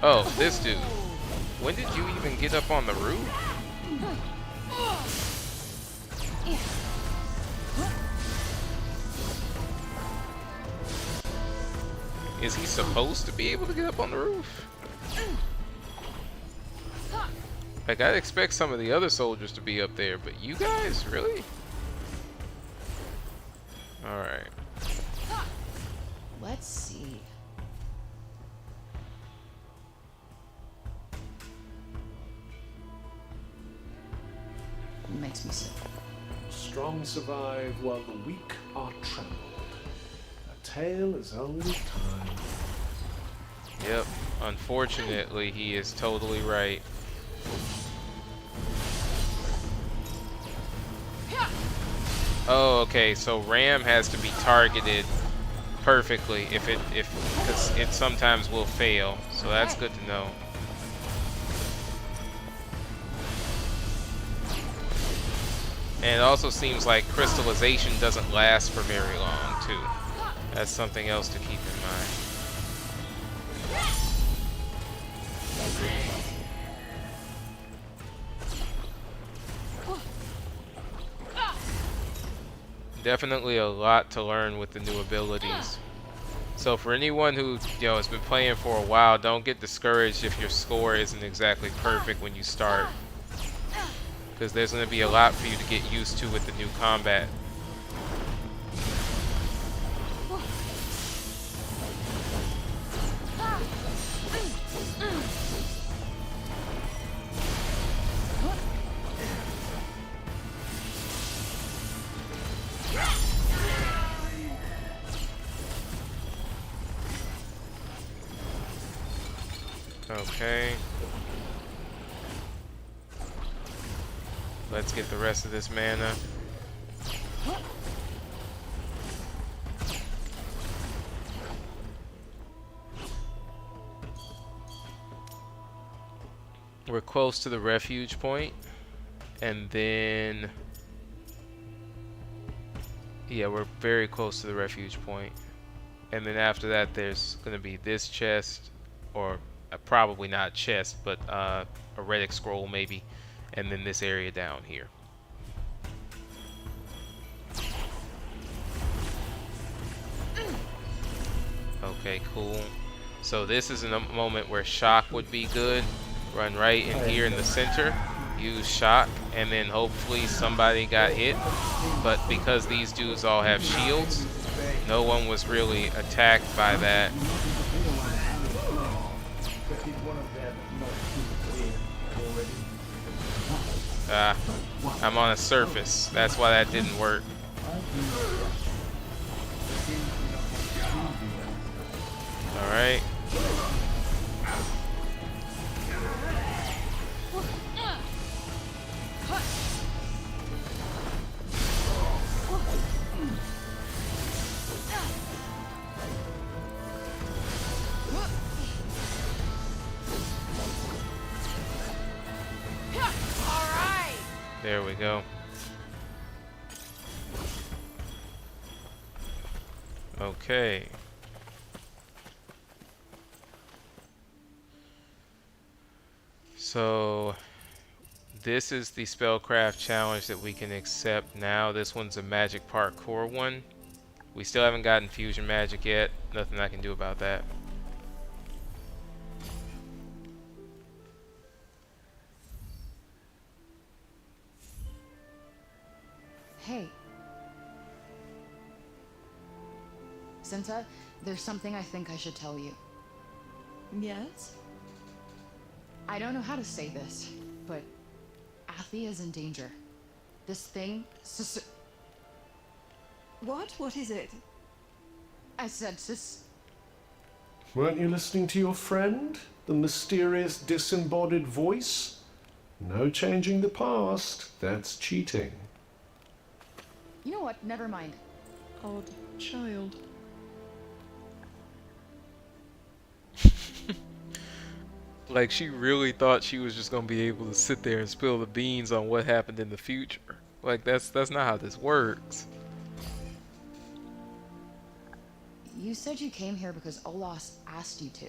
Oh, this dude. When did you even get up on the roof? Is he supposed to be able to get up on the roof? Like, I'd expect some of the other soldiers to be up there, but you guys, really? Alright. Let's see. It makes me sick. Strong survive while the weak are trampled. A tale as old as time. Yep. Unfortunately, he is totally right. Oh, okay. So Ram has to be targeted perfectly because it sometimes will fail. So that's good to know. And it also seems like crystallization doesn't last for very long, too. That's something else to keep in mind. Definitely a lot to learn with the new abilities. So for anyone who has been playing for a while, don't get discouraged if your score isn't exactly perfect when you start, because there's going to be a lot for you to get used to with the new combat. Okay. Let's get the rest of this mana. We're close to the refuge point, and then yeah, we're very close to the refuge point, and then after that there's gonna be this chest, or probably not chest, but a relic scroll maybe, and then this area down here. Okay, cool. So this is a moment where shock would be good. Run right in here in the center, use shock, and then hopefully somebody got hit. But because these dudes all have shields, no one was really attacked by that. I'm on a surface. That's why that didn't work. Alright. There we go. Okay. So this is the spellcraft challenge that we can accept now. This one's a magic parkour one. We still haven't gotten fusion magic yet. Nothing I can do about that. Hey. Tanta, there's something I think I should tell you. Yes? I don't know how to say this, but Athia is in danger. This thing... What? What is it? I said Weren't you listening to your friend? The mysterious disembodied voice? No changing the past. That's cheating. You know what? Never mind. Odd child. Like, she really thought she was just gonna be able to sit there and spill the beans on what happened in the future. Like, that's not how this works. You said you came here because Olas asked you to.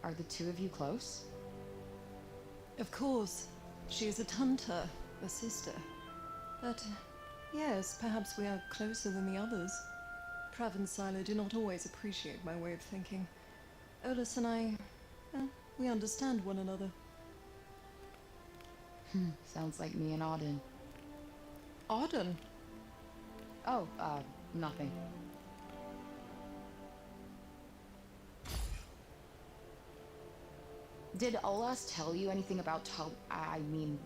Are the two of you close? Of course. She is a Tanta, a sister. But, yes, perhaps we are closer than the others. Prav and Silo do not always appreciate my way of thinking. Olas and I, well, we understand one another. Sounds like me and Auden. Auden? Oh, nothing. Did Olas tell you anything about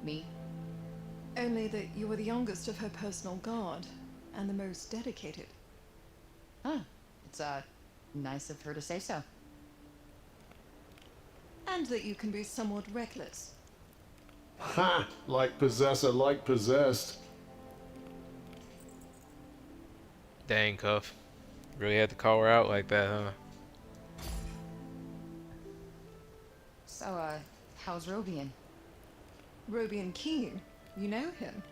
me? Only that you were the youngest of her personal guard, and the most dedicated. Huh. It's, nice of her to say so. And that you can be somewhat reckless. Ha! Like possessor, like possessed. Dang, Cuff. Really had to call her out like that, huh? So, how's Robian? Robian Keen, you know him?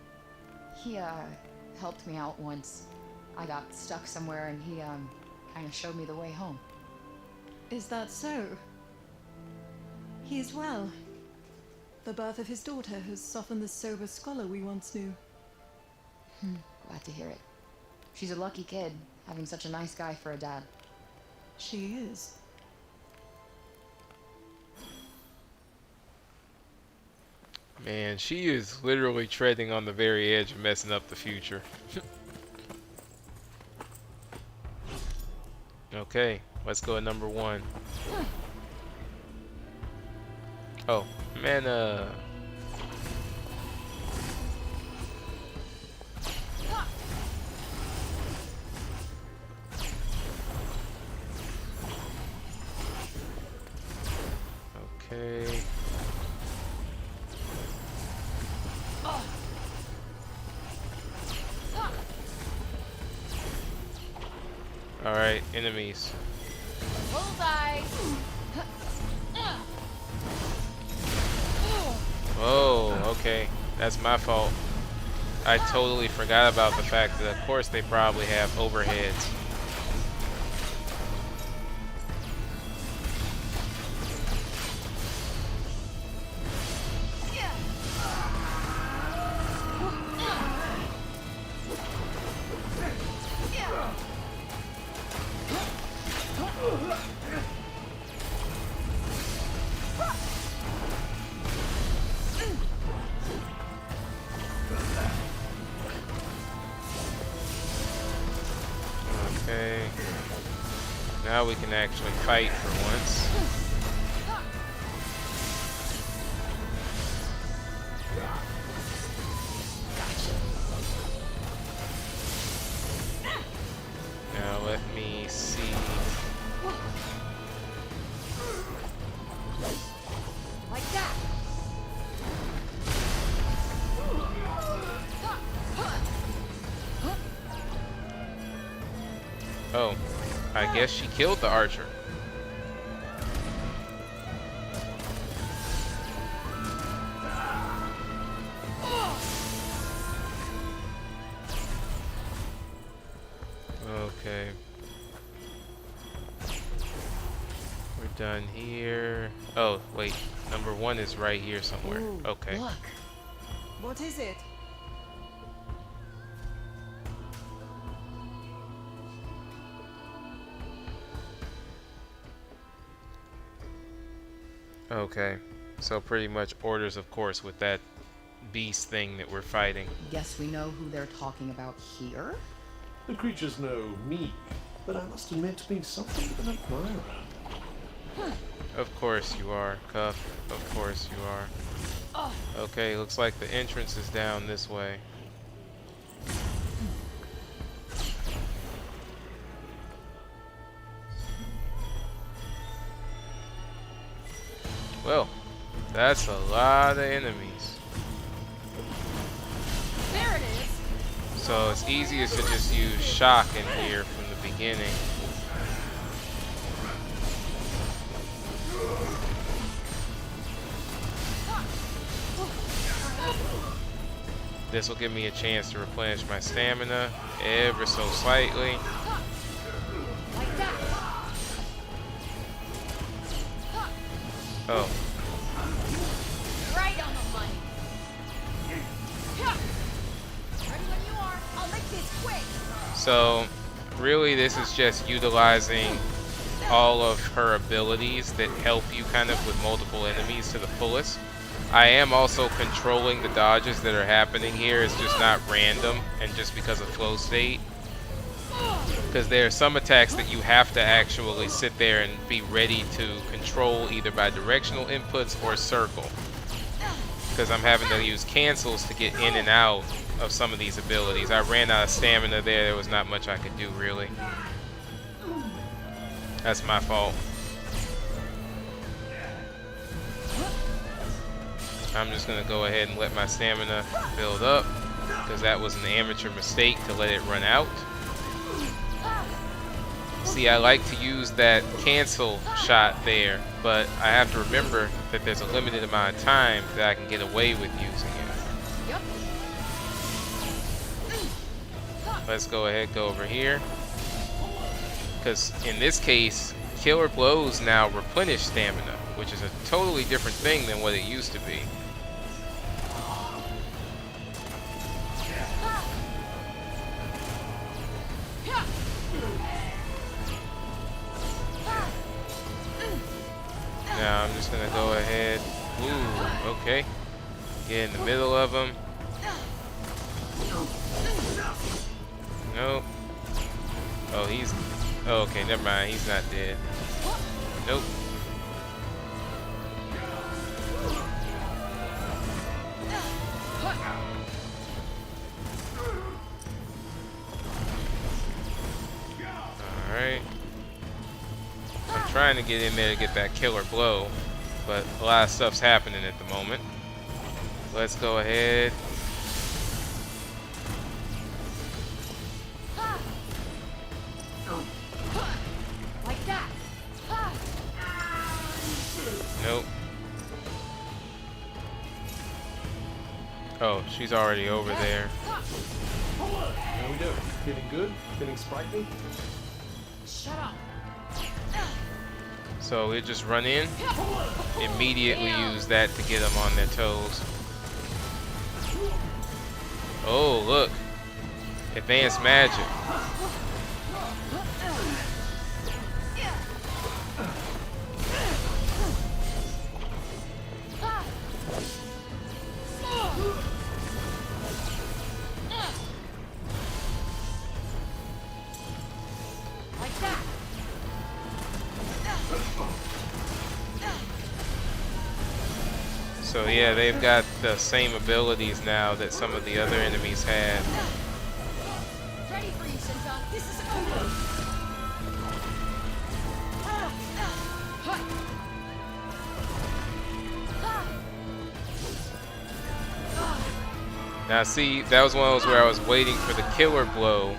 He, helped me out once. I got stuck somewhere and he, kinda showed me the way home. Is that so? He is well. The birth of his daughter has softened the sober scholar we once knew. Glad to hear it. She's a lucky kid, having such a nice guy for a dad. She is. Man, she is literally treading on the very edge of messing up the future. Okay, let's go at number 1. Oh, mana. Okay. Alright, enemies. Bullseye! Oh, okay. That's my fault. I totally forgot about the fact that, of course, they probably have overheads. Okay. Now we can actually fight for once. Now let me see. Like that! Oh, I guess she killed the archer. Okay. We're done here. Oh, wait. Number 1 is right here somewhere. Ooh, Okay. Look. What is it? Okay. So pretty much orders of course with that beast thing that we're fighting. Guess we know who they're talking about here? The creatures know me, but I must admit to being something of an admirer. Of course you are, Cuff. Of course you are. Okay, looks like the entrance is down this way. Well, that's a lot of enemies. There it is! So it's easiest to just use shock in here from the beginning. This will give me a chance to replenish my stamina ever so slightly. Like that! Oh, Right on the money! Ready when you are. I'll make this quick! so really this is just utilizing all of her abilities that help you kind of with multiple enemies to the fullest. I am also controlling the dodges that are happening here. It's just not random and just because of flow state. Because there are some attacks that you have to actually sit there and be ready to control either by directional inputs or circle. Because I'm having to use cancels to get in and out of some of these abilities. I ran out of stamina there. There was not much I could do really. That's my fault. I'm just going to go ahead and let my stamina build up because that was an amateur mistake to let it run out. See, I like to use that cancel shot there, but I have to remember that there's a limited amount of time that I can get away with using it. Let's go ahead, go over here. Because in this case, killer blows now replenish stamina, which is a totally different thing than what it used to be. Now I'm just gonna go ahead. Ooh, okay. Get in the middle of them. Nope. Oh, he's. Oh, okay, never mind. He's not dead. Nope. Alright. I'm trying to get in there to get that killer blow, but a lot of stuff's happening at the moment. Let's go ahead. Like that! Nope. Oh, she's already over there. How we doing? Feeling good? Feeling sprightly? Shut up! So we just run in, immediately use that to get them on their toes. Oh, look. Advanced magic. Like that! So yeah, they've got the same abilities now that some of the other enemies had. Ready for you, Tanta. This is over. Now see, that was one of those where I was waiting for the killer blow.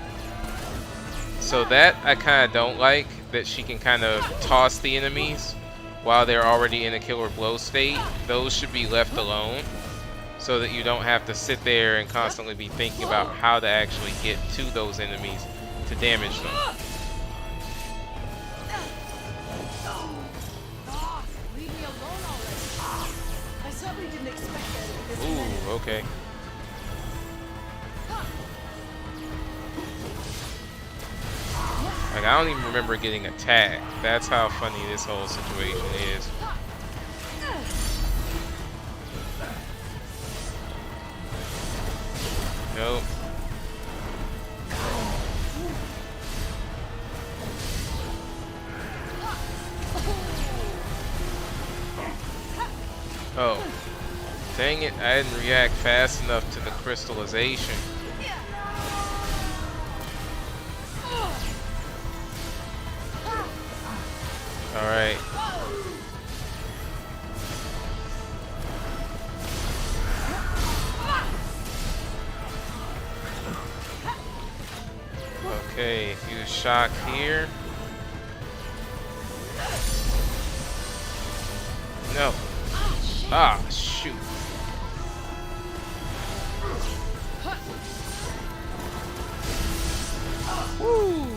So that I kind of don't like, that she can kind of toss the enemies while they're already in a killer blow state. Those should be left alone so that you don't have to sit there and constantly be thinking about how to actually get to those enemies to damage them. Leave me alone already. I certainly didn't expect that at this minute. Ooh, okay. Like, I don't even remember getting attacked. That's how funny this whole situation is. Nope. Oh. Dang it, I didn't react fast enough to the crystallization. Alright. Okay, use shock here. No. Ah, shoot. Woo!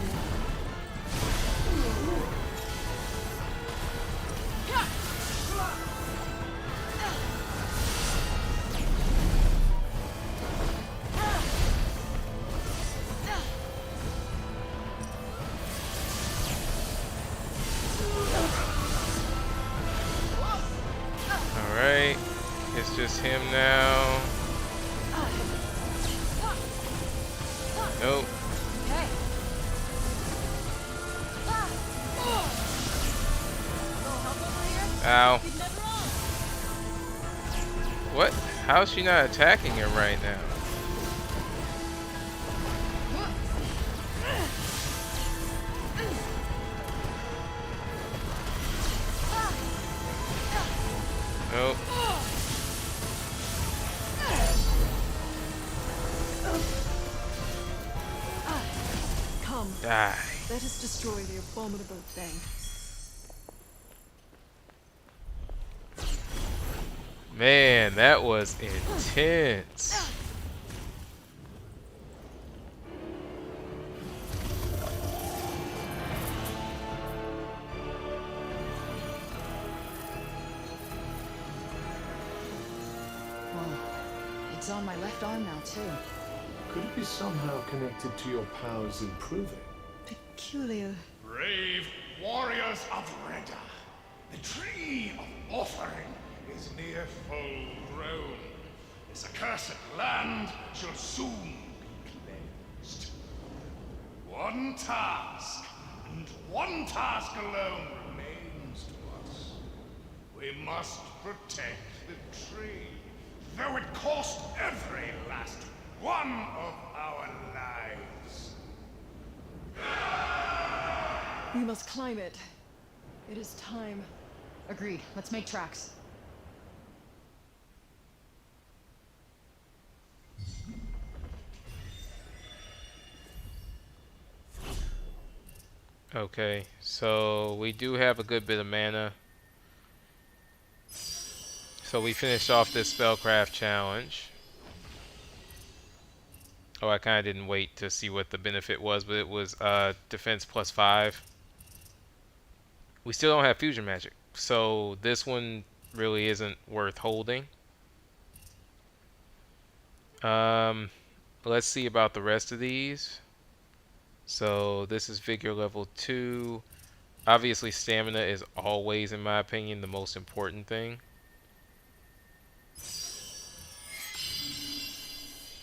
Alright, it's just him now. Nope. Ow. What? How is she not attacking him right now? Nope. Come. Die. Let us destroy the abominable thing. Man, that was intense. It's on my left arm now, too. Could it be somehow connected to your powers improving? Peculiar. Brave warriors of Reda, the tree of offering is near full grown. This accursed land shall soon be cleansed. One task, and one task alone remains to us. We must protect the tree, though it cost every last one of our lives. We must climb it. It is time. Agreed. Let's make tracks. Okay, so we do have a good bit of mana. So we finished off this spellcraft challenge. Oh, I kind of didn't wait to see what the benefit was, but it was defense +5. We still don't have fusion magic, so this one really isn't worth holding. Let's see about the rest of these. So this is vigor level 2. Obviously stamina is always, in my opinion, the most important thing.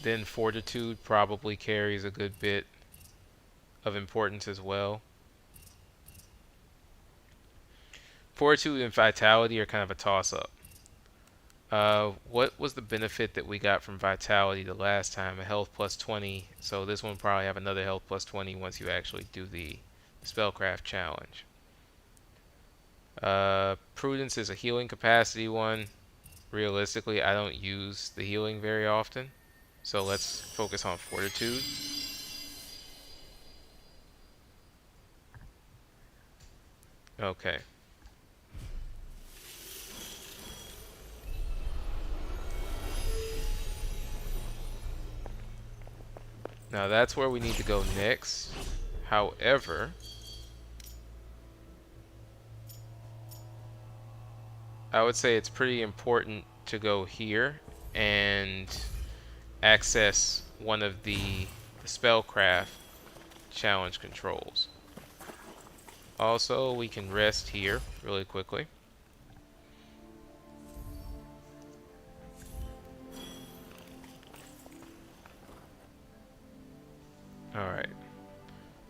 Then fortitude probably carries a good bit of importance as well. Fortitude and vitality are kind of a toss-up. What was the benefit that we got from vitality the last time? A health +20. So this one probably have another health +20 once you actually do the spellcraft challenge. Prudence is a healing capacity one. Realistically, I don't use the healing very often. So let's focus on fortitude. Okay. Now that's where we need to go next. However, I would say it's pretty important to go here and access one of the spellcraft challenge controls. Also, we can rest here really quickly.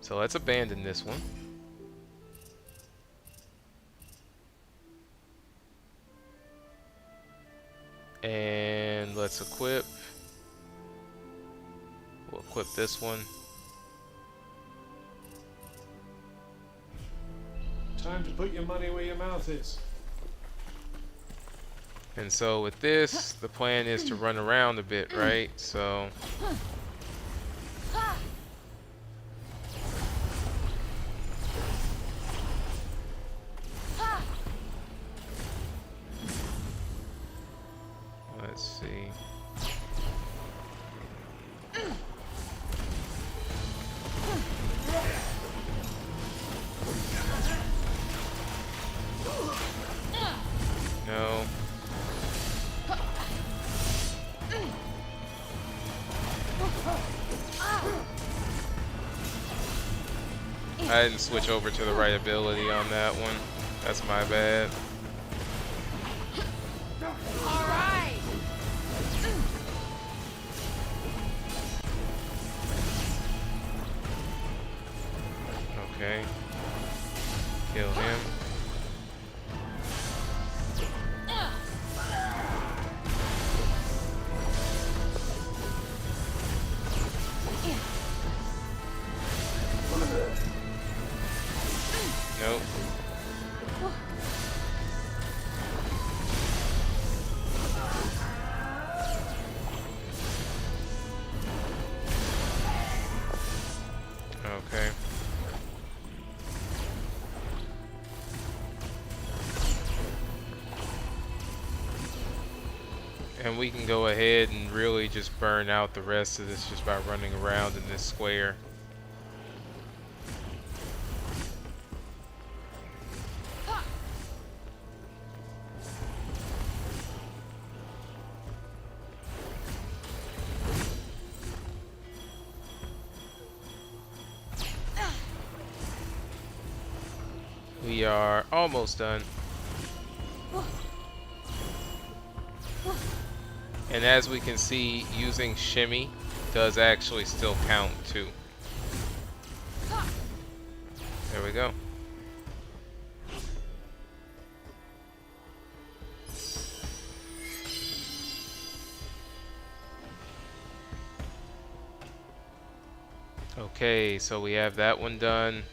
So let's abandon this one. And let's equip. We'll equip this one. Time to put your money where your mouth is. And so with this, the plan is to run around a bit, right? So let's see. No. I didn't switch over to the right ability on that one. That's my bad. All right. Okay. Kill him. Nope. Okay. And we can go ahead and really just burn out the rest of this just by running around in this square. We are almost done. And as we can see, using shimmy does actually still count too. There we go. Okay, so we have that one done.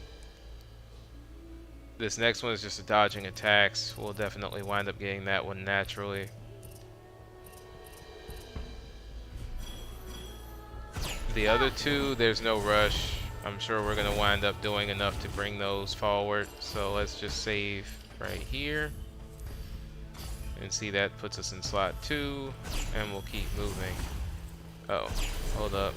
This next one is just a dodging attacks. We'll definitely wind up getting that one naturally. The other two, there's no rush. I'm sure we're going to wind up doing enough to bring those forward. So let's just save right here. And see, that puts us in slot 2. And we'll keep moving. Oh, hold up.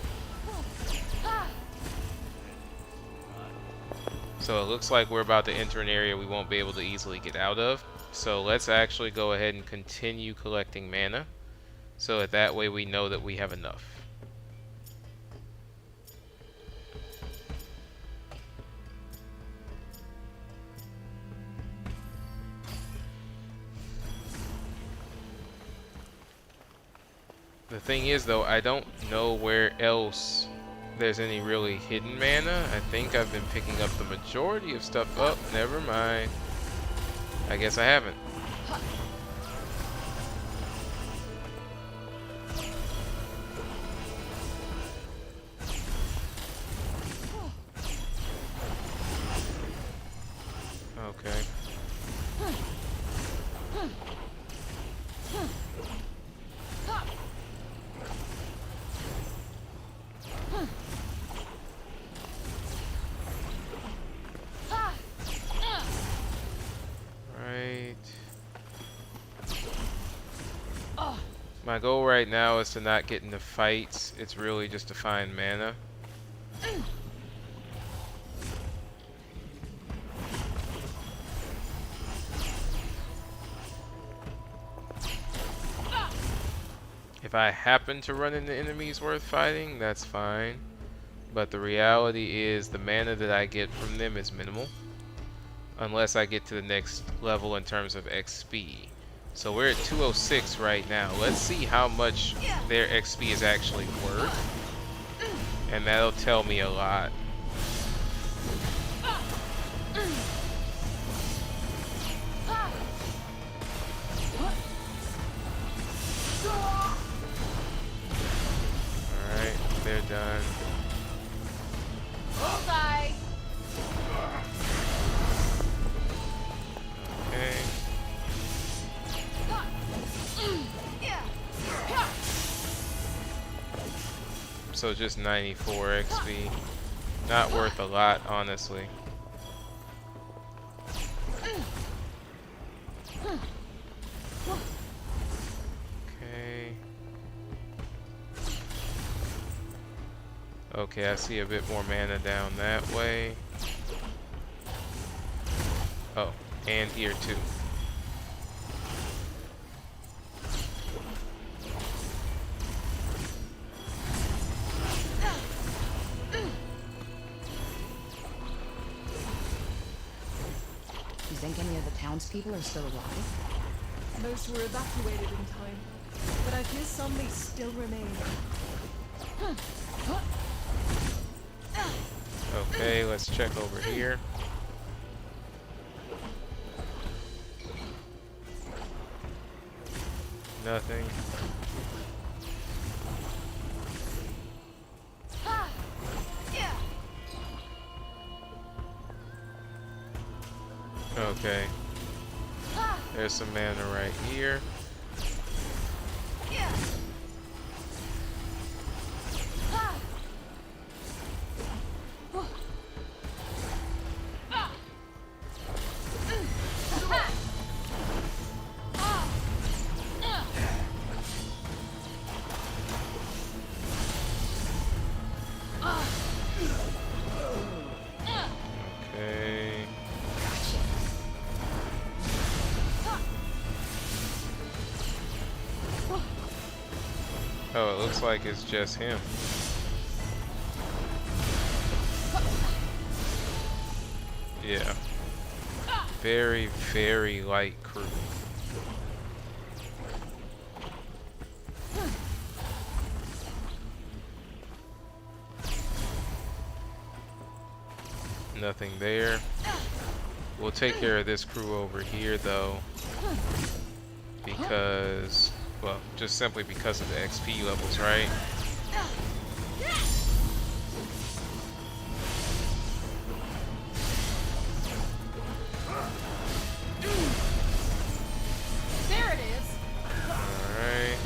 So it looks like we're about to enter an area we won't be able to easily get out of. So let's actually go ahead and continue collecting mana. So that way we know that we have enough. The thing is though, I don't know where else there's any really hidden mana. I think I've been picking up the majority of stuff up. Never mind. I guess I haven't. Okay. My goal right now is to not get into fights. It's really just to find mana. If I happen to run into enemies worth fighting, that's fine. But the reality is the mana that I get from them is minimal. Unless I get to the next level in terms of XP. So we're at 206 right now. Let's see how much their XP is actually worth. And that'll tell me a lot. so just 94 XP. Not worth a lot, honestly. Okay. Okay, I see a bit more mana down that way. Oh, and here too. You think any of the townspeople are still alive? Most were evacuated in time, but I fear some may still remain. Okay, let's check over here. Nothing. Okay. There's some mana right here. Okay. Oh, it looks like it's just him. Yeah. Very, very light crew. Nothing there. We'll take care of this crew over here though, because, well, just simply because of the XP levels, right? There it is. Alright.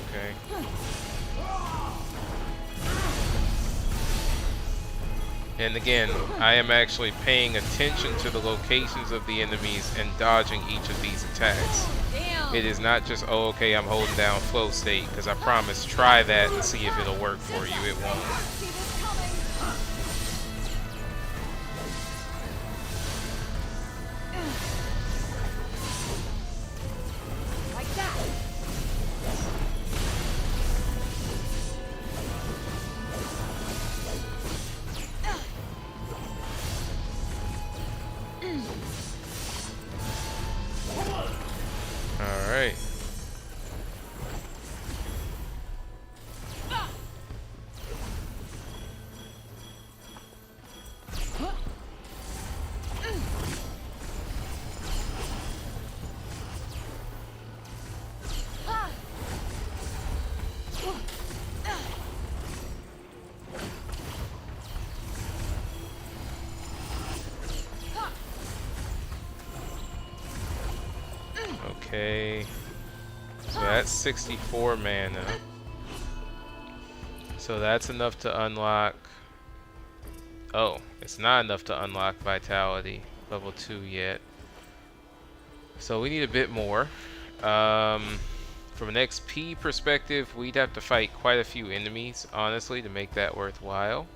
Okay. And again, I am actually paying attention to the locations of the enemies and dodging each of these attacks. Damn. It is not just, oh, okay, I'm holding down flow state, because I promise, try that and see if it'll work for you. It won't. See this coming. Like that. Alright. Okay. So that's 64 mana. So that's enough to unlock. Oh, it's not enough to unlock Vitality level 2 yet. So we need a bit more. From an XP perspective, we'd have to fight quite a few enemies, honestly, to make that worthwhile.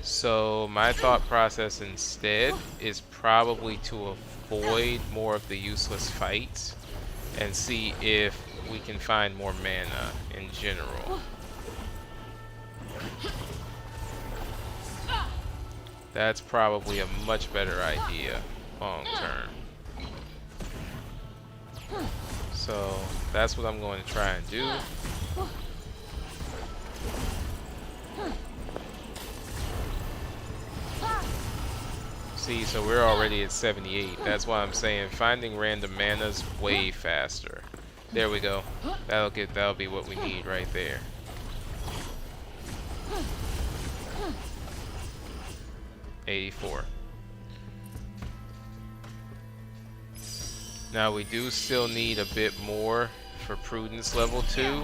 So my thought process instead is probably to avoid more of the useless fights and see if we can find more mana in general. That's probably a much better idea long term. So that's what I'm going to try and do. See, so we're already at 78. That's why I'm saying finding random mana's way faster. There we go. That'll be what we need right there. 84. Now we do still need a bit more for prudence level 2,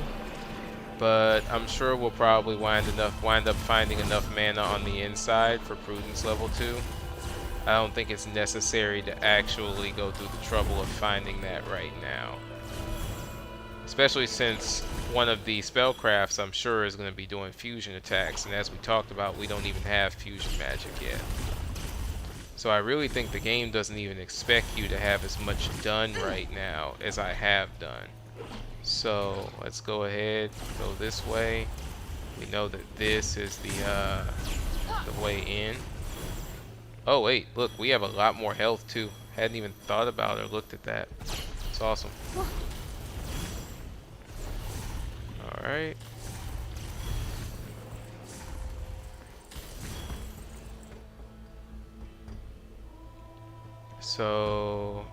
but I'm sure we'll probably wind up finding enough mana on the inside for prudence level 2. I don't think it's necessary to actually go through the trouble of finding that right now. Especially since one of the spellcrafts I'm sure is going to be doing fusion attacks, and as we talked about, we don't even have fusion magic yet. So I really think the game doesn't even expect you to have as much done right now as I have done. So let's go ahead, go this way. We know that this is the way in. Oh wait, look, we have a lot more health too. Hadn't even thought about or looked at that. It's awesome. Alright. So,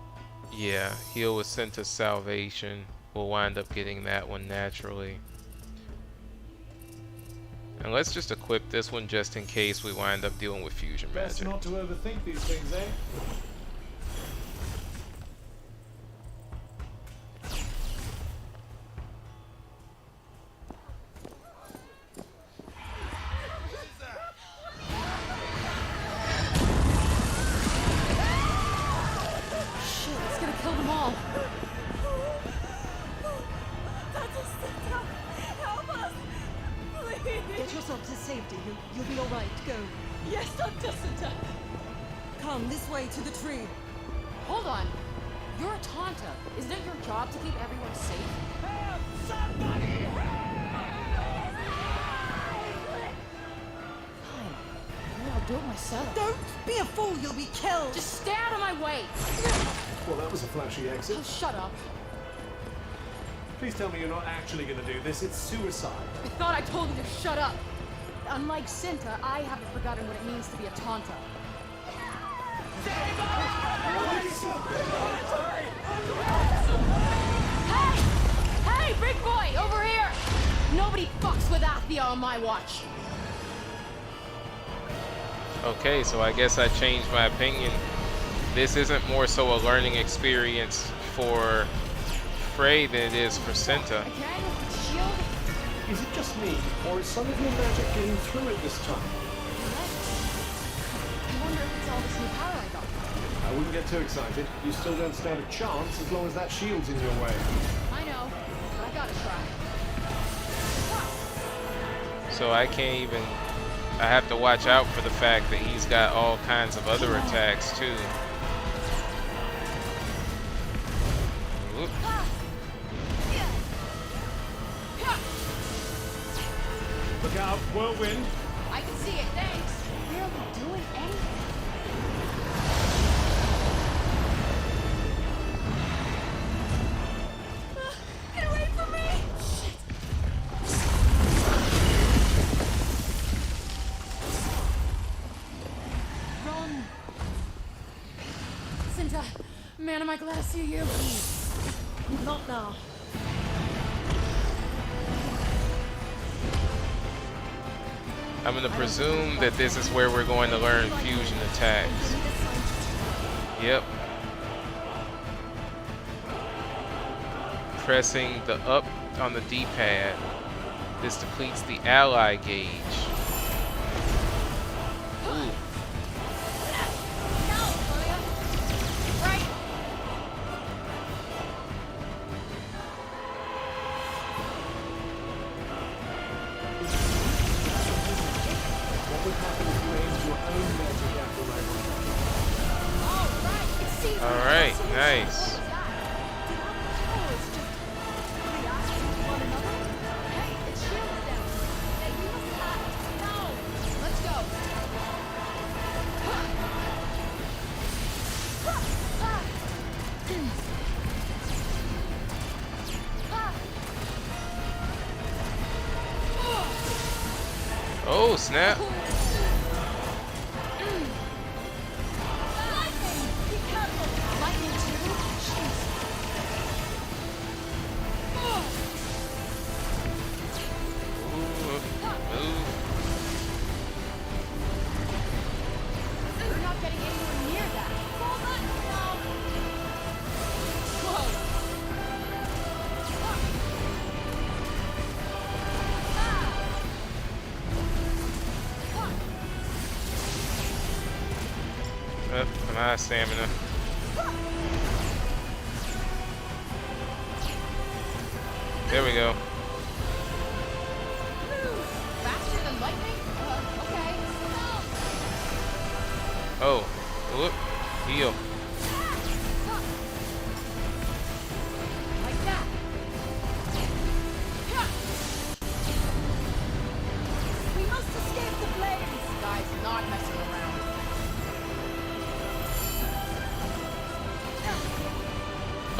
yeah, heal was sent to salvation. We'll wind up getting that one naturally. And let's just equip this one just in case we wind up dealing with fusion Best magic. not to overthink these things, eh? Get yourself to safety. You'll be all right. Go. Yes, Tanta. Come this way to the tree. Hold on. You're a Tanta. Isn't it your job to keep everyone safe? Help! Somebody Fine. Maybe I'll do it myself. Don't be a fool. You'll be killed. Just stay out of my way. Well, that was a flashy exit. Oh, shut up. Please tell me you're not actually going to do this. It's suicide. I thought I told you to shut up. Unlike Cinta, I haven't forgotten what it means to be a Tanta. Hey, big boy, over here! Nobody fucks with Athia on my watch. Okay, so I guess I changed my opinion. This isn't more so a learning experience for Frey than it is for Cinta. Again, with the shield? Is it just me, or is some of your magic getting through it this time? I wonder if it's all this new power I got. I wouldn't get too excited. You still don't stand a chance as long as that shield's in your way. I know, but I gotta try. So I can't even... I have to watch out for the fact that he's got all kinds of other attacks too. Whoop. Look out, whirlwind! I can see it, thanks. Barely doing anything. Get away from me! Run! Cinta, man, am I glad to see you. Not now. I'm gonna presume that this is where we're going to learn fusion attacks. Yep. Pressing the up on the D-pad. This depletes the ally gauge. Ooh. What would happen if you aimed your own magic at the right one? Alright, nice. Oh, snap. my stamina. There we go. Faster than lightning? Okay. Oh, whoop, heal. Like that. We must escape the flames. This guy's not messing around.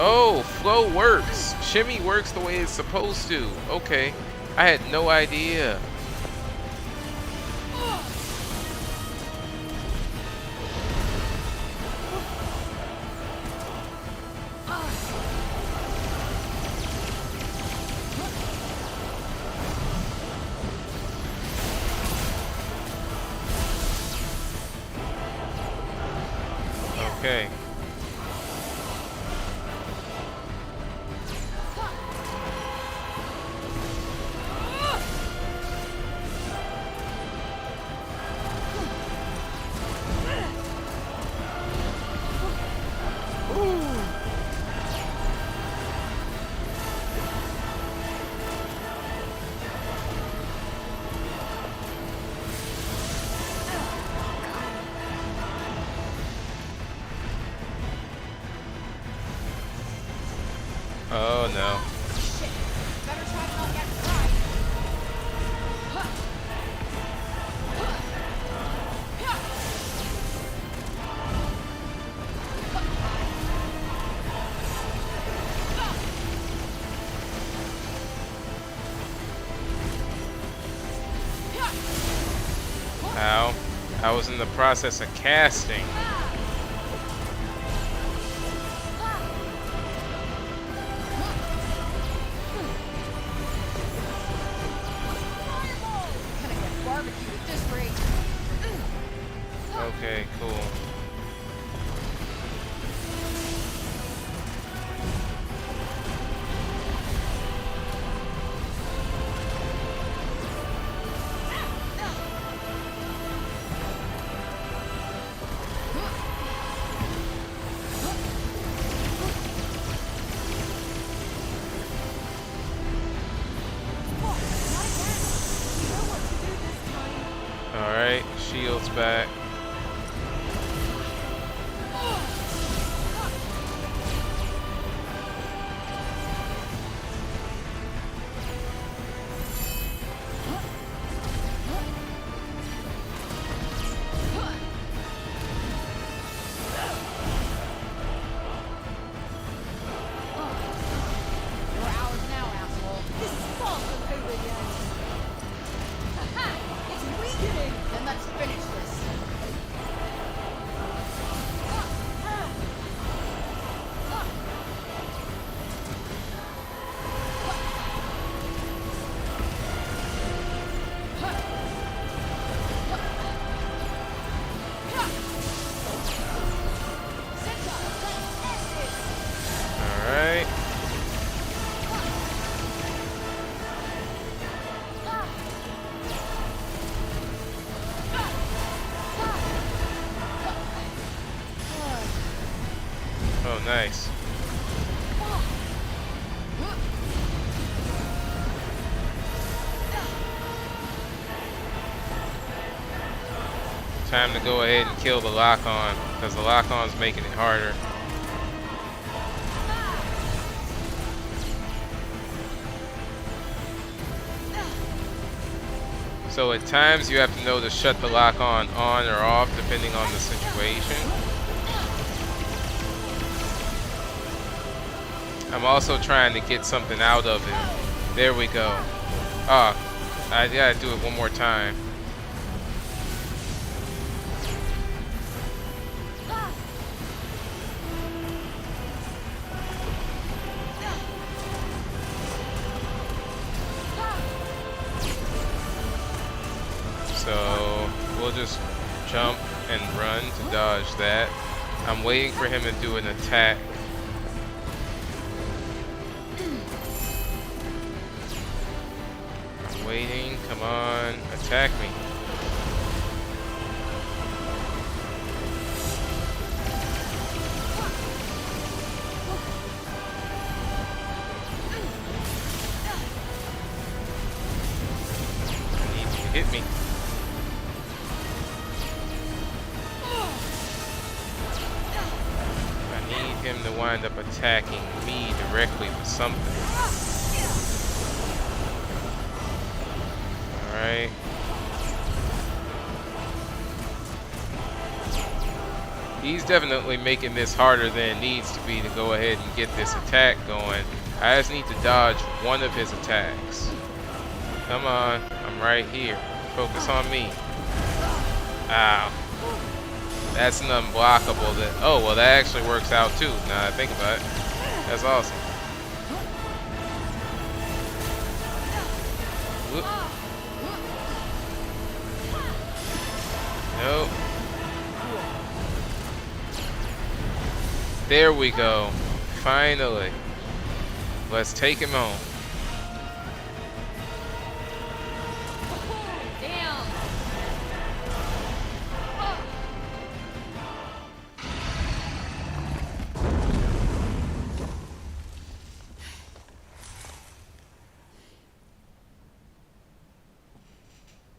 Oh, flow works. Shimmy works the way it's supposed to. Okay. I had no idea. Okay. Oh no. Shit. Better try to not get fried. Ow. I was in the process of casting. Gonna get barbecued at this rate. Okay, cool. Alright, shield's back. You're ours now, asshole. This is far from over yet. It's weakening. Then let's finish this. Alright. Oh, nice. Time to go ahead and kill the lock-on, because the lock-on's making it harder. So at times you have to know to shut the lock-on or off depending on the situation. I'm also trying to get something out of it. There we go. Ah, I gotta do it one more time. So we'll just jump and run to dodge that. I'm waiting for him to do an attack. I'm waiting. Come on, attack me. attack me. I need him to wind up attacking me directly with something. Alright. He's definitely making this harder than it needs to be to go ahead and get this attack going. I just need to dodge one of his attacks. Come on, I'm right here. Focus on me. Ow. That's an unblockable that... Oh, well that actually works out too, now that I think about it. That's awesome. Whoop. Nope. There we go. Finally. Let's take him home. Damn.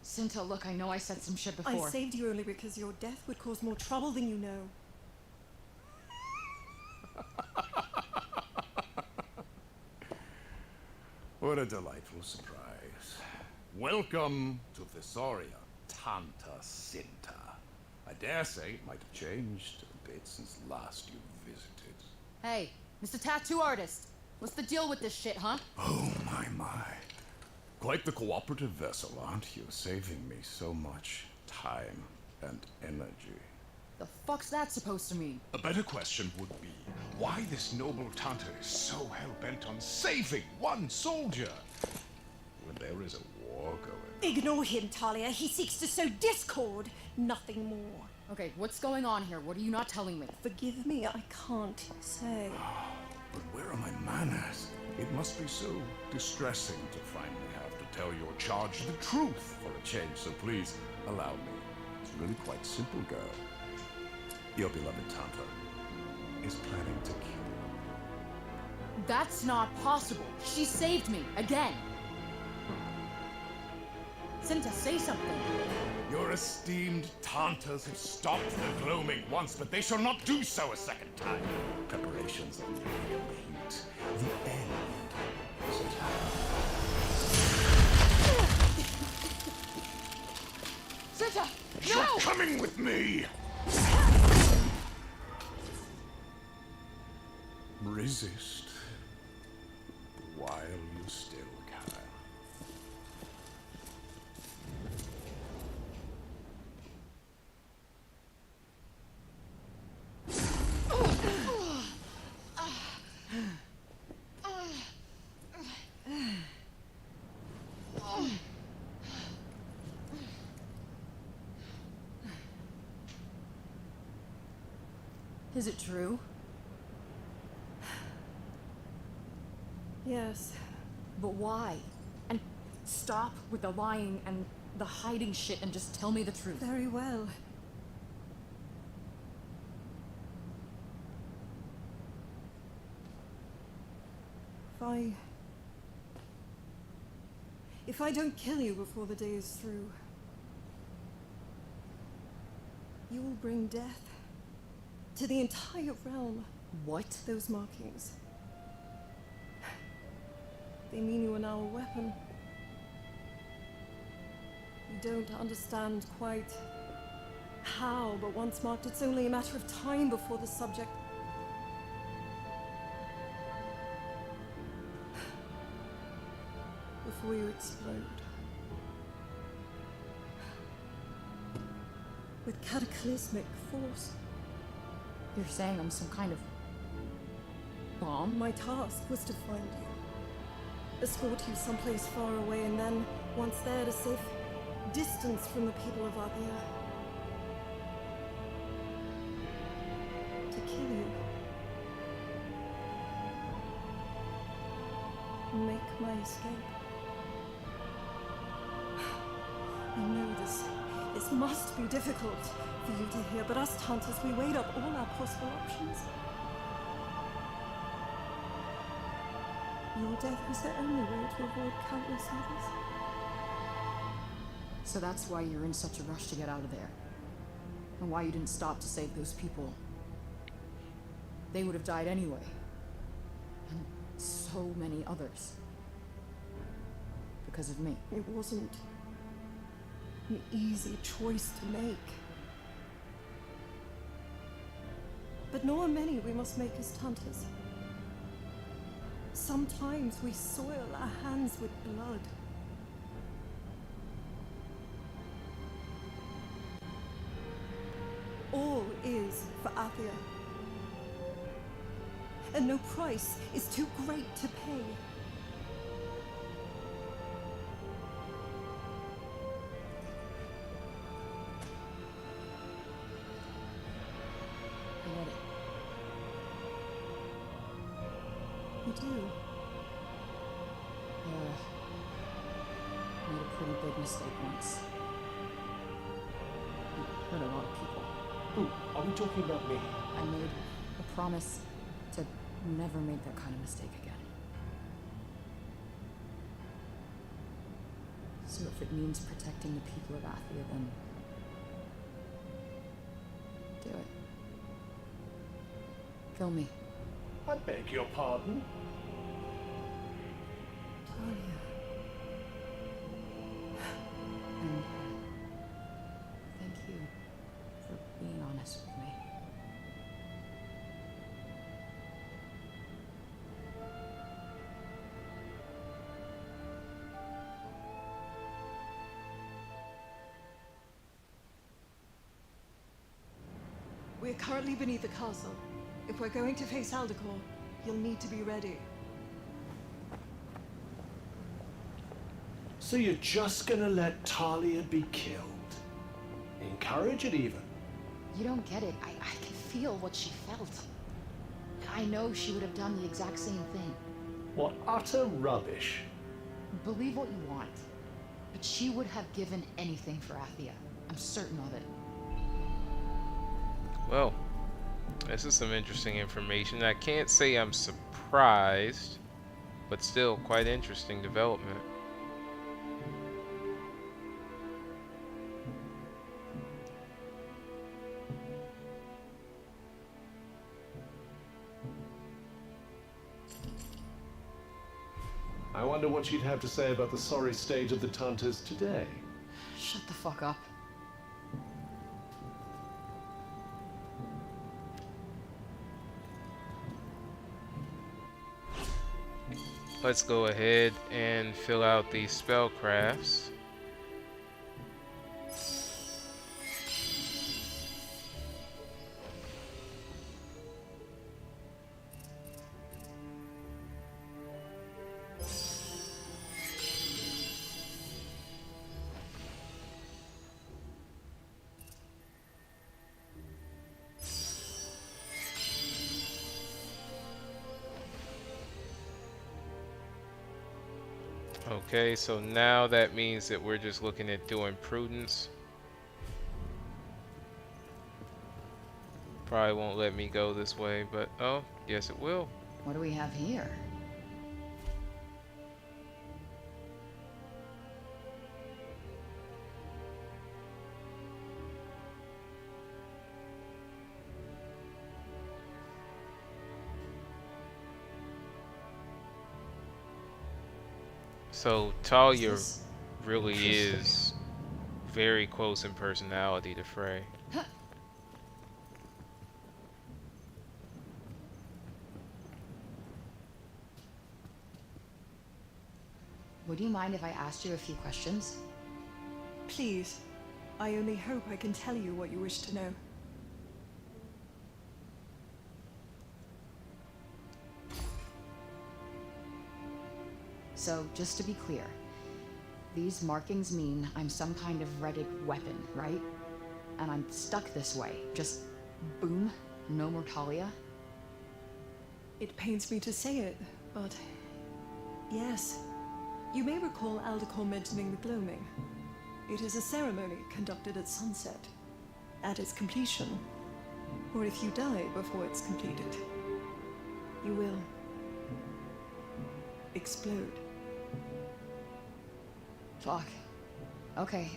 Cinta, look, I know I said some shit before. I saved you only because your death would cause more trouble than you know. What a delightful surprise. Welcome to Thesauria, Tanta Cinta. I dare say it might have changed a bit since last you visited. Hey, Mr. Tattoo Artist. What's the deal with this shit, huh? Oh, my. Quite the cooperative vessel, aren't you? Saving me so much time and energy. The fuck's that supposed to mean? A better question would be, why this noble Tanta is so hell-bent on saving one soldier when there is a war going? Ignore him, Talia. He seeks to sow discord, nothing more. Okay, what's going on here? What are you not telling me? Forgive me, I can't say. But where are my manners? It must be so distressing to finally have to tell your charge the truth for a change, so please, allow me. It's really quite simple, girl. Your beloved Tanta is planning to kill you. That's not possible. She saved me, again. Cinta, say something. Your esteemed Tantas have stopped the gloaming once, but they shall not do so a second time. Preparations are nearly complete. The end is at hand. Cinta, You're no! coming with me! Resist while you still can. Is it true? Yes. But why? And stop with the lying and the hiding shit and just tell me the truth. Very well. If I don't kill you before the day is through, you will bring death to the entire realm. What? Those markings. They mean you are now a weapon. You don't understand quite how, but once marked, it's only a matter of time before the subject... before you explode. With cataclysmic force. You're saying I'm some kind of bomb? My task was to find you. Escort you someplace far away, and then, once there, at a safe distance from the people of Arthia, to kill you. And make my escape. I know this must be difficult for you to hear, but us Tantas, we weighed up all our possible options. Your death was the only way to avoid countless others. So that's why you're in such a rush to get out of there. And why you didn't stop to save those people. They would have died anyway. And so many others. Because of me. It wasn't an easy choice to make. But nor are many we must make as Tantas. Sometimes we soil our hands with blood. All is for Athia. And no price is too great to pay. I get it. You do? Made a pretty big mistake once. It hurt a lot of people. Ooh, are we talking about me? I made a promise to never make that kind of mistake again. So if it means protecting the people of Athia, then do it. Kill me. I beg your pardon? And thank you for being honest with me. We're currently beneath the castle. If we're going to face Aldecor, you'll need to be ready. So you're just gonna let Talia be killed? Encourage it even? You don't get it. I can feel what she felt. I know she would have done the exact same thing. What utter rubbish. Believe what you want. But she would have given anything for Athia. I'm certain of it. Well, this is some interesting information. I can't say I'm surprised, but still quite interesting development. I wonder what you'd have to say about the sorry state of the Tantas today. Shut the fuck up. Let's go ahead and fill out these spellcrafts. Okay, so now that means that we're just looking at doing prudence. Probably won't let me go this way, but oh, yes it will. What do we have here? So Talia really is very close in personality to Frey. Would you mind if I asked you a few questions? Please. I only hope I can tell you what you wish to know. So, just to be clear, these markings mean I'm some kind of Reddick weapon, right? And I'm stuck this way. Just boom, no more Talia? It pains me to say it, but yes. You may recall Aldecor mentioning the gloaming. It is a ceremony conducted at sunset. At its completion, or if you die before it's completed, you will explode. Fuck. Okay,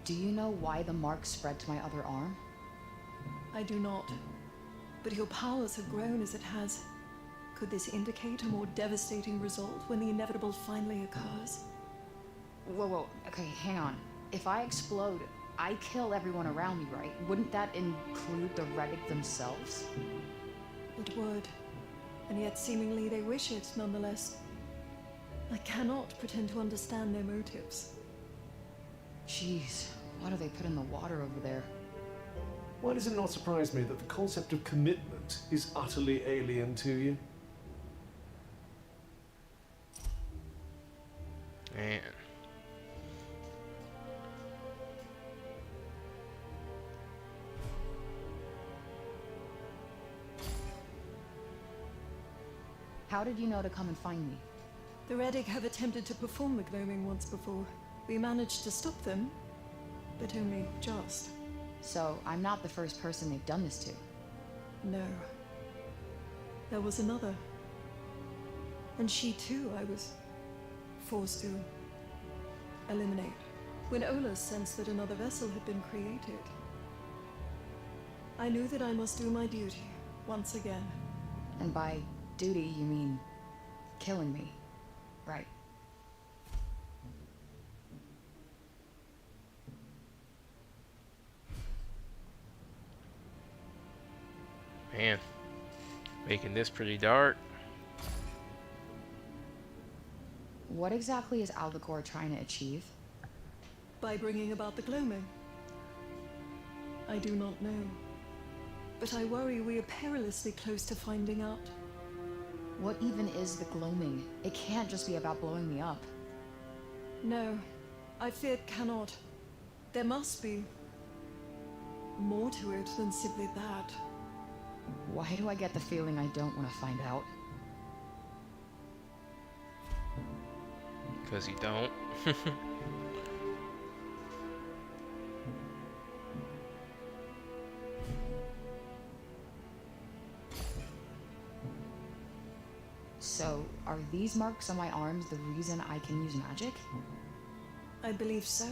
do you know why the mark spread to my other arm? I do not. But your powers have grown as it has. Could this indicate a more devastating result when the inevitable finally occurs? Whoa, okay, hang on. If I explode, I kill everyone around me, right? Wouldn't that include the Reddick themselves? It would. And yet seemingly they wish it nonetheless. I cannot pretend to understand their motives. Jeez, why do they put in the water over there? Why does it not surprise me that the concept of commitment is utterly alien to you? Man. How did you know to come and find me? The Reddick have attempted to perform the gloaming once before. We managed to stop them, but only just. So, I'm not the first person they've done this to. No. There was another. And she too, I was forced to eliminate. When Ola sensed that another vessel had been created, I knew that I must do my duty once again. And by duty, you mean killing me, right? Man, making this pretty dark. What exactly is Aldecor trying to achieve? By bringing about the gloaming? I do not know. But I worry we are perilously close to finding out. What even is the gloaming? It can't just be about blowing me up. No, I fear it cannot. There must be more to it than simply that. Why do I get the feeling I don't want to find out? Because you don't. So, are these marks on my arms the reason I can use magic? I believe so.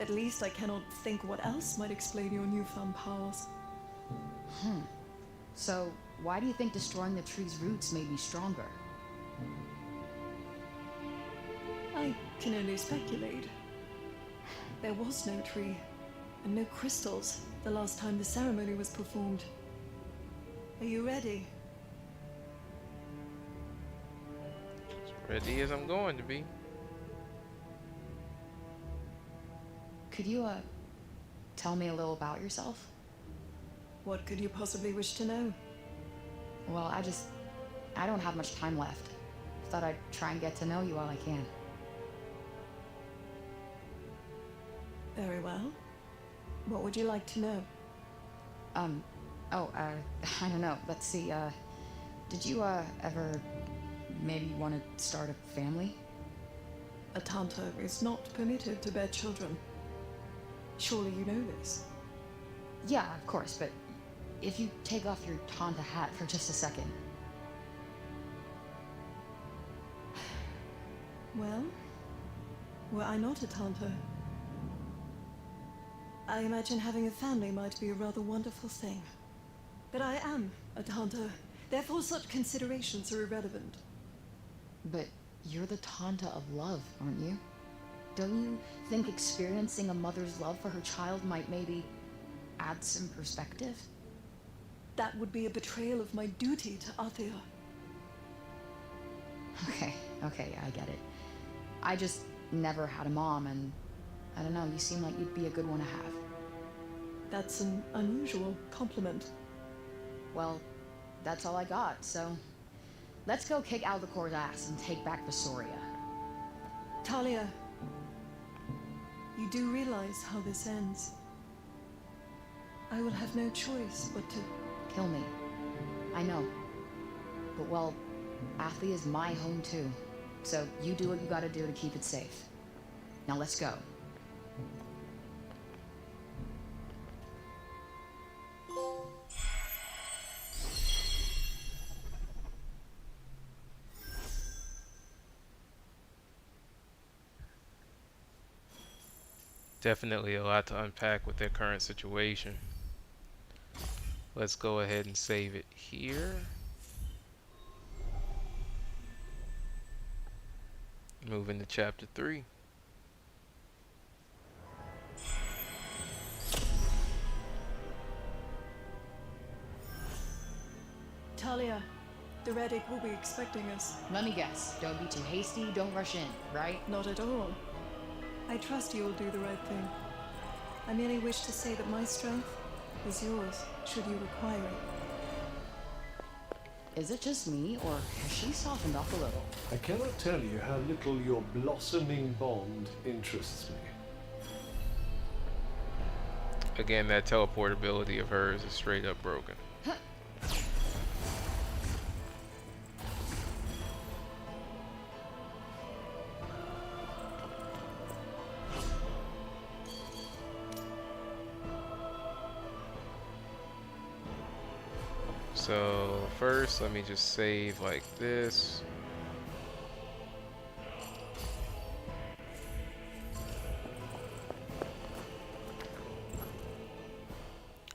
At least I cannot think what else might explain your newfound powers. So, why do you think destroying the tree's roots made me stronger? I can only speculate. There was no tree, and no crystals the last time the ceremony was performed. Are you ready? As ready as I'm going to be. Could you, tell me a little about yourself? What could you possibly wish to know? Well, I don't have much time left. Thought I'd try and get to know you while I can. Very well. What would you like to know? I don't know. Let's see, did you, ever maybe want to start a family? A Tanta is not permitted to bear children. Surely you know this. Yeah, of course, but if you take off your Tanta hat for just a second. Well, were I not a Tanta, I imagine having a family might be a rather wonderful thing. But I am a Tanta, therefore such considerations are irrelevant. But you're the Tanta of love, aren't you? Don't you think experiencing a mother's love for her child might maybe add some perspective? That would be a betrayal of my duty to Athia. Okay, I get it. I just never had a mom, and I don't know, you seem like you'd be a good one to have. That's an unusual compliment. Well, that's all I got, so let's go kick Aldecor's ass and take back Visoria. Talia, you do realize how this ends. I will have no choice but to... Kill me. I know. But well, Athia is my home too. So you do what you gotta do to keep it safe. Now let's go. Definitely a lot to unpack with their current situation. Let's go ahead and save it here. Move into chapter 3. Talia, the Reddick will be expecting us. Let me guess. Don't be too hasty, don't rush in, right? Not at all. I trust you will do the right thing. I merely wish to say that my strength is yours, should you require it. Is it just me, or has she softened up a little? I cannot tell you how little your blossoming bond interests me. Again, that teleportability of hers is straight up broken. So first, let me just save like this.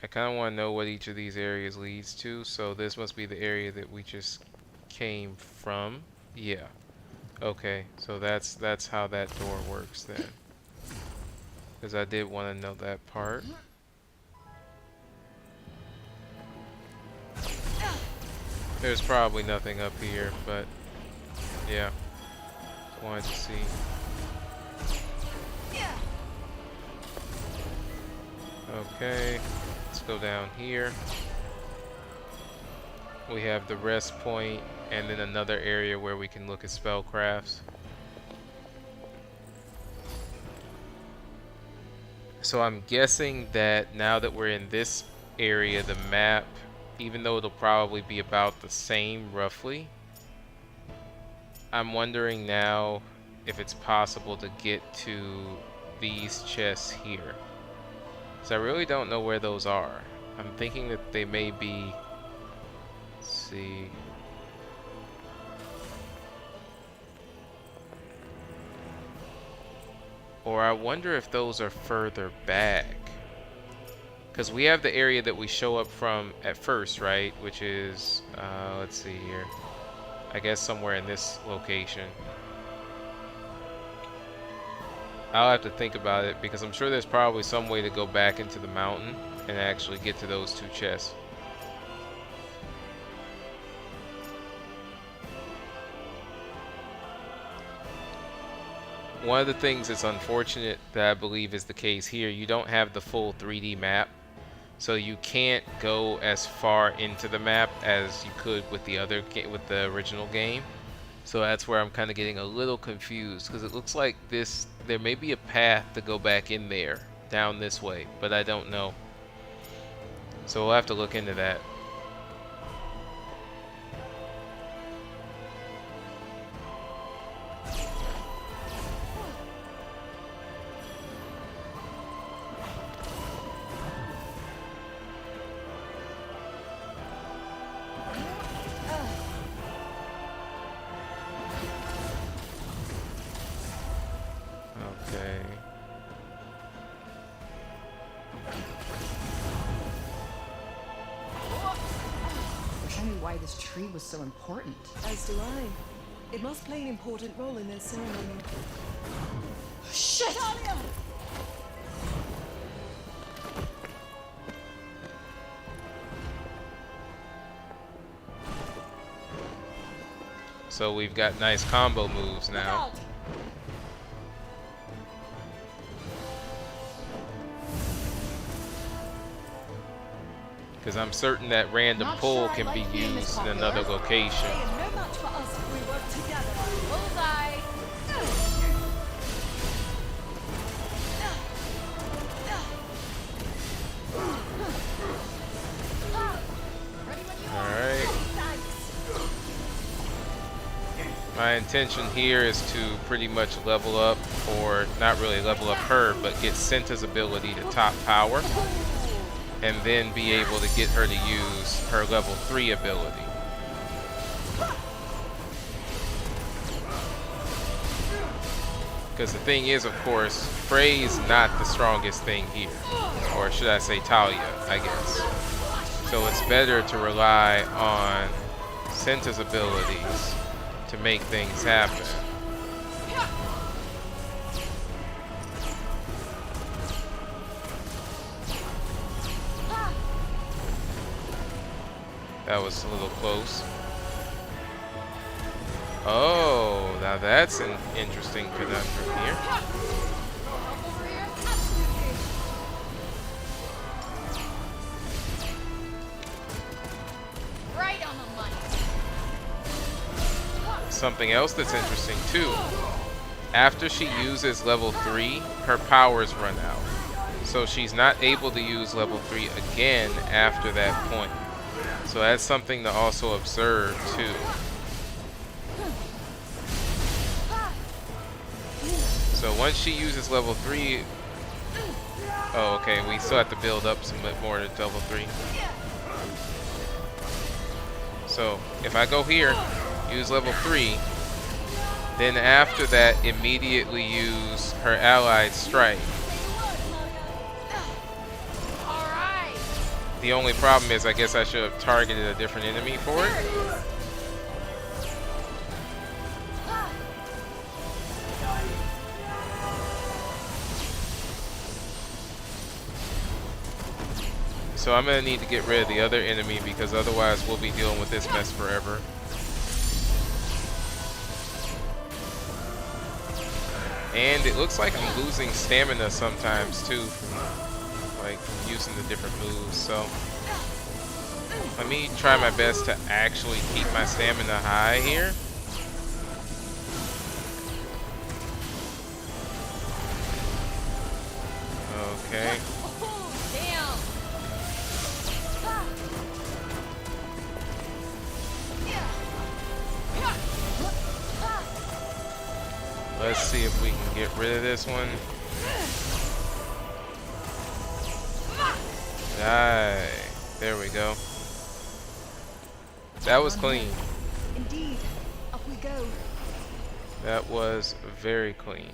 I kind of want to know what each of these areas leads to, so this must be the area that we just came from. Yeah. Okay, so that's how that door works then. Because I did want to know that part. There's probably nothing up here, but yeah. Wanted to see. Okay, let's go down here. We have the rest point and then another area where we can look at spellcrafts. So I'm guessing that now that we're in this area, the map, even though it'll probably be about the same roughly, I'm wondering now if it's possible to get to these chests here. So I really don't know where those are. I'm thinking that they may be, let's see. Or I wonder if those are further back. Because we have the area that we show up from at first, right? Which is, let's see here. I guess somewhere in this location. I'll have to think about it because I'm sure there's probably some way to go back into the mountain and actually get to those two chests. One of the things that's unfortunate that I believe is the case here, you don't have the full 3D map. So you can't go as far into the map as you could with the original game. So that's where I'm kind of getting a little confused because it looks like there may be a path to go back in there down this way, but I don't know. So we'll have to look into that. Why this tree was so important. As do I. It must play an important role in their ceremony. Shit! Talia! So we've got nice combo moves now. Because I'm certain that random pull can be used in another location. No match for us if we work together. Bullseye! Alright. My intention here is to pretty much level up, or not really level up her, but get Senta's ability to top power. And then be able to get her to use her level 3 ability. Because the thing is, of course, Frey's not the strongest thing here. Or should I say Talia, I guess. So it's better to rely on Senta's abilities to make things happen. That was a little close. Oh, now that's an interesting conundrum here. Right on the money. Something else that's interesting too. After she uses level 3, her powers run out. So she's not able to use level 3 again after that point. So that's something to also observe too. So once she uses level 3, oh okay, we still have to build up some bit more to level 3. So if I go here, use level 3, then after that immediately use her allied strike. The only problem is I guess I should have targeted a different enemy for it. So I'm going to need to get rid of the other enemy because otherwise we'll be dealing with this mess forever. And it looks like I'm losing stamina sometimes too from like using the different moves. So let me try my best to actually keep my stamina high here. Okay. Let's see if we can get rid of this one. Die. There we go. That was clean. Indeed. Up we go. That was very clean.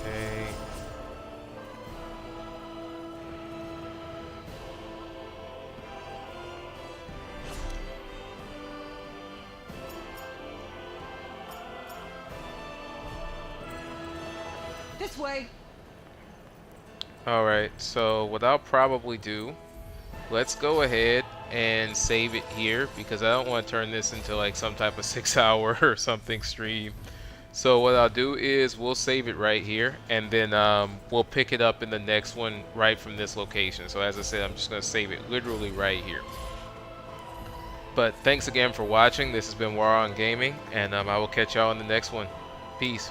Okay. This way. Alright, so what I'll probably do, let's go ahead and save it here because I don't want to turn this into like some type of 6-hour or something stream. So what I'll do is we'll save it right here and then we'll pick it up in the next one right from this location. So as I said, I'm just going to save it literally right here. But thanks again for watching. This has been War on Gaming, and I will catch y'all in the next one. Peace.